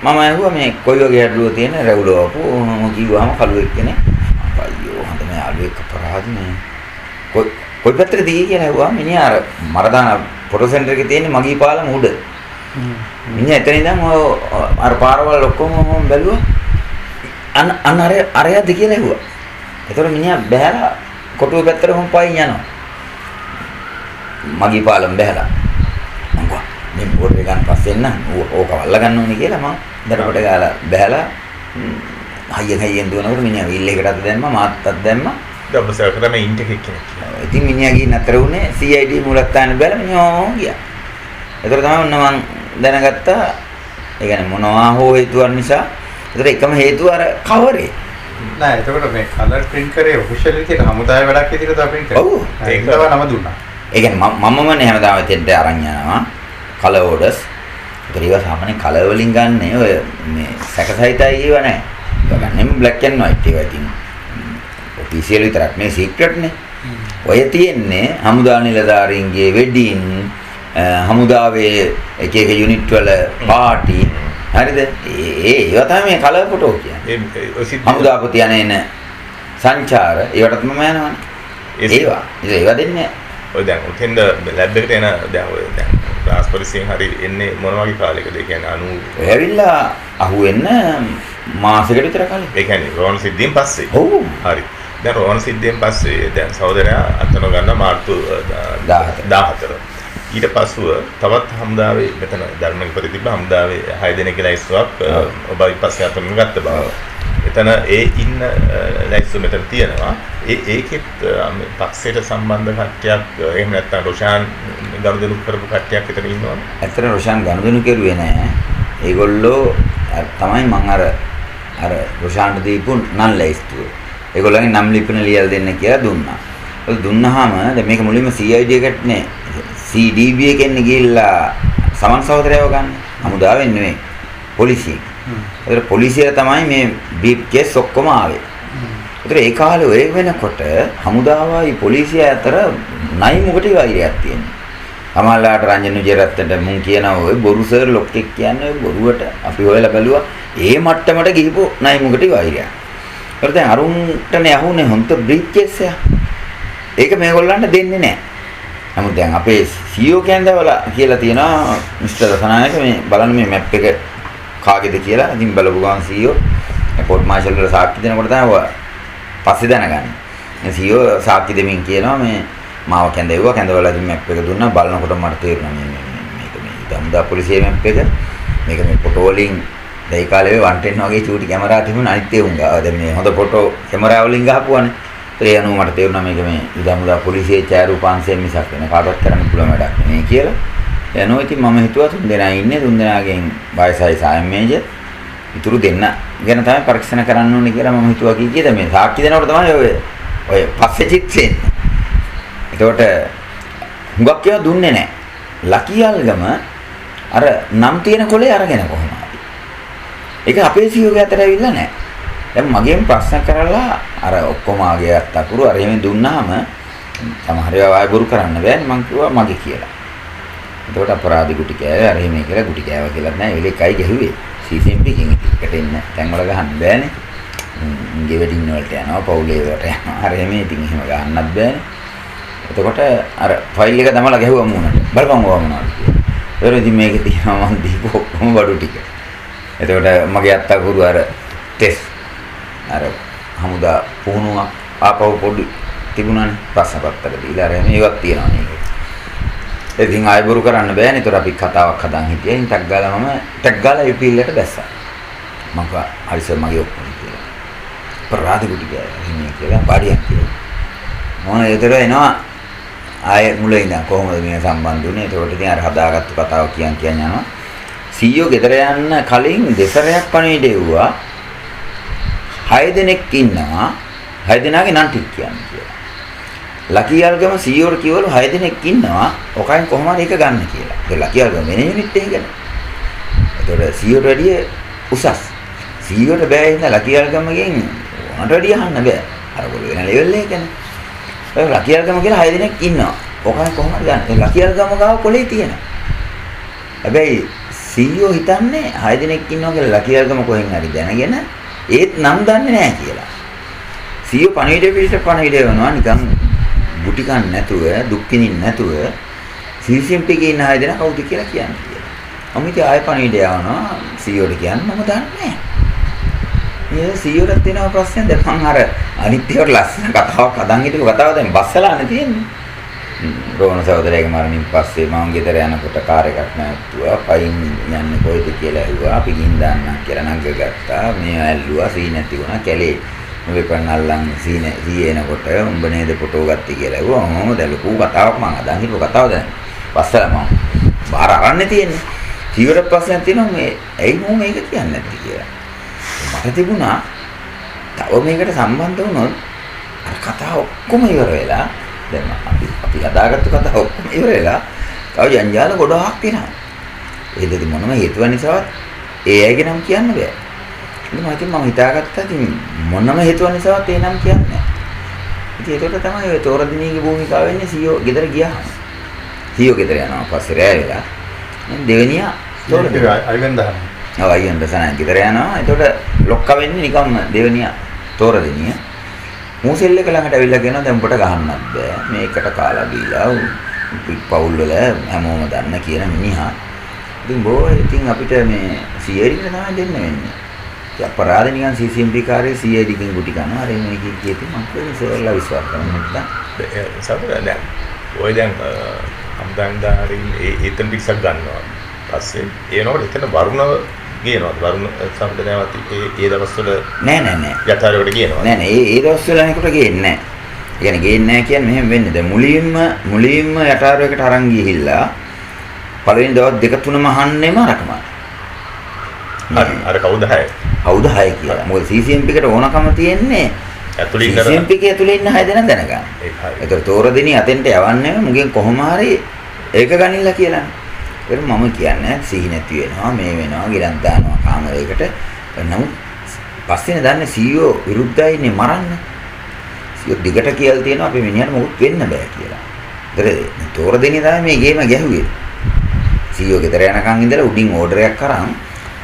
මම ඇහුවා මේ කොයි වගේ අඩුව තියෙන රැවුලවපු කිව්වම කළුවෙක් කෙනෙක් අයියෝ හඳ මේ අලුවෙක් අපරාධ මේ කොයි පැත්තටද ගියේ කියලා ඇහුවා මිනිහා අර මරදාන ෆොටෝ සෙන්ටර් එකේ තියෙන මගී පාලම උඩ මිනිහා එතන ඉඳන් අර පාරවල් ඔක්කොම මම බැලුවා අන්න අරයද කියලා ඇහුවා. ඒතකොට මිනිහා බහැලා කොටුව පැත්තට මම පයින් යනවා මගී පාලම බහැලා මම මේ බෝඩ් එක ගන්න පස්සේ එන්න ඕක වල්ලා ගන්න ඕනේ කියලා මම දරපට ගාලා බහැලා හයියෙන් දුවනකොට මිනිහා වීල් එකකට අත දැම්මා මාත් අත දැම්මා දබ්බසක තමයි ඉන්ටෙක් කෙනෙක්. ඉතින් මිනිහා ගිහින් අතර උනේ CID මූලස්ථාන බැල මිනිහා ගියා. ඒතර තමයි මම දැනගත්තා ඒ කියන්නේ මොනවා හෝ හේතුවක් නිසා ඒතර එකම හේතුව අර කවරේ නෑ එතකොට මේ කලර් print කරේ ඔෆිෂියල් විදිහට හමුදාවේ වැඩක් විදිහට තමයි print කරේ. ඔව් ඒක තමයි නම දුන්නා. ඒ කියන්නේ මමමනේ හැමදාම එතෙන්ට අරන් යනවා කලර් ඕඩර්ස්. ඒතර ඒවා සාමාන්‍ය කලර් වලින් ගන්න ඔය මේ සැකසහිතයි ඒව නෑ. ඒක ගන්නෙම black and white ඒවා ඉතින් ඔෆිෂියල් විතරක් නේ සීක්‍රට් නේ. ඔය තියෙන්නේ හමුදා නිලධාරීන්ගේ වෙඩින් හමුදාවේ එක එක යුනිට් වල පාටි හරිද? ඒවා තමයි මේ කලර් ෆොටෝ කියන්නේ. හමුදාපති යන සංචාර ඒවටත් මම යනවනේ. ඒවා දෙන්නේ ඔය දැන් උතෙන්ද ලැබ් එකට එන දැන් ඔය දැන් ක්ලාස් පොලිසියෙන් හරි එන්නේ මොන වගේ කාලයකද? ඒ කියන්නේ 90 ඔය ඇවිල්ලා අහුවෙන්න මාසෙකට විතර කලින්. ඒ කියන්නේ රෝන් සිද්ධියෙන් පස්සේ. ඔව්. හරි. දැන් රෝහණ සිද්ධියෙන් පස්සේ දැන් සහෝදරයා අතන ගන්න මාර්තු 14. ඊට පස්සුව තවත් හමුදාවේ මෙතන ධර්මනික ප්‍රතිතිබ්බ හමුදාවේ 6 දෙනෙක් ලැයිස්තුවක් ඔබ විපස්සේ අතන ගත්ත බව. එතන ඒ ඉන්න ලැයිස්තුව මෙතන තියෙනවා. ඒකෙත් පක්ෂයට සම්බන්ධ කට්ටියක් එහෙම නැත්නම් රොෂාන් ගනුදෙනු කරපු කට්ටියක් එතන ඉන්නවනේ. ඇත්තට රොෂාන් ගනුදෙනු කරුවේ නැහැ. ඒගොල්ලෝ තමයි මම අර රොෂාන්ට දීපු නන් ලැයිස්තුව. ඒගොල්ලන්ගේ නම් ලිපින ලියලා දෙන්න කියලා දුන්නා. ඒක දුන්නාම දැන් මේක මුලින්ම CID එකට නේ CDB එකෙන් ගිහිල්ලා සමන් සහෝදරයව ගන්න. හමුදාවෙන් නෙමෙයි. පොලිසියෙන්. ඒතර පොලිසිය තමයි මේ බීප් කේස් ඔක්කොම ආවේ. ඒතර ඒ කාලේ ඔය වෙනකොට හමුදාවයි පොලිසිය අතර නයි මොකට වෛරයක් තියෙනවා. අමාලාට රංජන විජේරත්නට මුන් කියනවා ඔය බොරු සර් ලොක්ෙක් කියන්නේ බොරුවට අපි හොයලා බැලුවා ඒ මට්ටමට ගිහපු නයි මොකට වෛරයක්. ඒතර දැන් අරුන්ටනේ අහුනේ හොන්ත බ්‍රීප් කේස් එක. ඒක මේගොල්ලන්ට දෙන්නේ නැහැ. නමුත් දැන් අපේ CEO කැන්දවලා කියලා තියෙනවා මිස්ටර් රසනායක මේ බලන්න මේ මැප් එක කාගේද කියලා. ඉතින් බලපු ගමන් CEO කෝට් මාෂල් වල සාක්ෂි දෙනකොට තමයි පස්සේ දැනගන්නේ. මේ CEO සාක්ෂි දෙමින් කියනවා මේ මාව කැන්දෙව්වා කැන්දවලා ඉතින් මැප් එක දුන්නා බලනකොට මට තේරුණා මේක මේ හමුදා පොලිසියේ මැප් එක. මේක මේ ෆොටෝ වලින් ඒ කාලේ 110 වගේ චූටි කැමරා තිබුණා අනිත් ඒවා ගාව. දැන් මේ හොඳ ෆොටෝ කැමරා වලින් ගහපුවානේ. ඒ අනුව මට තේරුණා මේක මේ ඉදමුදා පොලිසියේ ඡායාරූපාංශයෙන් මිසක් වෙන කාටවත් කරන්න පුළුවන් වැඩක් නෙමෙයි කියලා. ඒ අනුව ඉතින් මම හිතුවා තුන් දෙනා ඉන්නේ තුන් දෙනාගෙන් වයසයි සායම් මේජර් ඉතුරු දෙන්න ගැන තමයි පරීක්ෂණ කරන්න ඕනේ කියලා මම හිතුවා කීයද මේ සාක්ෂි දෙනකොට තමයි ඔය පස්සේ චිත්‍රේ එන්නේ. ඒකට හුඟක් ඒවා දුන්නේ නැහැ. ලකියල්ගම අර නම් තියෙන කොලේ අරගෙන කොහොමද? ඒක අපේ සියෝගේ අතට ඇවිල්ලා නැහැ. දැන් මගෙන් ප්‍රශ්න කරලා අර ඔක්කොම ආගේ අත්තකුරු අර එහෙම දුන්නාම සමහර ඒවා ආයෙ බොරු කරන්න බෑනේ මං කිව්වා මගේ කියලා. එතකොට අපරාධි ගුටි කෑවේ අර එහෙම කියලා ගුටි කෑවා කියලා නෑ එලෙකයි ගැහුවේ. CCMP කින් එකට එන්න තැන් වල ගහන්න බෑනේ. ගෙවෙඩින් වලට යනවා පවුලේ වලට යනවා. අර එහෙම ඉතින් එහෙම ගහන්නත් බෑනේ. එතකොට අර ෆයිල් එක දමලා ගැහුවා මූණට. බලපන් ඕවා මොනවද කියලා. ඒතර ඉතින් මේකේ තියෙනවා මං දීපු ඔක්කොම බඩු ටික. එතකොට මගේ අත්තකුරු අර ටෙස්ට් අර හමුදා පුහුණුවක් ආපහු පොඩි තිබුණානේ ප්‍රශ්න පත්‍ර දීලා අර මේවත් තියෙනවා මේක. ඉතින් ආයබරු කරන්න බෑනේ. ඒතර අපි කතාවක් හදන් හිටියා. ඉතින් ටැග් ගාලා UPL එකට දැස්සා. මම කිව්වා හරි සර් මගේ ඔක්කොම කියලා. ප්‍රාද කුටි ගියා කියලා පාඩියක් කියලා. මොන ඒතර එනවා ආයෙ මුල ඉඳන් කොහොමද මේ සම්බන්ධ වුනේ? ඒකට ඉතින් අර හදාගත්තු කතාව කියන් යනවා. CEO ගෙදර යන්න කලින් දෙසරයක් පණිවිඩ එව්වා. 6 දෙනෙක් ඉන්නවා 6 දෙනාගේ නම් ටික කියන්නේ කියලා. ලකියල්ගම CEO කිව්වලු 6 දෙනෙක් ඉන්නවා ඔකෙන් කොහොමද ඒක ගන්න කියලා. ඒ ලකියල්ගම වෙන යුනිට් එකගෙන. ඒතකොට CEO වැඩි උසස්. CEO ට බෑ ඉන්න ලකියල්ගමගෙන් උන්ට වැඩි අහන්න බෑ. අර වෙන ලෙවල් එකකනේ. ඒ ලකියල්ගම කියලා 6 දෙනෙක් ඉන්නවා. ඔකෙන් කොහොමද ගන්න? ඒ ලකියල්ගම ගාව කොලේ තියෙනවා. හැබැයි CEO හිතන්නේ 6 දෙනෙක් ඉන්නවා කියලා ලකියල්ගම කොහෙන් හරි දැනගෙන ඒත් නම් දන්නේ නැහැ කියලා. CEO පණිවිඩ පිළිට පණිවිඩ වෙනවා නිකන් බුටි කන්න නැතුව දුක් විඳින්න නැතුව CCMP එකේ ඉන්න 6 දෙනා කවුද කියලා කියන්නේ කියලා. අමිත ආය පණිවිඩ යවනවා CEOට කියන්න මම දන්නේ නැහැ. මේ CEOට තියෙන ප්‍රශ්නේ දැන් මං අර අනිත් ඒවට ලස්සන කතාවක් හදන් හිටපු කතාව දැන් බස්සලානේ තියෙන්නේ. රෝහණ සහෝදරයාගේ මරණින් පස්සේ මම ගෙදර යනකොට කාර් එකක් නැවතුවා. පයින් යන්නේ කොයිද කියලා ඇහුවා. අපි ගිහින් දාන්නම් කියලා නංගගත්තා. මේ ඇල්ලුවා සී නැති වුණා කැලේ. මොකද පන්නල්ලන් සී එනකොට උඹ නේද ෆොටෝ ගත්තේ කියලා ඇහුවා. මොහොම දැන් ලොකු කතාවක් මම අදන් හිටපු කතාව දැන් පස්සලා මම බාර අරන්නේ තියෙන්නේ. ජීවිත ප්‍රශ්නයක් තියෙනවා මේ ඇයි මො මේක කියන්නේ නැත්තේ කියලා. මට තිබුණා තව මේකට සම්බන්ධ වුණොත් අර කතාව ඔක්කොම ඉවර වෙලා දැන් අපි හදාගත්තු කතාව ඔක්කොම ඉවර වෙලා තව ජංජාල ගොඩාක් තියෙනවා. ඒ දෙදි මොනම හේතුව නිසාවත් ඒ අයගේ නම් කියන්න බෑ. ඉතින් මම හිතාගත්තා ඉතින් මොනම හේතුව නිසාවත් ඒ නම් කියන්නේ නැහැ. ඉතින් ඒකට තමයි ඔය තෝරදිනීගේ භූමිකාව වෙන්නේ CEO ගෙදර ගියාම. CEO ගෙදර යනවා පස්සේ රැ වෙලා. දැන් දෙවෙනියා තෝරදිනී අයිවන් දහන. ඔව් අයිවන් දසනා ගෙදර යනවා. ඒකට ලොක්ක වෙන්නේ නිකම්ම දෙවෙනියා තෝරදිනී. මූසෙල් එක ළඟට ඇවිල්ලා කියනවා දැන් උඹට ගහන්නත් බෑ. මේකට කාලා බීලා පවුල් වල හැමෝම දන්න කියන මිනිහා. ඉතින් බෝ ඉතින් අපිට මේ සියරිකට තමයි දෙන්න වෙන්නේ. ඒ අපරාධ නිකන් CCMP කාර්යයේ CID කින් ගුටි කනවා. අර මේ කීකීති මම කියන්නේ සර්ලා විශ්වාස කරන්නේ නැත්නම් සමහර දැන් ඔය දැන් අම්දාන්දාරින් ඒතන පිටසක් ගන්නවා. පස්සේ ඒනකොට එතන වරුණ ගේනවා. වරුණ සම්පදනාවත් ඒ දවස්වල නෑ යථාර්ථයට ගේනවා. නෑ ඒ දවස්වල අනේකට ගේන්නේ නෑ. ඒ කියන්නේ ගේන්නේ නෑ කියන්නේ මෙහෙම වෙන්නේ. දැන් මුලින්ම යථාර්ථයකට අරන් ගිහිල්ලා පළවෙනි දවස් දෙක තුනම අහන්නෙම අරකම. අර කවුද හය? කවුද හය කියලා. මොකද CCMP එකට ඕනකම තියෙන්නේ ඇතුලින් CCMP එකේ ඇතුලේ ඉන්න හය දෙනා දැනගන්න. ඒක හරි. ඒතර තෝරදෙනී අතෙන්ට යවන්නේ මුගෙන් කොහොම හරි ඒක ගනින්න කියලා. ඒක මම කියන්නේ සිහි නැති වෙනවා මේ වෙනවා ගිරන් දානවා කාමරයකට. නමුත් පස්සේනේ දන්නේ CEO විරුද්ධයි ඉන්නේ මරන්න. CEO දිගට කියලා තියෙනවා අපි මිනිහට මොකුත් වෙන්න බෑ කියලා. ඒතර තෝරදෙනී තමයි මේ ගේම ගැහුවේ. CEO ගෙදර යනකන් ඉඳලා උඩින් ඕඩරයක් කරන්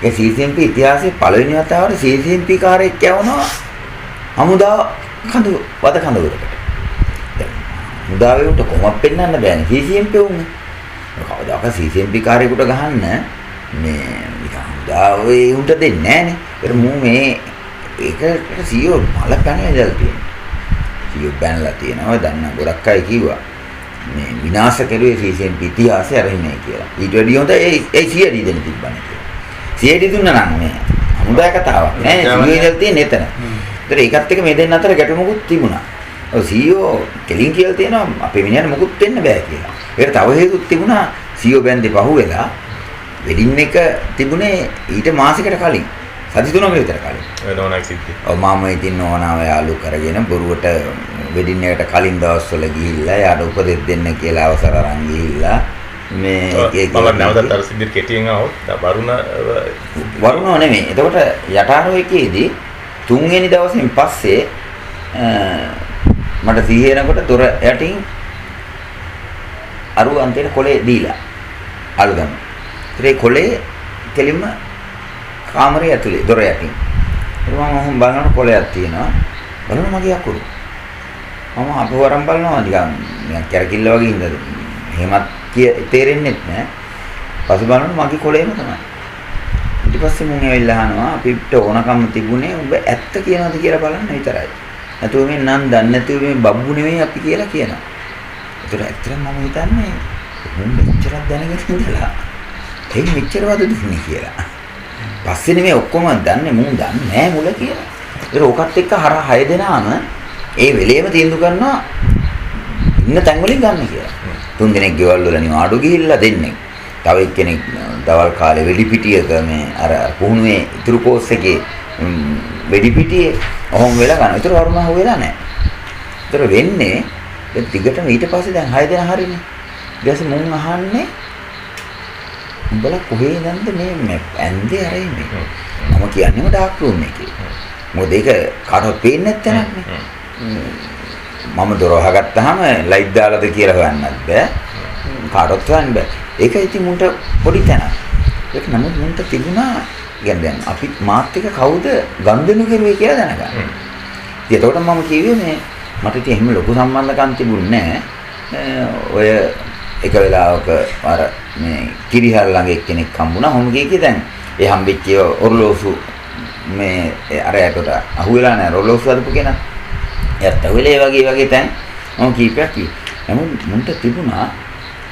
ඒ CCMP ඉතිහාසයේ පළවෙනි වතාවට CCMP කාර්යයක් යවනවා හමුදා වද කඳවුරකට. දැන් හමුදාවේ උට කොහොමද පෙන්වන්න බෑනේ CCMP උන්නේ. කවදාක CCMP කාර්යයකට ගහන්න මේ නිකන් හමුදාවේ උන්ට දෙන්නේ නෑනේ. ඒක මූ මේ ඒක CEO මල පැනලා ඉඳලා තියෙනවා. CEO බැනලා තියෙනවා දන්න ගොඩක් අය කිව්වා. මේ විනාශ කෙරුවේ CCMP ඉතිහාසය අරින්නේ කියලා. ඊට වැඩිය හොඳ ඒ CID දෙන්න තිබ්බනේ කියලා. CID දුන්නා නම් මේ හමුදා කතාවක් නෑ. CEO ඉඳලා තියෙන්නේ එතන. ඒතර ඒකත් එක්ක මේ දෙන්න අතර ගැටුමකුත් තිබුණා. ඔය CEO කෙලින් කියලා තියෙනවා අපේ මිනිහට මොකුත් වෙන්න බෑ කියලා. ඒකට තව හේතුත් තිබුණා. CEO බැන්දේ පහුවෙලා වෙඩින් එක තිබුණේ ඊට මාසෙකට කලින්. සති 3ක විතර කලින්. නෝනාක් සිද්ධි. ඔව් මම ඉතින් නෝනාව යාළු කරගෙන බොරුවට වෙඩින් එකට කලින් දවස්වල ගිහිල්ලා යාට උපදෙස් දෙන්න කියලා අවසර අරන් ගිහිල්ලා මේ මම නැවතත් අර සිද්ධිය කෙටියෙන් આવොත් වරුණෝ නෙමෙයි. එතකොට යටාරෝයකේදී තුන්වෙනි දවසෙන් පස්සේ මට සිහිනකොට දොර යටින් අරු අන්තිමට කොලේ දීලා අලුගම. ඒ කොලේ කෙලින්ම කාමරේ ඇතුලේ දොර යටින්. මම බලනකොට කොලයක් තියෙනවා. බලන්න මගේ අකුරු. මම අපවරම් බලනවා නිකන් කැරකිල්ල වගේ ඉඳලා. එහෙමත් තේරෙන්නේ නැහැ. පස්සේ බලනකොට මගේ කොලේම තමයි. ඊට පස්සේ මම ඇවිල්ලා අහනවා අපිට ඕනකම තිබුණේ ඔබ ඇත්ත කියනවාද කියලා බලන්න විතරයි. නැතුව මේ නම් දන්නේ නැතුව මේ බබ්බු නෙවෙයි අපි කියලා කියනවා. ඒතර ඇත්තටම මම හිතන්නේ මුන් මෙච්චරක් දැනගෙන ඉඳලා ඒ මෙච්චරවද දුන්නේ කියලා. පස්සේ නෙමෙයි ඔක්කොම දන්නේ මුන් දන්නේ නැහැ මුල කියලා. ඒතර ඕකත් එක්ක හර 6 දෙනාම ඒ වෙලේම තීන්දුව කරනවා ඉන්න තැන් වලින් ගන්න කියලා. 3 දෙනෙක් ගෙවල් වල නිවාඩු ගිහිල්ලා දෙන්නේ. තව එක්කෙනෙක් දවල් කාලේ වෙඩිපිටියක මේ අර පුහුණුවේ ඉතුරු කෝස් එකේ වෙඩිපිටියේ ඔහොම වෙලා ගන්න. ඒතර වරුණ හොයලා නැහැ. ඒතර වෙන්නේ දැන් දිගටම ඊට පස්සේ දැන් 6 දෙනා හරිනේ. ඊට පස්සේ මුන් අහන්නේ උඹලා කොහේ ඉඳන්ද මේ ඇන්දේ අරයි මේ. මම කියන්නේම ඩාර්ක් රූම් එකේ. මොකද ඒක කාටවත් පේන්නේ නැත්නම් මම දොර වහගත්තාම ලයිට් දාලාද කියලා හොයන්නත් බෑ. කාටවත් හොයන්න බෑ. ඒක ඉතින් මුන්ට පොඩි තැනක්. ඒක නමුත් මුන්ට තිබුණා කියන්නේ දැන් අපි මාත් එක කවුද ගන්දෙනු කරුවේ කියලා දැනගන්න. ඉතින් එතකොට මම කිව්වේ මේ මට ඉතින් එහෙම ලොකු සම්බන්ධකම් තිබුණේ නැහැ. ඔය එක වෙලාවක අර මේ කිරිහල් ළඟ එක්කෙනෙක් හම්බුණා. හොම ගියේ දැන් ඒ හම්බෙච්ච ඔරලෝසු මේ අර යකට අහුවෙලා නැහැ ඔරලෝසු අදපු කෙනා. එයාත් අහුවෙලා වගේ තැන් මම කීපයක් කිව්වා. නමුත් මුන්ට තිබුණා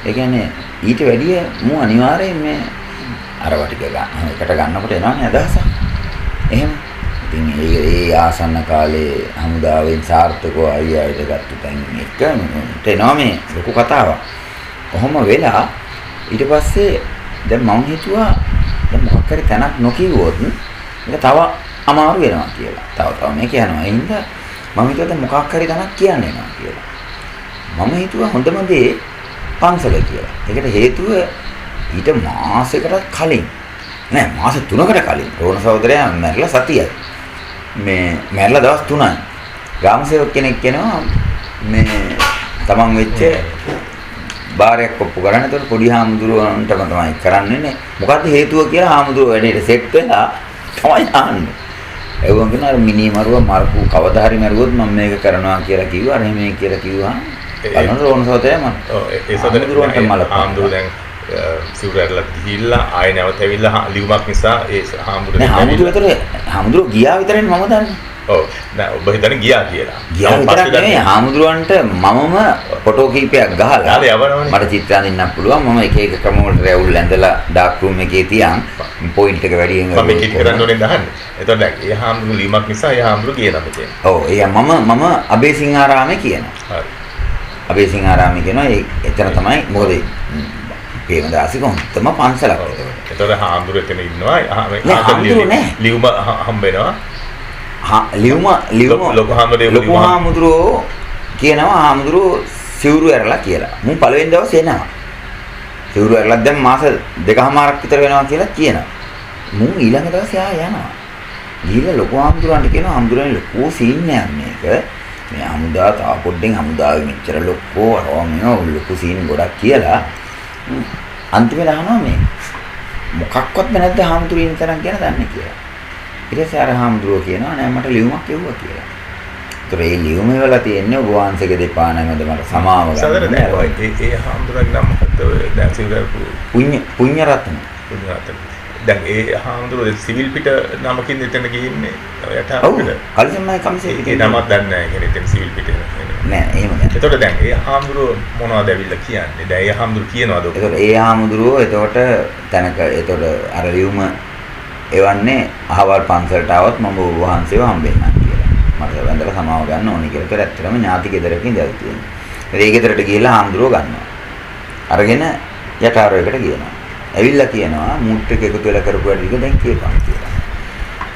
ඒ කියන්නේ ඊට වැඩිය මු අනිවාර්යයෙන් මේ අරවා ටික ගන්න එකට ගන්නකොට එනවනේ අදහසක්. එහෙම. ඉතින් ඒ ආසන්න කාලේ හමුදාවෙන් සාර්ථකව අයියාට ගත්ත තැන් එක එනවා මේ ලොකු කතාවක්. කොහොම වෙලා ඊට පස්සේ දැන් මම හිතුවා දැන් මොකක් හරි තැනක් නොකියුවොත් මේක තව අමාරු වෙනවා කියලා. තව මේ කියනවා. ඒ හින්දා මම හිතුවා දැන් මොකක් හරි තැනක් කියන්න එනවා කියලා. මම හිතුවා හොඳම දේ පන්සල කියලා. ඒකට හේතුව ඊට මාසයකට කලින් නෑ මාස 3කට කලින් රෝණ සහෝදරයා මැරිලා සතියයි. මේ මැරිලා දවස් 3යි. ග්‍රාම සේවක කෙනෙක් කෙනවා මේ තමන් වෙච්ච බාරයක් ඔප්පු කරන්න. ඒතකොට පොඩි හාමුදුරුවන්ටම තමයි කරන්නේ නේ. මොකද්ද හේතුව කියලා හාමුදුරුවෝ වැඩේට සෙට් වෙලා තමයි ආන්නේ. ඒ වගේම අර මිනි මරුව මරපු කවදා හරි මරුවොත් මම මේක කරනවා කියලා කිව්වා. අර මේ කියලා කිව්වා. බලන්න රෝණ සහෝදරයා මම. ඔව් ඒ සහෝදරයා ආම්දුර දැන් සිවුරැල්ලත් ගිහිල්ලා ආයෙ නැවත ඇවිල්ලා ලියුමක් නිසා ඒ හාමුදුරුවෝ ගියා විතරනේ මම දන්නේ. ඔව් නෑ ඔබ හිතන්නේ ගියා කියලා. ගියා විතරක් නෙවෙයි හාමුදුරුවන්ට මමම ෆොටෝ කීපයක් ගහලා මට චිත්‍ර අඳින්නත් පුළුවන්. මම එක එක ක්‍රම වලට රැවුල් ඇඳලා ඩාර්ක් රූම් එකේ තියන් පොයින්ට් එක වැඩි වෙන මම කිට් කරන්න ඕනේ දහන්නේ. එතකොට දැන් ඒ හාමුදුරුවෝ ලියුමක් නිසා ඒ හාමුදුරුවෝ කියනවා මෙතන. ඔව් ඒ මම අබේසිංහාරාමේ කියනවා. හරි. අබේසිංහාරාමේ කියනවා එතන තමයි මොකද ප්‍රේමදාසික හොඳම පන්සලක්. එතකොට හාමුදුරුවෝ එතන ඉන්නවා. ලියුම හම්බ වෙනවා. ලියුම ලොකු හාමුදුරුවෝ කියනවා හාමුදුරුවෝ සිවුරු ඇරලා කියලා. මම පළවෙනි දවසේ එනවා. සිවුරු ඇරලා දැන් මාස 2කමාරක් විතර වෙනවා කියලා කියනවා. මම ඊළඟ දවසේ යනවා. ගිහලා ලොකු හාමුදුරුවන්ට කියනවා හාමුදුරුවනේ ලොකු සීන් එකක් මේක. මේ හමුදා තා පොඩ්ඩෙන් හමුදාවේ මෙච්චර ලොකෝ අරවමිනෝ ලොකු සීන් ගොඩක් කියලා අන්තිමට අහනවා මේ මොකක්වත් නැද්ද හාමුදුරුවෝ තරම් කියන දන්නේ කියලා. ඊට පස්සේ අර හාමුදුරුවෝ කියනවා නෑ මට ලියුමක් එව්වා කියලා. ඒතර ඒ ලියුම වල තියෙන්නේ ඔබ වහන්සේගේ දෙපා නැමෙද මට සමාව ගන්න. සදර නෑ ඒ හාමුදුරුවෝ නම් මොකද දැන් සිවුරු පුඤ්ඤරත්න. දැන් ඒ හාමුදුරුවෝ සිවිල් පිට නමකින් එතන ගිහින්නේ යට අපිට. කලින්මයි කම්සේ ඒ නමක් දන්නේ නැහැ කියන්නේ එතන සිවිල් පිට නෑ එහෙම නෑ. එතකොට දැන් ඒ හාමුදුරුවෝ මොනවද ඇවිල්ලා කියන්නේ? දැන් ඒ හාමුදුරුවෝ කියනවාද? එතකොට ඒ හාමුදුරුවෝ එතකොට තැනක එතකොට අර ලියුම එවන්නේ අහවල් පන්සලට આવත් මම ඔබ වහන්සේව හම්බෙන්නම් කියලා. මට වැඳලා සමාව ගන්න ඕනේ කියලා. ඒතර ඇත්තටම ඥාති ගෙදරක ඉඳලා තියෙනවා. ඒ ගෙදරට ගිහලා හාමුදුරුවෝ ගන්නවා. අරගෙන යටාරෝයකට ගියනවා. ඇවිල්ලා කියනවා මූට් එක එකතු වෙලා කරපු වැඩ ටික දැන් කියපන් කියලා.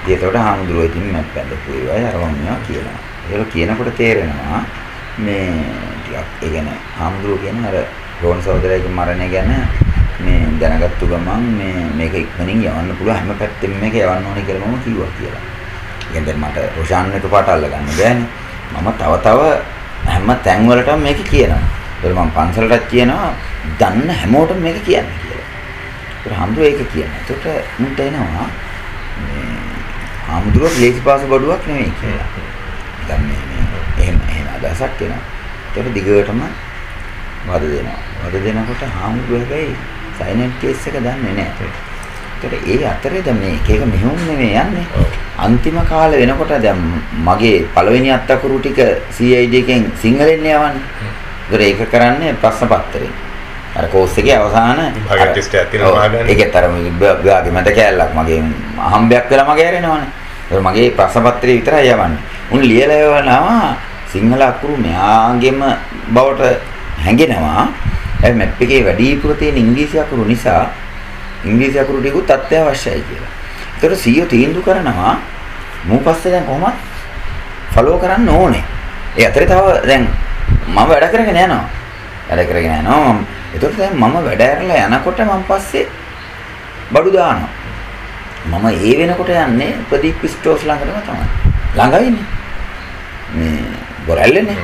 ඒකට හාමුදුරුවෝ ඉතින් මැප් බැලුවා ඒවයි අරවන්නවා කියලා. ඒක කියනකොට තේරෙනවා මේ ටිකක් ඒ කියන්නේ හාමුදුරුවෝ කියන අර රෝන් සහෝදරයාගේ මරණය ගැන මේ දැනගත්තු ගමන් මේක ඉක්මනින් යවන්න පුළුවන් හැම පැත්තෙම මේක යවන්න ඕනේ කියලා මම කිව්වා කියලා. ඉතින් දැන් මට රොෂාන් එක පාට අල්ල ගන්න බෑනේ. මම තව හැම තැන් වලටම මේක කියනවා. ඒක මම පන්සලටත් කියනවා දන්න හැමෝටම මේක කියන්නේ කියලා. ඒක හාමුදුරුවෝ ඒක කියනවා. ඒකට මුන්ට එනවා මේ හාමුදුරුවෝ ලේසිපාසු බඩුවක් නෙමෙයි කියලා. දැන් මේ එහෙම අදහසක් එනවා. ඒක දිගටම වද දෙනවා. වද දෙනකොට හාමුදුරුවෝ හැබැයි සයිලන්ට් කේස් එක දන්නේ නැහැ. ඒකට ඒ අතරේ දැන් මේ එක මෙහෙම නෙමෙයි යන්නේ. අන්තිම කාලේ වෙනකොට දැන් මගේ පළවෙනි අත්තකුරු ටික CID එකෙන් සිංහලෙන් යවන්නේ. ඒක කරන්නේ ප්‍රශ්න පත්‍රයෙන්. අර කෝස් එකේ අවසාන භාගය ටෙස්ට් එකක් තියෙනවා ගන්න. ඒකේ තරම විභාගෙ මත කැලලක් මගේ අහම්බයක් වෙලා මගේ ඇරෙනවනේ. ඒක මගේ ප්‍රශ්න පත්‍රය විතරයි යවන්නේ. උන් ලියලා යවනවා සිංහල අකුරු මෙයාගෙම බවට හැංගෙනවා. ඒ මැප් එකේ වැඩිපුර තියෙන ඉංග්‍රීසි අකුරු නිසා ඉංග්‍රීසි අකුරු ටිකුත් අත්‍යවශ්‍යයි කියලා. ඒතර CEO තීන්දුව කරනවා මූ පස්සේ දැන් කොහොමද ෆලෝ කරන්න ඕනේ. ඒ අතරේ තව දැන් මම වැඩ කරගෙන යනවා. ඒතර දැන් මම වැඩ ඇරලා යනකොට මම පස්සේ බඩු දානවා. මම ඒ වෙනකොට යන්නේ ප්‍රදීප් ස්ටෝර්ස් ළඟටම තමයි. ළඟයිනේ. මේ බොරැල්ලනේ.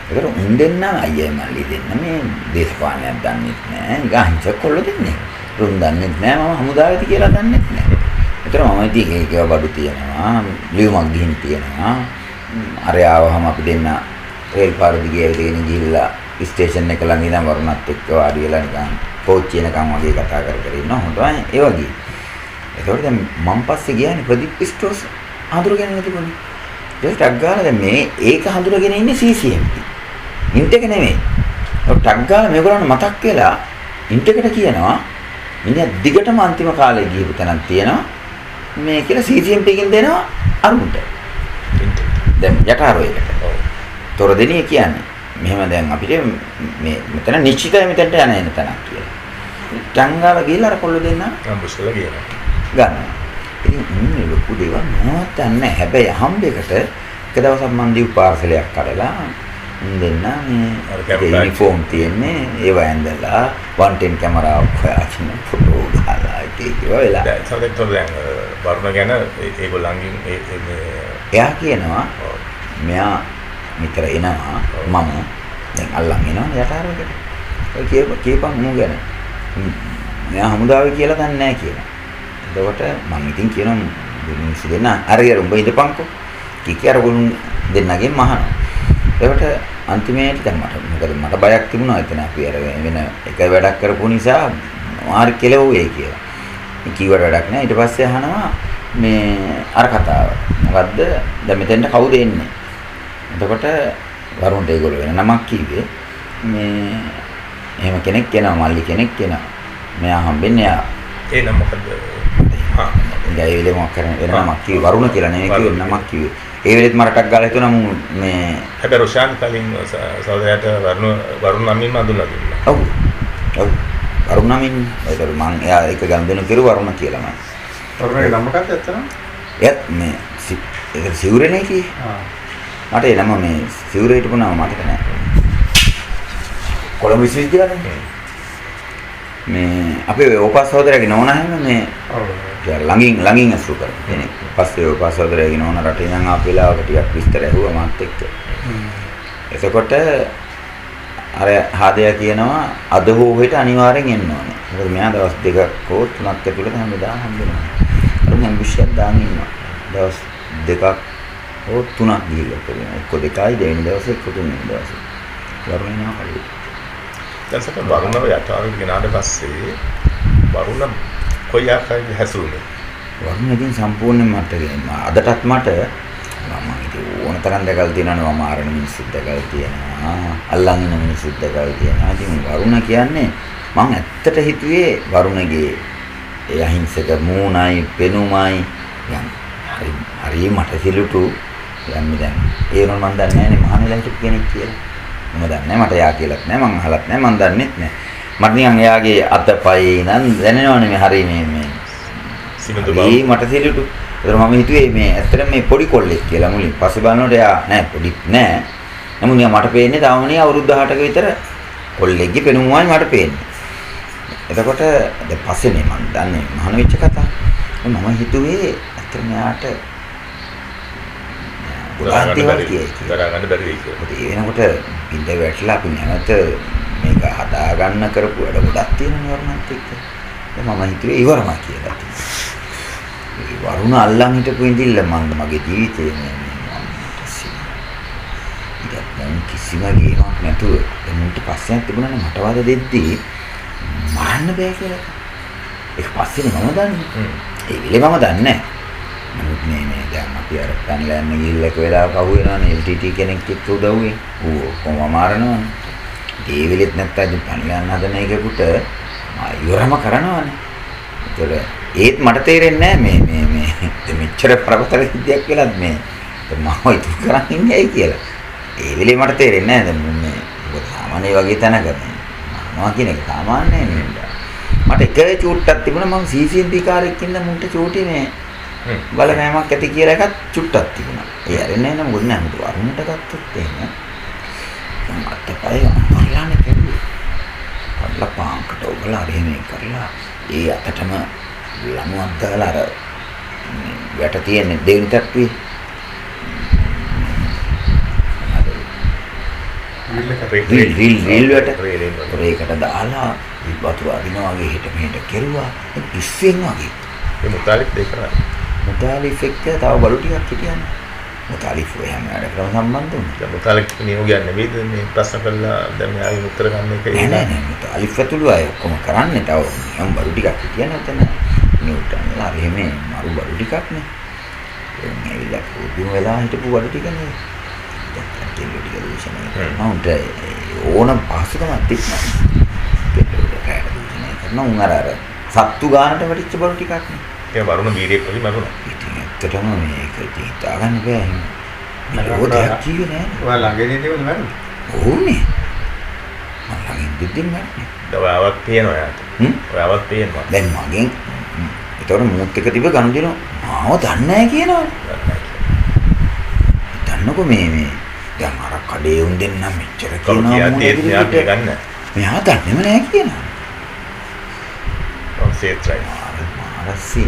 ඒකට උන් දෙන්න අයියයි මල්ලි දෙන්න මේ දේශපාලනයක් දන්නෙත් නෑ නිකන් හිංසක කොල්ල දෙන්නේ. උන් දන්නෙත් නෑ මම හමුදාවේදී කියලා දන්නෙත් නෑ. ඒතර මම ඉතින් ඒකව බඩු තියනවා ලියුමක් ගිහින් තියනවා. අරය ආවහම අපි දෙන්න රේල් පාර දිගේ ඇවිදගෙන ගිහිල්ලා ස්ටේෂන් එක ළඟ ඉඳන් වරුණත් එක්ක වාඩි වෙලා නිකන් කෝච්චි එනකන් වගේ කතා කර ඉන්නවා හොඳයි ඒ වගේ. ඒතකොට දැන් මම පස්සේ ගියානේ ප්‍රදීප් ස්ටෝර්ස් හඳුරගෙන නැතිකොනේ. ඒක ටක් ගාලා දැන් මේ ඒක හඳුරගෙන ඉන්නේ CCMP. ඉන්ට් එක නෙමෙයි. ඒක ටක් ගාලා මේගොල්ලන්ට මතක් වෙලා ඉන්ට් එකට කියනවා මිනිහා දිගටම අන්තිම කාලේ ගිහපු තැනක් තියෙනවා මේ කියලා CCMP එකෙන් දෙනවා අරුන්ට. දැන් යටාරෝ එකට. තොර දෙනිය කියන්නේ මෙහෙම දැන් අපිට මේ මෙතන නිශ්චිතයි මෙතනට යන එන තැනක් කියලා. ටංගාල ගිහලා අර කොල්ල දෙන්න අම්බුස්ලා කියනවා. ගන්නවා. ඉතින් මේ ලොකු දේවල් මොනවත් නැහැ. හැබැයි හම්බෙකට එක දවසක් මම දීපු පාර්සලයක් කඩලා දෙන්න මේ යුනිෆෝම් තියෙන්නේ ඒව ඇඳලා 110 කැමරාවක් හොයාගෙන ෆොටෝ ගහලා ඒක වෙලා. දැන් දැන් වරුණ ගැන ඒගොල්ලන්ගෙන් එයා කියනවා මෙයා මෙතර එනවා මම දැන් අල්ලන් එනවා යටාරයකට. ඔය කියපන් මු ගැන. මෙයා හමුදාවේ කියලා දන්නේ නැහැ කියලා. එතකොට මම ඉතින් කියනවා මිනිස්සු දෙන්න අරගෙන උඹ ඉඳපන්කෝ. කිකි අරගොල්ලන් දෙන්නගෙන් මහනවා. ඒකට අන්තිමේට දැන් මට මොකද මට බයක් තිබුණා එතන අපි අර වෙන එක වැඩක් කරපු නිසා මාරි කෙලවුවේ කියලා. කීවට වැඩක් නැහැ. ඊට පස්සේ අහනවා මේ අර කතාව. මොකද්ද? දැන් මෙතෙන්ට කවුද එන්නේ? එතකොට වරුණට ඒගොල්ලෝ වෙන නමක් කිව්වේ. මේ එහෙම කෙනෙක් එනවා, මල්ලි කෙනෙක් එනවා. මෙයා හම්බෙන්නේ යා. ඒ නම මොකද්ද? ඒ වෙලේ මොකක් කරන්නේ වෙන නමක් කිව්වේ. වරුණ කියලා නෙමෙයි කිව්වේ නමක් කිව්වේ. ඒ වෙලෙත් මරටක් ගාලා හිතුණා මම මේ හැබැයි රොෂාන් කලින් සහෝදරයාට වරුණ නමින්ම අඳුනලා දුන්නා. ඔව්. ඔව්. වරුණ නමින් ඒතර මං එයා එක ගම්දෙනු කෙරු වරුණ කියලා මම. වරුණගේ නම මොකක්ද ඇත්තටම? එයත් මේ ඒක සිවුරනේ කී. මට ඒ නම මේ සිවුරේ හිටපු නම මතක නැහැ. කොළඹ විශ්වවිද්‍යාලේ. මේ අපේ ඕපාස සහෝදරයාගේ නෝනා හැම මේ ළඟින් අසු කරා කෙනෙක්. පස්සේ ඕපාස සහෝදරයාගේ නෝනා රටේ ඉඳන් ආපු වෙලාවක ටිකක් විස්තර ඇහුවා මාත් එක්ක. එතකොට අර හාදයා කියනවා අද හෝ හෙට අනිවාර්යෙන් එන්න ඕනේ. මොකද මෙයා දවස් දෙකක් හෝ තුනක් ඇතුළත හැමදාම හම්බෙනවා. අර මම විශ්වාස දාන් ඉන්නවා. දවස් දෙකක් හෝ තුනක් ගිහිල්ලා කරනවා. එක්ක දෙකයි දෙවෙනි දවසේ එක්ක තුන්වෙනි දවසේ. වරුණා කලින්. දැන් සක වරුණව යටාවට ගෙනාට පස්සේ වරුණ කොයි ආකාරයෙන් හැසුරුනේ? වරුණ ඉතින් සම්පූර්ණයෙන් මට අදටත් මට මම ඉතින් ඕන තරම් දැකලා තියෙනවනේ මම ආරණ මිනිස්සුත් දැකලා තියෙනවා. අල්ලන් ඉන්න මිනිස්සුත් දැකලා තියෙනවා. ඉතින් වරුණ කියන්නේ මම ඇත්තට හිතුවේ වරුණගේ ඒ අහිංසක මූණයි පෙනුමයි හරි මට සිලුටු යන්නේ දැන් ඒ වුණා මම දන්නේ නැහැ නේ මහානෙලා හිටපු කෙනෙක් කියලා. මම දන්නේ නැහැ මට යා කියලාත් නැහැ මම අහලත් නැහැ මම දන්නෙත් නැහැ. මට නිකන් එයාගේ අතපයි නම් දැනෙනවනේ මේ හරි මේ සිමතු බව. මට සිලුටු. ඒතර මම හිතුවේ මේ ඇත්තටම මේ පොඩි කොල්ලෙක් කියලා මුලින්. පස්සේ බලනකොට එයා නෑ පොඩිත් නෑ. නමුත් මට පේන්නේ තාමනේ අවුරුදු 18ක විතර කොල්ලෙක්ගේ පෙනුමයි මට පේන්නේ. එතකොට දැන් පස්සේ නේ මම දන්නේ මහාන වෙච්ච කතාව. මම හිතුවේ ඇත්තටම එයාට දරා ගන්න බැරි වෙයි කියලා. ඒ වෙනකොට ඉඳ වැටලා අපි නැවත මේක හදා ගන්න කරපු වැඩ ගොඩක් තියෙනවා වරුණත් එක්ක. මම හිතුවේ ඉවරම කියලා. වරුණ අල්ලන් හිටපු ඉඳිල්ල මගේ ජීවිතේ මම කිසිම ගේමක් නැතුව එමුන්ට පස්සෙන් තිබුණානේ මට වද දෙද්දී මරන්න බෑ කියලා. ඒක පස්සේනේ මම දන්නේ. ඒ වෙලේ මම දන්නේ නැහැ. නමුත් මේ දැන් අපි අර පැනලා යන්න ගිහිල්ලා එක වෙලාවක අහු වෙනවනේ LTT කෙනෙක් එක්ක උදව්වෙන්. ඌ කොහොම මාරනවනේ. ඒ වෙලෙත් නැත්තම් පැනලා යන්න හදන එකෙකුට ඉවරම කරනවනේ. ඒතර ඒත් මට තේරෙන්නේ නැහැ මේ මෙච්චර පරපතල සිද්ධියක් කියලාත් මේ මම හිතුව කරන් ඉන්නේ කියලා. ඒ වෙලේ මට තේරෙන්නේ නැහැ දැන් මේ මොකද සාමාන්‍ය වගේ තැනක මම කියන එක සාමාන්‍ය නෙමෙයි. මට එක චූට්ටක් තිබුණා මම CCMP කාර්යයක් ඉන්න මුන්ට චූටි මේ බලපෑමක් ඇති කියලා එකක් චුට්ටක් තිබුණා. ඒ ඇරෙන්නේ නැහැ මොකද නැහැ මොකද වරුණට ගත්තොත් එහෙම මට පය අම්මලානේ කෙරුවේ. අල්ලා පාන්කට ඔබලා එහෙම කරලා ඒ අතටම ලණුවක් දාලා අර වැට තියෙන දෙවෙනි තට්ටුවේ රීල් ඒකට දාලා වතුර අදිනවා වගේ හිට මෙහෙට කෙරුවා පිස්සෙන් වගේ. ඒ මුතාලික් දෙක කරා. මුතාලික් එක්ක තව බලු ටිකක් හිටියන්නේ. මුතාලික් ඔයම වැඩ කරන සම්බන්ධ වුණා. දැන් මුතාලික් නියෝගයක් නෙවෙයිද මේ ප්‍රශ්න කළා දැන් මෙයාගේ උත්තර ගන්න එක ඒ නෑ මුතාලික් ඇතුළු අය ඔක්කොම කරන්නේ තව යම් බලු ටිකක් හිටියන්නේ නැතන. නියුටන්ලා එහෙම මරු බඩු ටිකක් නේ. එන්නේ ඇවිල්ලා පුදුම වෙලා හිටපු බඩු ටිකනේ. දැන් ටික දූෂණය කරනවා උන්ට ඕන පහසුකමක් තිබුණා. කරනවා උන් අර සත්තු ගානට වැටිච්ච බඩු ටිකක් නේ. ඒ වරුණ වීරයෙක් වගේ මරුණා. ඉතින් ඇත්තටම මේක හිතාගන්න බෑ එහෙම. මට දෙයක් කිව්වේ නෑ. ඔයා ළඟදී තිබුණ මරුණ. ඕනේ. මම ළඟින් දෙද්දිම නෑ. ඔයාවත් පේනවා යාට. ඔයාවත් පේනවා. දැන් මගෙන් ඒතකොට මූත් එක තිබ්බ ගනුදෙනු මාව දන්නේ නැහැ කියනවනේ. දන්නකො මේ දැන් අර කඩේ උන් දෙන්න මෙච්චර කියනවා ගන්න. මෙයා දන්නේම නැහැ කියනවා. ඔන්සෙට්යි. මාරසි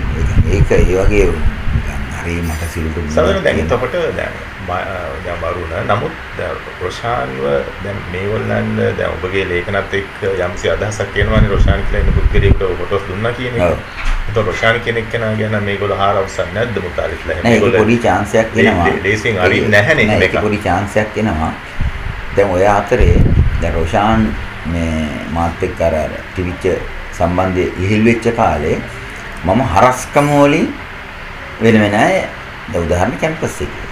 මේක ඒ වගේ දැන් හරි මට සිල්තු සමහරවිට දැන් එතකොට දැන් වරුණ නමුත් රොෂාන්ව දැන් මේගොල්ලන් දැන් ඔබගේ ලේඛනත් එක්ක යම්සි අදහසක් එනවානේ රොෂාන් කියලා ඉන්න පුද්ගලයෙකුට ෆොටෝස් දුන්නා කියන එක. ඒතකොට රොෂාන් කෙනෙක් කෙනා ගැන මේගොල්ලෝ හාර අවසන් නැද්ද මුතාලිස්ලා එහෙම මේගොල්ලෝ පොඩි chance එකක් එනවා. ලේසින් හරි නැහැනේ මේක. පොඩි chance එකක් එනවා. දැන් ඔය අතරේ දැන් රොෂාන් මේ මාත් එක්ක අර තිවිච්ච සම්බන්ධය ඉහිල් වෙච්ච කාලේ මම හරස්කම වලින් වෙන අය දැන් උදාහරණ කැම්පස් එකේ.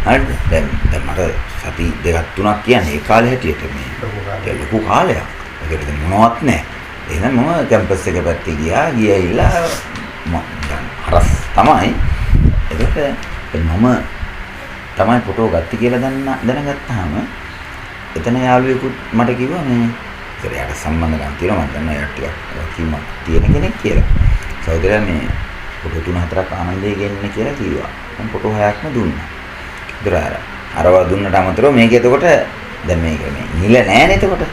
හරිද? දැන් මට සති දෙකක් තුනක් කියන්නේ ඒ කාලේ හැටියට මේ ලොකු කාලයක්. ඒකට මොනවත් නැහැ. එහෙනම් මම කැම්පස් එක පැත්තේ ගිහිල්ලා හරස් තමයි. ඒකට මම තමයි ෆොටෝ ගත්තේ කියලා දැනගත්තාම එතන යාළුවෙකුත් මට කිව්වා මේ ඉතින් සම්බන්ධකම් තියෙනවා මම දන්නවා එයාට ටිකක් කීමක් තියෙන කෙනෙක් කියලා. සහෝදරයා මේ ෆොටෝ 3-4ක් ආනන්දේ ගෙන්න කියලා කිව්වා. මම ෆොටෝ 6ක්ම දුන්නා. ඉතින් අරවා දුන්නට අමතරව මේක එතකොට දැන් මේක මේ නිල නෑනේ එතකොට.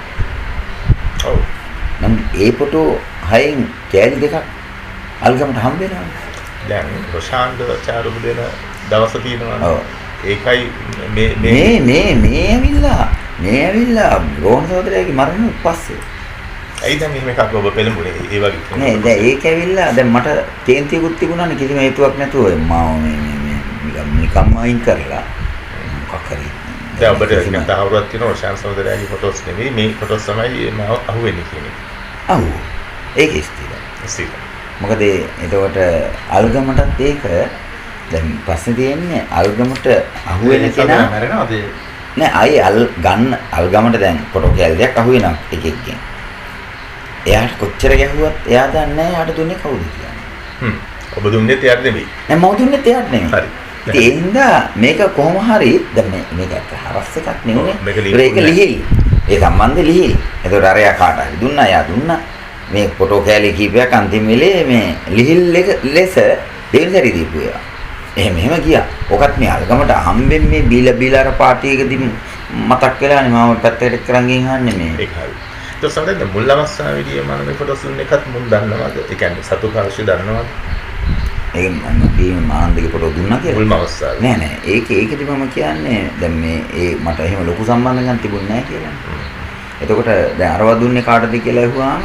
ඔව්. නම් ඒ ෆොටෝ 6න් කෑලි දෙකක් අල්ගමට හම්බ වෙනවා. දැන් රොෂාන්ඩ චාරුබ දෙන දවස තියෙනවා. ඔව්. ඒකයි මේ ඇවිල්ලා රෝහණ සහෝදරයාගේ මරණයට පස්සේ. ඇයි දැන් මෙහෙම එකක් ඔබ පෙළඹුණේ ඒ වගේ? නෑ දැන් ඒක ඇවිල්ලා දැන් මට කේන්තියකුත් තිබුණානේ කිසිම හේතුවක් නැතුව මාව මේ නිකම්ම අයින් කරලා මොකක් හරි. දැන් ඔබට නිකන් තහවුරුවක් තියෙන රොෂාන් සහෝදරයාගේ ෆොටෝස් නෙමෙයි මේ ෆොටෝස් තමයි මම අහුවෙන්නේ කියන්නේ. ඔව්. ඒක ඉස්තිර. මොකද එතකොට අල්ගමටත් ඒක දැන් ප්‍රශ්නේ තියෙන්නේ අල්ගමට අහුවෙන කෙනා මැරෙනවද? නෑ අය අල්ගමට දැන් ෆොටෝ කැලයක් අහුවෙනවා එකෙක්ගෙන්. එයාට කොච්චර ගැහුවත් එයා දන්නේ නැහැ එයාට දුන්නේ කවුද කියලා. ඔබ දුන්නේ එයාට නෙමෙයි. නෑ මම දුන්නේ එයාට නෙමෙයි. හරි. ඉතින් ඒ හින්දා මේක කොහොම හරි දැන් මේක හරස් එකක් නෙවෙයි. ඒක ලිහිල්. ඒ සම්බන්ධ ලිහිල්. ඒතකොට අර එයා කාට හරි දුන්නා එයා දුන්නා. මේ ෆොටෝ කැලේ කීපයක් අන්තිම වෙලේ මේ ලිහිල් ලෙස දෙවිසරි දීපු ඒවා. එහෙම ගියා. ඔකත් මේ අල්ගමට හම්බෙන් මේ බීලා අර පාටි එකදී මතක් වෙලානේ මම පැත්තකට කරන් ගින් හන්නේ මේ. ඒක හරි. ඒක සමහරවිට මුල් අවස්ථාවේදී මම මේ ෆොටෝස් දුන්න එකත් මුන් දන්නවද? ඒ කියන්නේ සතු කාර්යය දන්නවද? ඒක මම මාන්දගේ ෆොටෝ දුන්නා කියලා. මුල්ම අවස්ථාවේ. නෑ ඒකෙදි මම කියන්නේ දැන් මේ මට එහෙම ලොකු සම්බන්ධකම් තිබුණේ නෑ කියලා. එතකොට දැන් අරවා දුන්නේ කාටද කියලා අහුවාම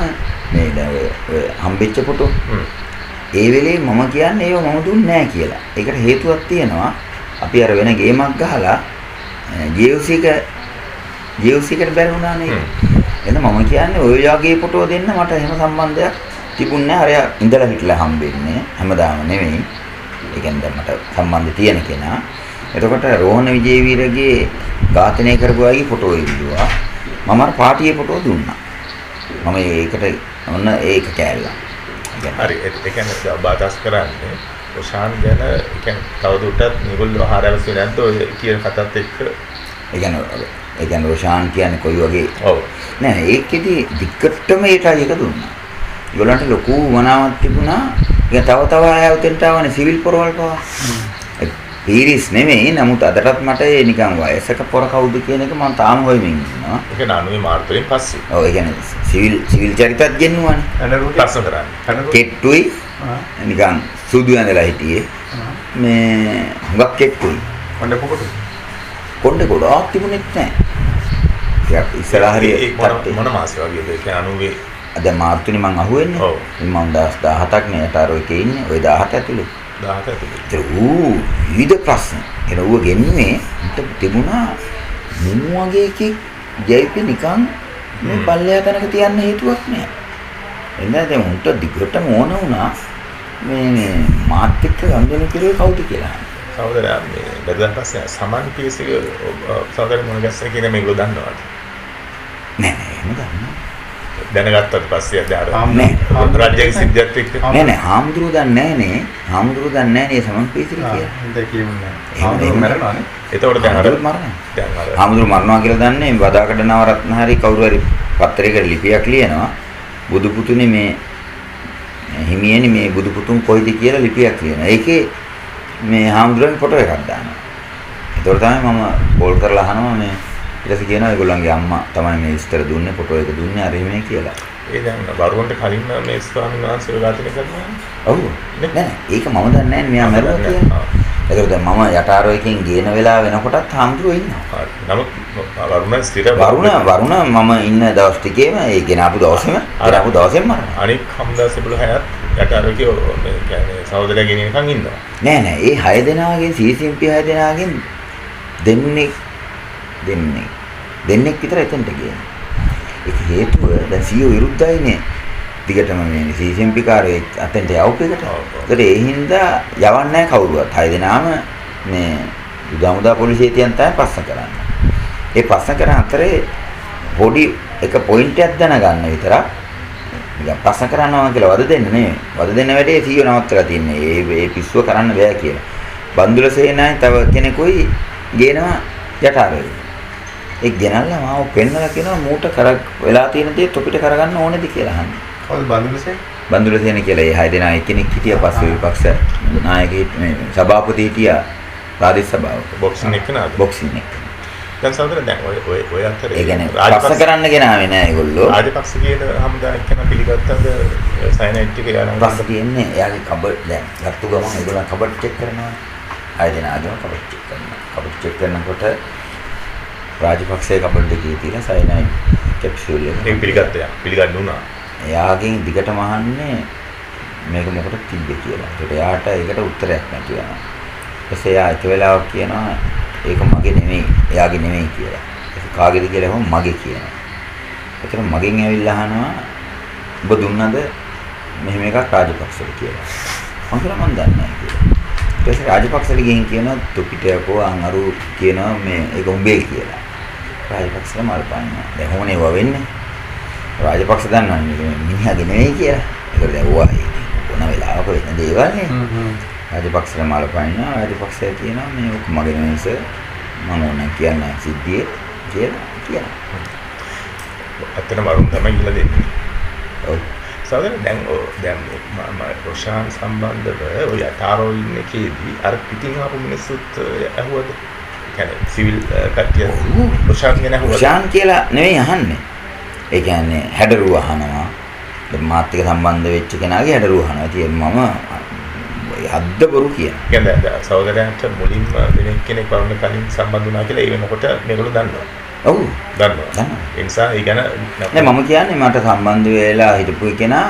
මේ දැන් ඔය හම්බෙච්ච ෆොටෝ ඒ වෙලේ මම කියන්නේ ඒව මම දුන්නේ නැහැ කියලා. ඒකට හේතුවක් තියෙනවා. අපි අර වෙන ගේමක් ගහලා GFC එකට බැරි වුණා නේද? එහෙනම් මම කියන්නේ ඔය යාගේ ෆොටෝ දෙන්න මට එහෙම සම්බන්ධයක් තිබුණේ නැහැ. අරයා ඉඳලා හිටලා හම්බෙන්නේ හැමදාම නෙමෙයි. ඒ කියන්නේ දැන් මට සම්බන්ධ තියෙන කෙනා. එතකොට රෝහණ විජේවීරගේ ඝාතනය කරපු අයගේ ෆොටෝ ඉල්ලුවා. මම අර පාටියේ ෆොටෝ දුන්නා. මම ඒකට ඔන්න ඒක කෑල්ලා. හරි ඒ කියන්නේ ඔබ අදහස් කරන්නේ රොෂාන් ගැන ඒ කියන්නේ තවදුරටත් මේගොල්ලෝ ආහාරවස්තු නැද්ද ඔය කියන කතාවත් එක්ක ඒ කියන්නේ රොෂාන් කියන්නේ කොයි වගේ ඔව් නෑ ඒකෙදි දික්කටම ඒටයි එක දුන්නා. ඒගොල්ලන්ට ලොකු මනාවක් තිබුණා. ඒක තව අය උතෙන්ට ආවනේ සිවිල් පොරවල් පවා. පීරිස් නෙමෙයි නමුත් අදටත් මට ඒ නිකන් වයසක පොර කවුද කියන එක මම තාම හොයමින් ඉන්නවා. ඒක 90 මාර්තුවෙන් පස්සේ. ඔව් ඒ කියන්නේ සිවිල් චරිතත් ගෙන්නුවානේ. අනරුට ප්‍රශ්න කරන්නේ. කෙට්ටුයි නිකන් සුදු ඇඳලා හිටියේ. මේ හුඟක් කෙට්ටුයි. කොණ්ඩේ ගොඩාක් තිබුණෙත් නැහැ. ටිකක් ඉස්සරහ හරිය මොන මාසේ වගේද? ඒ කියන්නේ 90 දැන් මාර්තුනේ මං අහුවෙන්නේ. ඔව්. මම 17ක් නේ අතාර එකේ ඉන්නේ. ওই 17 ඇතුලේ. 17 ඇතුලේ. ඒ විවිධ ප්‍රශ්න. ඒක ඌව ගෙන්නේ මට තිබුණා මුමු වගේ එකෙක් ජයිපේ නිකන් මේ පල්ලෙහා තැනක තියන්න හේතුවක් නෑ. එන්න දැන් උන්ට දිගටම ඕන වුණා මේ මාත් එක්ක ගම්දෙනු කිරුවේ කවුද කියලා. සහෝදරයා මේ බෙදලා පස්සේ සමන් පීස් එක සහෝදර මොන ගැස්සන කියන මේගොල්ලෝ දන්නවද? නෑ එහෙම දන්නවා. දැනගත්තට පස්සේ අද රාජ්‍යයේ සිද්ධියත් එක්ක නෑ හාමුදුරුවෝ දන්නේ නෑනේ. හාමුදුරුවෝ දන්නේ නෑනේ සමන් පීස් එක කියලා. හොඳ කියමුන්නේ. හාමුදුරුවෝ මැරෙනවානේ. එතකොට දැන් හාමුදුරුවෝ මරනවා කියලා දන්නේ වදාකට නවරත්න හරි කවුරු හරි පත්‍රයකට ලිපියක් ලියනවා. බුදු පුතුනේ මේ හිමියනේ මේ බුදු පුතුන් කොයිද කියලා ලිපියක් ලියනවා. ඒකේ මේ හාමුදුරුවන්ගේ ෆොටෝ එකක් දානවා. ඒතකොට තමයි මම කෝල් කරලා අහනවා මේ ඊට පස්සේ කියනවා ඒගොල්ලන්ගේ අම්මා තමයි මේ විස්තර දුන්නේ ෆොටෝ එක දුන්නේ අර එමේ කියලා. ඒ දැන් වරුන්ට කලින් මේ ස්වාමීන් වහන්සේලා ඝාතනය කරනවා. ඔව්. නෑ ඒක මම දන්නේ නෑනේ මෙයා මැරුවා කියලා. ඒකට දැන් මම යටාරෝ එකෙන් ගේන වෙලාව වෙනකොටත් හාමුදුරුවෝ ඉන්නවා. හරි. නමුත් වරුණ ස්ථිර වරුණ මම ඉන්න දවස් ටිකේම ඒ ගෙනාපු දවසේම මරනවා. අනික හම්දා සිබුල හැයත් යටාරෝ කිය මේ කියන්නේ සහෝදරයා ගෙනියනකන් ඉන්නවා. නෑ ඒ 6 දෙනාගෙන් CCMP 6 දෙනාගෙන් දෙන්නෙක් විතර එතනට ගියා. ඒක හේතුව දැන් CEO විරුද්ධයිනේ. දිගටම මේ CCMP කාර්යය අතෙන්ට යවපෙකට. ඒකට ඒ හින්දා යවන්නේ නැහැ කවුරුවත්. 6 දෙනාම මේ උදාමුදා පොලිසිය තියන් තමයි ප්‍රශ්න කරන්නේ. ඒ ප්‍රශ්න කරන අතරේ පොඩි එක පොයින්ට් එකක් දැනගන්න විතරක් නිකන් ප්‍රශ්න කරනවා කියලා වද දෙන්න නෙවෙයි. වද දෙන්න වැඩේ සීව නවත්තලා තින්නේ. ඒ පිස්සුව කරන්න බෑ කියලා. බන්දුල සේනායි තව කෙනෙකුයි ගේනවා යටාරේ. ඒ ගෙනල්ලා මාව පෙන්නලා කියනවා මූට කර වෙලා තියෙන දේ තොපිට කරගන්න ඕනේද කියලා අහන්නේ. කවුද බන්දුලසේ? බන්දුලසේන කියලා ඒ 6 දෙනා එක්කෙනෙක් හිටියා පස්සේ විපක්ෂ නායකයෙක් මේ සභාපති හිටියා ප්‍රාදේශ සභාව. බොක්සින් එක නාද? බොක්සින් එක. දැන් සහෝදර දැන් ඔය අතරේ ඒ කියන්නේ ප්‍රශ්න කරන්න ගෙනාවේ නෑ ඒගොල්ලෝ. රාජපක්ෂ කියන හමුදා එක්කන පිළිගත්තද සයිනයිට් එක යනවා. ප්‍රශ්න තියෙන්නේ එයාගේ කබඩ් දැන් ගත්තු ගමන් ඒගොල්ලන් කබඩ් චෙක් කරනවා. 6 දෙනාගේම කබඩ් චෙක් කරනවා. කබඩ් චෙක් කරනකොට රාජපක්ෂයේ කබඩ් එකේ තියෙන සයිනයිට් කැප්සියුල් එක පිළිගන්න උනා. එයාගෙන් දිගටම අහන්නේ මේක මොකටද තිබ්බේ කියලා. ඒකට එයාට ඒකට උත්තරයක් නැති වෙනවා. ඊපස්සේ එයා එක වෙලාවක් කියනවා ඒක මගේ නෙමෙයි, එයාගේ නෙමෙයි කියලා. ඒක කාගේද කියලා හොම මගේ කියනවා. ඒතර මගෙන් ඇවිල්ලා අහනවා ඔබ දුන්නද මෙහෙම එකක් රාජපක්ෂට කියලා. මම කියනවා මම දන්නේ නැහැ කියලා. ඊට පස්සේ රාජපක්ෂට ගිහින් කියනවා තුපිටයකෝ අංගරු කියනවා මේ ඒක උඹේ කියලා. රාජපක්ෂලා මල් පානවා. දැන් හොනේ ඒවා වෙන්නේ. රාජපක්ෂ දන්නවනේ මිනිහාගේ නෙවෙයි කියලා. ඒකට දැන් ඕවා මොන වෙලාවක වෙන දේවල් නේ. රාජපක්ෂලා මල් පානවා. රාජපක්ෂය කියනවා මේ ඔක මගේ නෙවෙයි සර්. මම ඕන කියන්නේ සිද්ධියේ කියලා කියනවා. ඇත්තටම වරුන් තමයි කියලා දෙන්නේ. ඔව්. සාදර දැන් මම රොෂාන් සම්බන්ධව ඔය තාරෝ ඉන්න කේදී අර පිටින් ආපු මිනිස්සුත් ඇහුවද? කියන්නේ සිවිල් කට්ටිය රොෂාන් ගැන ඇහුවද? රොෂාන් කියලා නෙවෙයි අහන්නේ. ඒ කියන්නේ හැඩරුව අහනවා. දැන් මාත් එක්ක සම්බන්ධ වෙච්ච කෙනාගේ හැඩරුව අහනවා. ඉතින් මම හද්ද බොරු කියනවා. කියන්නේ සහෝදරයන්ට මුලින්ම කෙනෙක් වරුන් කලින් සම්බන්ධ වුණා කියලා ඒ වෙනකොට මේගොල්ලෝ දන්නවා. ඔව් දන්නවා. ඒ නිසා ඒ ගැන නෑ මම කියන්නේ මට සම්බන්ධ වෙලා හිටපු කෙනා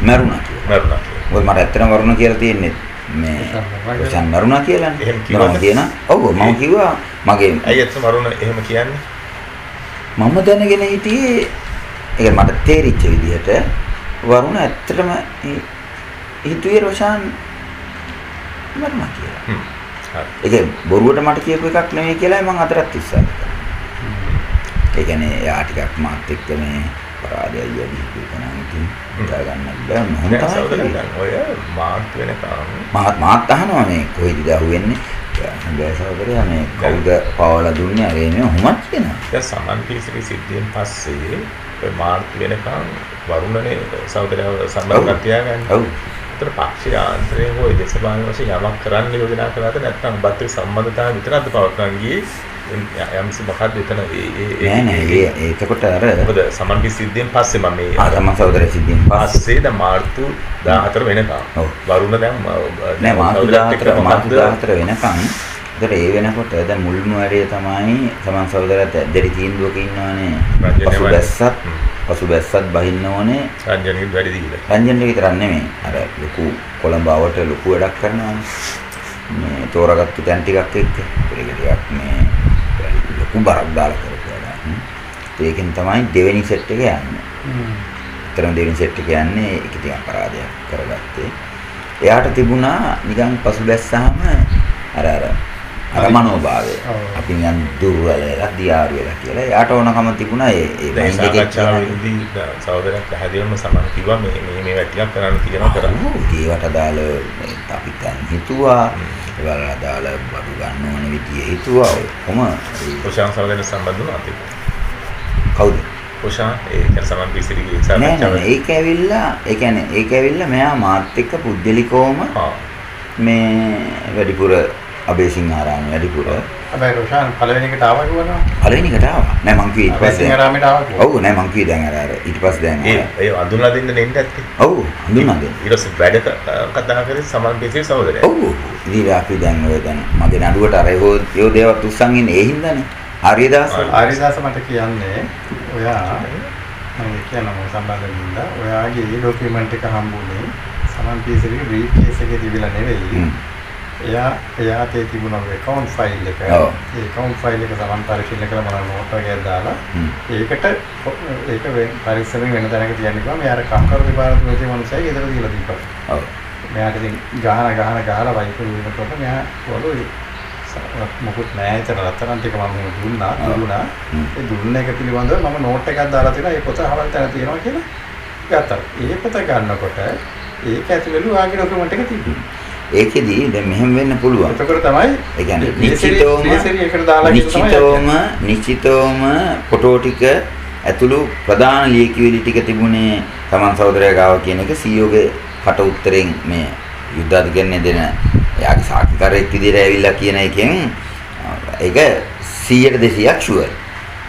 මරුණා කියලා. ඔය මට ඇත්තටම වරුණ කියලා තියෙන්නේ මේ රොෂාන් මරුණා කියලානේ. එහෙම කිව්වද? ඔව් මම කිව්වා මගේ ඇයි ඇත්තටම වරුණ එහෙම කියන්නේ? මම දැනගෙන හිටියේ ඒක මට තේරිච්ච විදිහට වරුණ ඇත්තටම හිතුවේ රොෂාන් මරුණා කියලා. ඒක බොරුවට මට කියපු එකක් නෙමෙයි කියලායි මම අතරත් ඉස්සර. ඒ කියන්නේ යා ටිකක් මාත් එක්ක මේ පරාදයි යදී කියනවා ඉතින් හිතා ගන්න බෑ මොහොතයි. ඔය මාත් වෙනකම් මාත් අහනවා මේ කොයිද අහුවෙන්නේ? බෑ සහෝදරයා මේ කවුද පාවලා දුන්නේ අර මේ හොමත් කියනවා. දැන් සමන් පිසිරි සිද්ධියෙන් පස්සේ ඔය මාත් වෙනකම් වරුණනේ සහෝදරයා සම්බන්ධ තියාගන්න. ඔව්. පක්ෂ ආන්තරේ හොය දේශපාලන වශයෙන් යමක් කරන්න යෝජනා කළාද නැත්නම් ඔබත් එක්ක සම්බන්ධතාවය විතරක්ද පවත්වන්න ගියේ යම්සි මොකක්ද එතන නෑ ඒකට අර මොකද සමන්ගේ සිද්ධියෙන් පස්සේ මම මේ තමන් සහෝදරය සිද්ධියෙන් පස්සේ දැන් මාර්තු 14 වෙනකම් වරුණ දැන් නෑ මාර්තු 14 වෙනකම් ඒතර ඒ වෙනකොට දැන් මුල්ම වැඩේ තමයි තමන් සහෝදරයත් දෙරි තීන්දුවක ඉන්නවනේ පසුබැස්සත් බහින්න ඕනේ රංජනගේ වැඩි දීලා. රංජන විතරක් නෙමෙයි. අර ලොකු කොළඹ ආවට ලොකු වැඩක් කරනවානේ. මේ තෝරාගත්තු තැන් ටිකක් එක්ක. ඒක ටිකක් මේ ලොකු බරක් දාලා කරපුවා. ඒකෙන් තමයි දෙවෙනි සෙට් එක යන්නේ. තරම් දෙවෙනි සෙට් එක යන්නේ ඒක ටිකක් අපරාධයක් කරගත්තේ. එයාට තිබුණා නිකන් පසුබැස්සාම අර මනෝභාවය. අපි නිකන් දුර්වල වෙලා දියාරු වෙලා කියලා. එයාට ඕනකම තිබුණා ඒ මයින්ඩ් එකේ චාවෙදී සහෝදරයෙක් පැහැදිලිවම සමන් කිව්වා මේ වැටියක් කරන්න තියෙනවා කරා. ඒවට දාලා අපි දැන් හිතුවා ඒවල දාලා බඩු ගන්න ඕන විදිය හිතුවා. කොහොම රොෂාන් සහෝදරයන් සම්බන්ධ වුණාද? කවුද? රොෂාන් ඒ කියන්නේ සමන් පිසිරිගේ සාකච්ඡාව. නෑ ඒක ඇවිල්ලා මෙයා මාත් එක්ක පුද්ගලිකවම මේ වැඩිපුර අබේසිංහාරාම වැඩිපුර. හැබැයි රොෂාන් පළවෙනි එකට ආවා කිව්වනේ. පළවෙනි එකට ආවා. නෑ මං කිව්වේ ඊට පස්සේ අබේසිංහාරාමයට ආවා කිව්වා. ඔව් නෑ මං කිව්වේ දැන් අර ඊට පස්සේ දැන් ඒ අඳුනලා දෙන්න දෙන්න ඇත්තේ. ඔව් අඳුනලා දෙන්න. ඊට පස්සේ වැඩ කතා කරේ සමන් පිසිරි සහෝදරයා. ඔව් ඉතින් අපි දැන් ඔය දැන් මගේ නඩුවට අර යෝ දේවත් උස්සන් ඉන්නේ ඒ හින්දානේ. ආරියදාස මට කියන්නේ ඔයා මම කියනවා සම්බන්ධ වෙන්න ඔයාගේ ඩොකියුමන්ට් එක හම්බුනේ සමන් පිසිරිගේ බ්‍රීෆ් කේස් එකේ තිබිලා නෙවෙයි. එයා තේ තිබුණා account file එක. ඔව්. ඒ account file එක සමන් පරිශීලනය කරලා මම නෝට් එකක් දාලා ඒකට ඒක පරිස්සමෙන් වෙන තැනක තියන්න කිව්වා. මෙයාට කම්කරු දෙපාර්තමේන්තුවේ මිනිස්සයි ගෙදර දීලා තිබ්බා. ඔව්. මෙයාට ඉතින් ගහලා වයිෆල් වෙනකොට මෙයා වලු මොකුත් නැහැ හිතන රත්තරන් ටික මම දුන්නා. ඒ දුන්න එක පිළිබඳව මම නෝට් එකක් දාලා තියෙනවා. ඒ පොත හවල් තැන තියෙනවා කියලා ගත්තා. ඒ පොත ගන්නකොට ඒක ඇතුළේ වාගේ ඩොකියුමන්ට් එක තිබුණා. ඒකෙදී දැන් මෙහෙම වෙන්න පුළුවන්. එතකොට තමයි ඒ කියන්නේ නිශ්චිතවම ෆොටෝ ටික ඇතුළු ප්‍රධාන ලියකියවිලි ටික තිබුණේ තමන් සහෝදරයා ගාව කියන එක CEO ගේ කට උත්තරෙන් මේ යුද්ධ අධිකරණය දෙන එයාගේ සාක්ෂිකාරයෙක් විදිහට ඇවිල්ලා කියන එකෙන් ඒක 100% ෂුවර්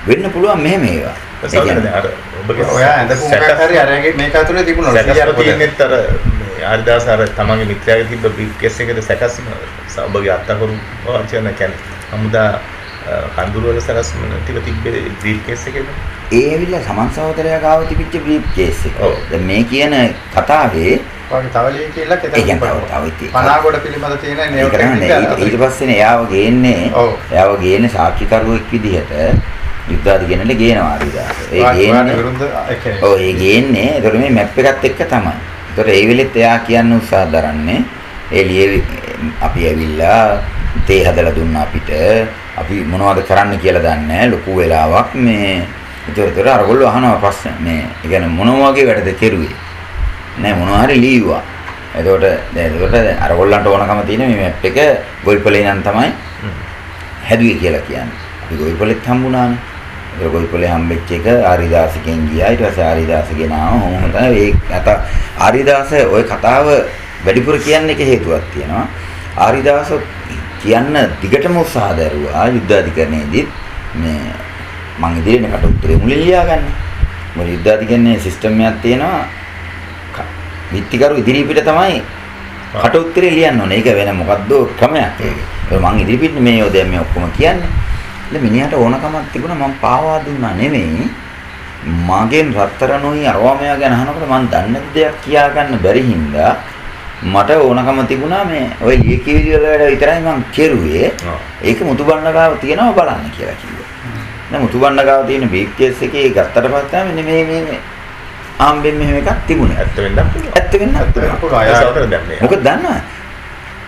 වෙන්න පුළුවන් මෙහෙම ඒවා. ඒ කියන්නේ අර ඔබගේ ඔයා ඇඳපු මොකක් හරි අරගේ මේක ඇතුලේ තිබුණා. 100ක් තියෙනෙත් අර ආරිදාස අර තමන්ගේ මිත්‍රයාගේ තිබ්බ බ්‍රීෆ් කේස් එකද සැකස්ම ඔබගේ අත්තකරු වචන කියන්නේ හමුදා කඳුරු වල සැකස්ම ටික තිබ්බේ බ්‍රීෆ් කේස් එකේද? ඒ ඇවිල්ලා සමන් සහෝදරයා ගාව තිබිච්ච බ්‍රීෆ් කේස් එක. දැන් මේ කියන කතාවේ වගේ තවලිය කියලා කෙතන පනාගොඩ පිළිබඳ තියෙන නේවක ඊට පස්සේනේ එයාව ගේන්නේ සාක්ෂිකරුවෙක් විදිහට යුද්ධ අධිකරණයට ගේනවා ආරිදාස. ඒ ගේන්නේ ඒතර මේ මැප් එකත් එක්ක තමයි. ඒතර ඒ වෙලෙත් එයා කියන්න උත්සාහ දරන්නේ අපි ඇවිල්ලා තේ හදලා දුන්නා අපිට. අපි මොනවද කරන්න කියලා දන්නේ නැහැ. ලොකු වෙලාවක් මේ ඒතර අරගොල්ලෝ අහනවා ප්‍රශ්න මේ ඒ කියන්නේ මොන වගේ වැඩද කෙරුවේ? නෑ මොනවා හරි ලියුවා. එතකොට අරගොල්ලන්ට ඕනකම තියෙන මේ මැප් එක ගොයිපලේ නම් තමයි හැදුවේ කියලා කියන්නේ. අපි ගොයිපලෙත් හම්බුණානේ. ඒක ගොයිපලේ හම්බෙච්ච එක ආරිදාසගෙන් ගියා. ඊට පස්සේ ආරිදාසගෙන ආවම තමයි ආරිදාස ওই කතාව වැඩිපුර කියන්නේ එක හේතුවක් තියෙනවා. ආරිදාස කියන්න දිගටම උත්සාහ දරුවා යුද්ධ අධිකරණයේදීත් මේ මං ඉදිරියට කට උත්තරේ මුලින් ලියා ගන්න. මොකද යුද්ධ අධිකරණයේ සිස්ටම් එකක් තියෙනවා. විත්තිකරු ඉදිරි පිට තමයි කට උත්තරේ ලියන්න ඕනේ. ඒක වෙන මොකද්ද ක්‍රමයක් ඒක. මං ඉදිරි පිට මේ දැන් මේ ඔක්කොම කියන්නේ. ඉතින් මිනිහට ඕනකමක් තිබුණා මං පාවා දුන්නා නෙමෙයි. මගෙන් රත්තරණුයි අරවාමයා ගැන අහනකොට මං දන්නේ දෙයක් කියා ගන්න බැරි හින්දා මට ඕනකම තිබුණා මේ ওই ලියකියවිලි වල වැඩ විතරයි මං කෙරුවේ. ඒක මුතුබණ්ඩ ගාව තියෙනවා බලන්න කියලා කිව්වා. දැන් මුතුබණ්ඩ ගාව තියෙන බීප් කේස් එකේ ගත්තට පස්සේ මෙන්න මේ ආම්බෙන් මෙහෙම එකක් තිබුණේ. ඇත්ත වෙන්නත් පුළුවන්. මොකද දන්නවද?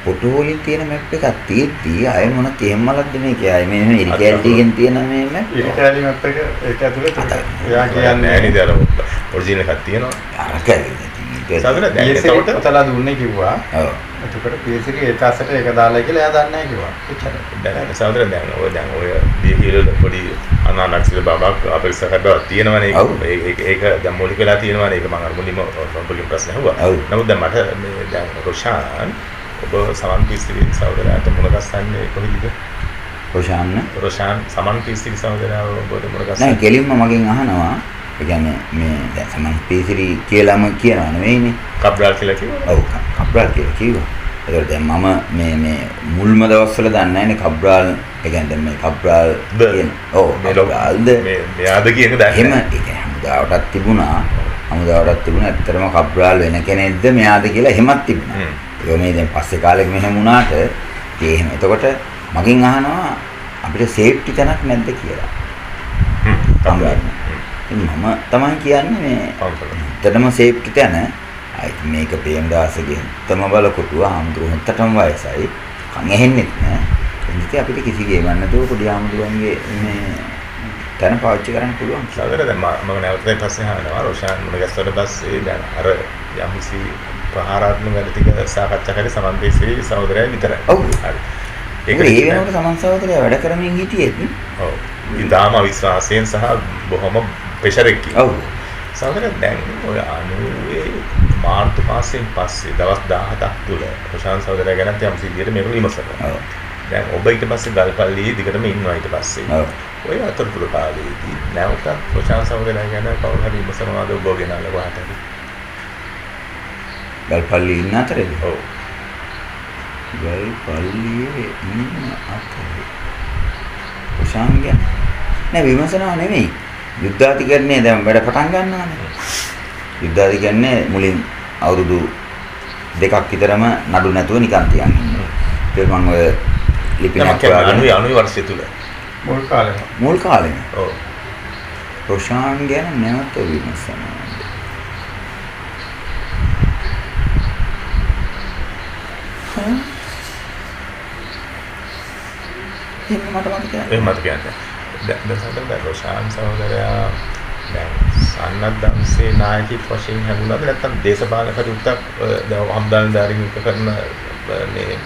ෆොටෝ වලින් තියෙන මැප් එකක් තියෙද්දි අය මොන කේම්මලක්ද මේක? අය මේ ඉරිකැලිටි එකෙන් තියෙන මේ මැප්. ඉරිකැලි මැප් එක ඒක ඇතුලේ තියෙනවා. එයා කියන්නේ නෑ නේද අර ඔරිජිනල් එකක් තියෙනවා. සාදර දැන් ඒකට පතලා දුන්නේ කිව්වා. ඔව්. එතකොට PSC ඒකාසට ඒක දාලා කියලා එයා දන්නේ නැහැ කිව්වා. එච්චරයි. දැන් සාදර දැන් ඔය දීහිල පොඩි අනානක්සිල බබක් අපේ සහබව තියෙනවනේ ඒක දැන් මූලික වෙලා තියෙනවනේ ඒක මම අර මුලින්ම ඔබගෙන් ප්‍රශ්න අහුවා. නමුත් දැන් මට මේ දැන් රොෂාන් ඔබ සමන් පිස්තිරි සහෝදරයාට මුණ ගැස්සන්නේ කොහේද? රොෂාන් සමන් පිස්තිරි සහෝදරයාව ඔබට මුණ ගැස්සන්නේ නෑ කෙලින්ම මගෙන් අහනවා. ඒ කියන්නේ මේ දැන් සමන් පිස්තිරි කියලාම කියනවා නෙවෙයිනේ. කබ්‍රාල් කියලා කිව්වා. ඔව් කබ්‍රාල් කියලා කිව්වා. ඒකට දැන් මම මේ මුල්ම දවස්වල දන්නේ නැහැනේ කබ්‍රාල් ඒ කියන්නේ මේ කබ්‍රාල් කියන ඔව් කබ්‍රාල්ද මෙයාද කියන එක දන්නේ එහෙම ඒ කියන්නේ හමුදාවටත් තිබුණා ඇත්තටම කබ්‍රාල් වෙන කෙනෙක්ද මෙයාද කියලා එහෙමත් තිබුණා ඒක මේ දැන් පස්සේ කාලෙක මෙහෙම වුණාට එහෙම එතකොට මගෙන් අහනවා අපිට සේෆ්ටි තැනක් නැද්ද කියලා කබ්‍රාල් මම තමයි කියන්නේ මේ ඇත්තටම සේෆ්ටි තැන මේක ප්‍රේමදාසගේ උත්තම බල කොටුව හාමුදුරුවන්ටම වයසයි කන් ඇහෙන්නෙත් නෑ ඉතින් අපිට කිසි ගේමක් නැතුව පොඩි හාමුදුරුවන්ගේ මේ තන පාවිච්චි කරන්න පුළුවන්. සාදර දැන් මම නැවතත් පස්සේ අහනවා රොෂාන් මුණ ගැස්සුවට පස්සේ දැන් අර යම්කිසි ප්‍රහාරාත්මක වැඩ ටික සාකච්ඡා කරේ සමන්දේශී සහෝදරයා විතරයි. ඔව්. හරි. ඒක ඒ වෙනකොට සමන් සහෝදරයා වැඩ කරමින් හිටියෙත්. ඔව්. ඉතාම විශ්වාසයෙන් සහ බොහොම ප්‍රෙෂර් එකකින්. ඔව්. සහෝදර දැන් ඔය 90 මාර්තු මාසයෙන් පස්සේ දවස් 17ක් තුල රොෂාන් සහෝදරයා ගැනත් යම් සිද්ධියට මේක විමසනවා. ඔව්. දැන් ඔබ ඊට පස්සේ ගල්පල්ලියේ දිගටම ඉන්නවා ඊට පස්සේ. ඔව්. ඔය අතරතුර කාලේදී නැවත රොෂාන් සහෝදරයා ගැන කවුරු හරි විමසනවාද ඔබ ගෙනල්ලා කොහට හරි? ගල්පල්ලියේ ඉන්න අතරේද? ඔව්. ගල්පල්ලියේ ඉන්න අතරේ. රොෂාන් ගැන නෑ විමසනවා නෙමෙයි. යුද්ධාධිකරණයේ දැන් වැඩ පටන් ගන්නවානේ. යුද්ධාධිකරණයේ මුලින් අවුරුදු 2ක් විතරම නඩු නැතුව නිකන් තියන්නේ. ඒක මම ඔය ලිපිනයක් වාගෙන 90 වර්ෂය තුල මුල් කාලෙම ඔව් රොෂාන් ගැන නැවත විමසනවා. එහෙම මට මතකයි. එහෙම මතකයි. දැන් රොෂාන් සහෝදරයා දැන් සන්නද්ධංශේ නායකයෙක් වශයෙන් හැදුණාද නැත්නම් දේශපාලන කටයුත්තක් දැන් හම්දානදාරින් එක කරන මේ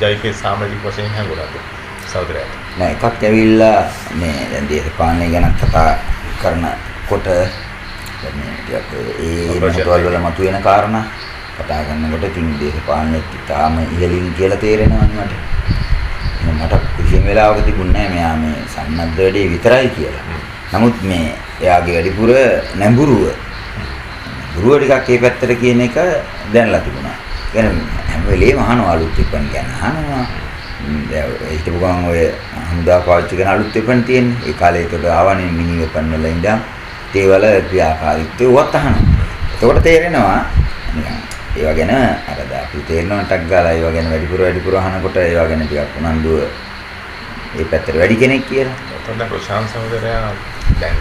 ජයිකේ සමාජික වශයෙන් හැදුණාද සහෝදරයා? නෑ එකක් ඇවිල්ලා මේ දැන් දේශපාලනය ගැන කතා කරනකොට මේ ටිකක් ඒ මොකටවල වල මතුවෙන කාරණා කතා කරනකොට ඉතින් දේශපාලනයත් ඉතාම ඉහළින් කියලා තේරෙනවා මට. මට කිසිම වෙලාවක තිබුණේ නෑ මෙයා මේ සන්නද්ධ වැඩේ විතරයි කියලා. නමුත් මේ එයාගේ වැඩිපුර නැඹුරුව ටිකක් ඒ පැත්තට කියන එක දැනලා තිබුණා. කියන්නේ හැම වෙලේම අහනවා අලුත් වෙපන් ගැන අහනවා. දැන් හිටපු ගමන් ඔය හමුදා පාවිච්චි කරන අලුත් වෙපන් තියෙන්නේ. ඒ කාලේ ඒකට ආවනේ මිනි වෙපන් වල ඉඳන් ඒවල ක්‍රියාකාරීත්වය වත් අහනවා. එතකොට තේරෙනවා නිකන් ඒවා ගැන අර අපි තේරෙනවා ටක් ගාලා ඒවා ගැන වැඩිපුර අහනකොට ඒවා ගැන ටිකක් උනන්දුව ඒ පැත්තට වැඩි කෙනෙක් කියලා. එතකොට රොෂාන් සහෝදරයා දැන්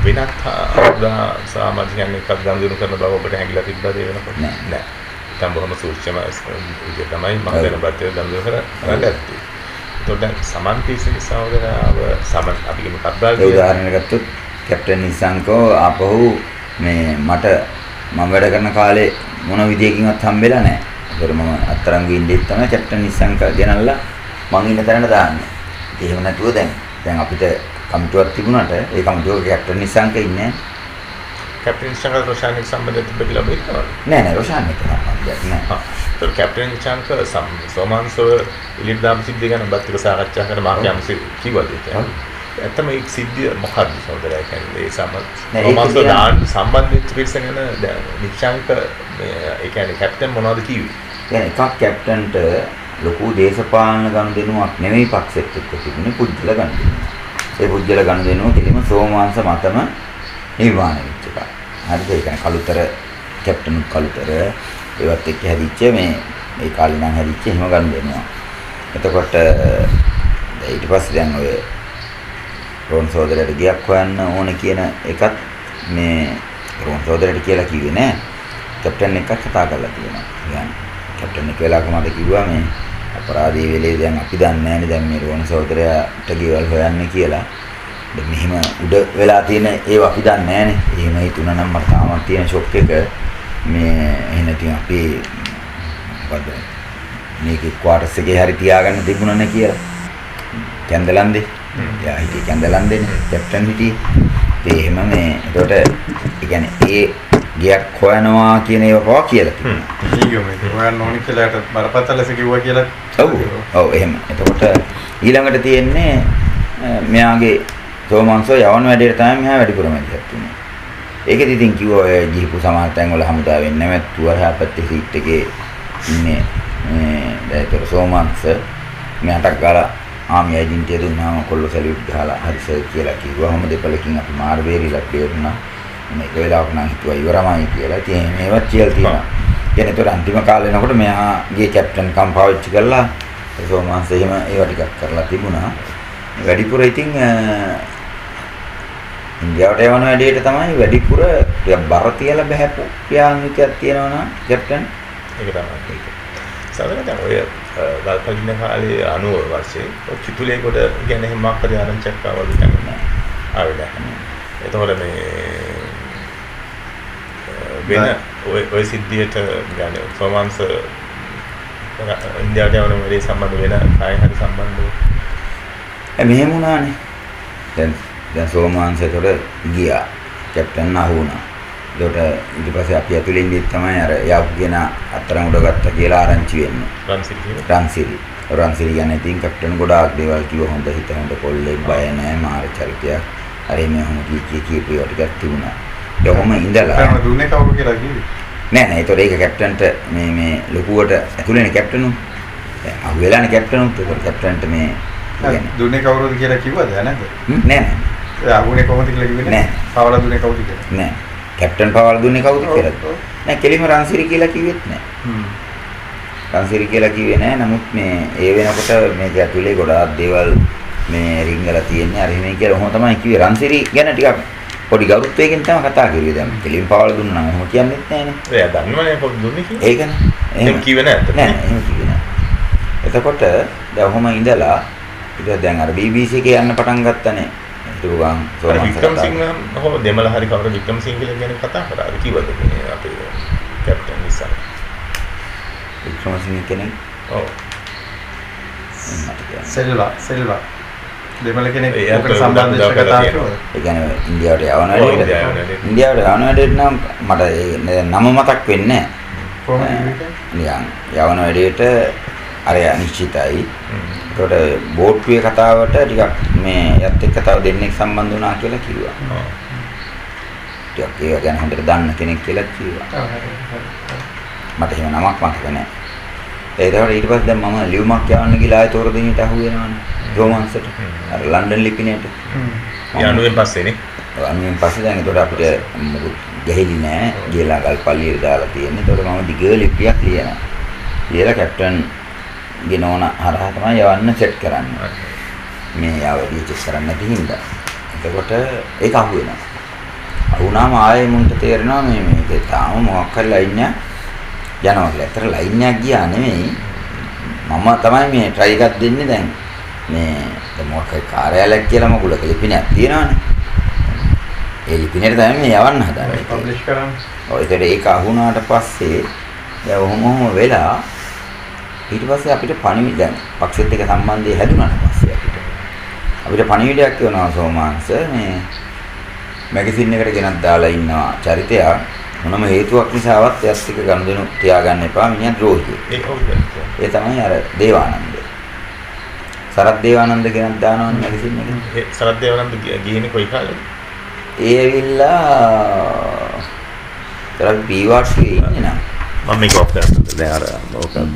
වෙනත් සමාජිකයන් එක්ක ගනුදෙනු කරන බව ඔබට හැඟිලා තිබ්බද ඒ වෙනකොට? නෑ. දැන් බොහොම සූක්ෂම විදිය තමයි මම දැන් ඔබට ගනුදෙනු කරන්නේ. එතකොට සමන්තිස්ගේ සහෝදරයාව අපි කියමු කබ්බල් ඒ උදාහරණයක් ගත්තොත් කැප්ටන් නිසංකෝ ආපහු මේ මට මම වැඩ කරන කාලේ මොන විදියකින්වත් හම්බෙලා නැහැ. ඒකට මම අත්තරංගු ඉන්දෙත් තමයි කැප්ටන් නිසංක ගෙනල්ලා මං ඉන්න තැනට දාන්නේ. එහෙම නැතුව දැන් අපිට කමිටුවක් තිබුණාට ඒ කමිටුවේ කැප්ටන් නිසංක ඉන්නේ නැහැ. කැප්ටන් නිසංක රොෂාන් සම්බන්ධ තිබ්බ කියලා බෙහෙතනවා. නෑ රොෂාන් එක සම්බන්ධයක් නෑ. ඒක කැප්ටන් නිසංක සෝමාන්සෝ ඉලිද්දාම් සිද්ධිය ගැන බත් එක සාකච්ඡා කරන මාර්ගයන්ස කිව්වද ඒක? ඇත්තම ඒ සිද්ධිය මොකක්ද සහෝදරයා කියන්නේ සෝමාන්සෝ දාන්න සම්බන්ධ වෙච්ච පිරිස ගැන නිසංක ඒ කියන්නේ කැප්ටන් මොනවද කිව්වේ? يعني එකක් කැප්ටන්ට ලොකු දේශපාලන ගනුදෙනුවක් නෙමෙයි පක්ෂෙත් එක්ක තිබුණේ පුජ්‍යල ගනුදෙනුව. ඒ පුජ්‍යල ගනුදෙනුව කෙලිම සෝමාංශ මතම නිර්මාණය වෙච්ච එකක්. හරිද? ඒ කියන්නේ කලුතර කැප්ටන් කලුතර ඒවත් එක්ක හැදිච්ච මේ කාලේ නම් හැදිච්ච එහෙම ගනුදෙනුවක්. එතකොට ඊට පස්සේ දැන් ඔය රෝන් සෝදරයට ගියක් හොයන්න ඕනේ කියන එකත් මේ රෝන් සෝදරයට කියලා කිව්වේ නෑ. කැප්ටන් එක්ක කතා කරලා තියෙනවා. يعني කැප්ටන් එක වෙලාවක මට කිව්වා මේ අපරාධී වෙලේ දැන් අපි දන්නේ නැහැනේ දැන් මේ රෝණ සහෝදරයාට ගෙවල් හොයන්නේ කියලා. දැන් මෙහිම උඩ වෙලා තියෙන ඒවා අපි දන්නේ නැහැනේ. එහෙම හිතුණා නම් මට තාමත් තියෙන ෂොක් එක මේ එහෙනම් ඉතින් අපි මොකද මේකේ ක්වාටර්ස් එකේ හරි තියාගන්න තිබුණා කියලා. කැන්දලන්දේ. යා හිටියේ කැන්දලන්දේනේ කැප්ටන් හිටියේ. ඒ එහෙම මේ ඒකට ඒ කියන්නේ ඒ ගියක් හොයනවා කියන ඒවා කියලා තිබුණා. ඊයෝ මේ හොයන්න ඕනි කියලාට බරපතල ලෙස කිව්වා කියලා. ඔව් එහෙම. එතකොට ඊළඟට තියෙන්නේ මෙයාගේ සෝමංශෝ යවන වැඩේට තමයි මෙහා වැඩිපුරම ඉස්සත් උනේ. ඒකෙදි ඉතින් කිව්වා ඔය ජීපු සමහර තැන් වල හමුදාවෙන් නැවැත්තුව හැපැත්තේ සීට් එකේ ඉන්නේ මේ දැයිතර සෝමංශ මෙයාට ගාලා ආමි ඇජෙන්ට් දුන්නාම කොල්ල සැලියුට් ගහලා හරිසර් කියලා කිව්වම දෙපළකින් අපි මාර් වේරිලා බේරුණා. මේක වෙලාවක නම් හිතුවා ඉවරමයි කියලා. ඉතින් මේවත් කියලා තියෙනවා. කියන්නේ ඒතර අන්තිම කාලේ එනකොට මෙයාගේ කැප්ටන් කම් පාවිච්චි කරලා සෝමාංශ එහෙම ඒවා ටිකක් කරලා තිබුණා. වැඩිපුර ඉතින් ඉන්දියාවට යවන වැඩේට තමයි වැඩිපුර ටිකක් බර තියලා බහැපු ක්‍රියාන්විතයක් තියෙනවා නම් කැප්ටන් ඒක තමයි ඒක. සාමාන්‍යයෙන් ඔය ගල්පගින්න කාලේ 90 වර්ෂේ චිතුලේ කොට කියන්නේ එහෙම මාක්කරේ ආරංචියක් ආවද කියන්නේ ආවෙද. එතකොට මේ වෙන ඔය සිද්ධියට يعني සෝමාංශ ඉන්දියාවට යන වැඩේ සම්බන්ධ වෙන කාය හරි සම්බන්ධව මෙහෙම වුණානේ. දැන් සෝමාංශතොර ගියා. කැප්ටන් අහුණා. ඒකට ඊට පස්සේ අපි ඇතුලේ ඉඳි තමයි අර යාපු කියන අතරම උඩ ගත්තා කියලා ආරංචි වෙන්නේ. රන්සිරි කියන්නේ ඉතින් කැප්ටන් ගොඩාක් දේවල් කිව්ව හොඳ හිත හොඳ කොල්ලෙක් බය නැහැ මාර චරිතයක්. අර මේ හොම කීප ඒවා ටිකක් තිබුණා. කොහොම ඉඳලා දුන්නේ කවුරු කියලා කිව්වේ නෑ ඒතකොට ඒක කැප්ටන්ට මේ ලොකුවට ඇතුළේනේ කැප්ටන් උන් දැන් අහු වෙලානේ කැප්ටන් උන් ඒතකොට කැප්ටන්ට මේ දුන්නේ කවුරුද කියලා කිව්වද නැද්ද නෑ ඒ අහුනේ කොහොමද කියලා කිව්වේ නෑ පවල දුන්නේ කවුද කියලා නෑ කැප්ටන් පවල දුන්නේ කවුද කියලා නෑ කෙලිම රන්සිරි කියලා කිව්වෙත් නෑ රන්සිරි කියලා කිව්වේ නෑ. නමුත් මේ ඒ වෙනකොට මේක ඇතුලේ ගොඩාක් දේවල් මේ රිංගලා තියෙන්නේ. අර එහෙමයි කියලා ඔහොම තමයි කිව්වේ. රන්සිරි ගැන ටිකක් පොඩි ගෞරවයෙන් තමයි කතා කරුවේ. දැන් පිළිම් පාවල දුන්නා නම් ඔහොම කියන්නෙත් නෑනේ. එයා දන්නවනේ පොඩි දුන්නේ කියලා. ඒකනේ. එහෙම කිව්වේ නෑ. නෑ එහෙම කිව්වේ නෑ. එතකොට දැන් ඔහොම ඉඳලා ඊට දැන් අර BBC එකේ යන්න පටන් ගත්තනේ. ඒක ගාම් වික්‍රමසිංහ හෝ දෙමළ හරි කවුරු වික්‍රමසිංහ කියලා ගැන කතා කරා. කිව්වද මේ අපේ කැප්ටන් නිසා. වික්‍රමසිංහ කෙනෙක්. ඔව්. සෙල්වා දෙමළ කෙනෙක් ඔකට සම්බන්ධ වෙච්ච කතා කරනවා. ඒ කියන්නේ ඉන්දියාවට යවන වැඩේට නම් මට නම මතක් වෙන්නේ නැහැ. කොහොමද නිකන් යවන වැඩේට අර නිශ්චිතයි. ඒකට බෝට්ටුවේ කතාවට ටිකක් මේ යත් එක්ක තව දෙන්නෙක් සම්බන්ධ වුණා කියලා කිව්වා. ඔව්. ටිකක් ඒක ගැන හොඳට දන්න කෙනෙක් කියලා කිව්වා. මට එහෙම නමක් මතක නැහැ. ඒකට ඊට පස්සේ දැන් මම ලියුමක් යවන්න ගිහලා ආයෙ තොර දිනේට අහු වෙනවනේ. රෝමන්ස්ට. අර ලන්ඩන් ලිපිනේට. යනුවෙන් පස්සේනේ. අනුවෙන් පස්සේ දැන් ඒකට අපිට මොකුත් ගහෙලි නෑ. ගිහලා ගල්පල්ලියට දාලා තියෙන්නේ. ඒකට මම දිග ලිපියක් ලියනවා. ලියලා කැප්ටන් ගෙනෝන හරහා තමයි යවන්න සෙට් කරන්නේ. මේ යාවදී චෙක් කරන්න නැති හින්දා. එතකොට ඒක අහු වෙනවා. අහුණාම ආයෙ මුන්ට තේරෙනවා මේ තාම මොකක් හරි ලයින් එකක් යනවා කියලා. ඒතර ලයින් එකක් ගියා නෙමෙයි. මම තමයි මේ try එකක් දෙන්නේ දැන්. මේ මොකක් හරි කාර්යාලයක් කියලා මගුලක ලිපිනයක් තියෙනවනේ. ඒ ලිපිනෙට තමයි මේ යවන්න හදන්නේ. පබ්ලිෂ් කරන්නේ. ඔය ඒතර ඒක අහුණාට පස්සේ දැන් ඔහොම වෙලා ඊට පස්සේ අපිට පණිවිඩ දැන් පක්ෂෙත් එක්ක සම්බන්ධය හැදුනාට පස්සේ අපිට පණිවිඩයක් කියනවා සෝමාංශ මේ මැගසින් එකට ගෙනත් දාලා ඉන්නවා චරිතයක් මොනම හේතුවක් නිසාවත් එයත් එක්ක ගනුදෙනු තියාගන්න එපා මිනිහා ද්‍රෝහියෙක්. ඒ තමයි අර දේවානන්ද. සරත් දේවානන්ද ගෙනත් දානවනේ මැගසින් එකේ. ඒ සරත් දේවානන්ද ගිහිනේ කොයි කාලෙද? ඒ ඇවිල්ලා තර පීවාට්ස්ගේ ඉන්නේ නෑ. මම මේක ඔෆ් කරනවා. දැන් අර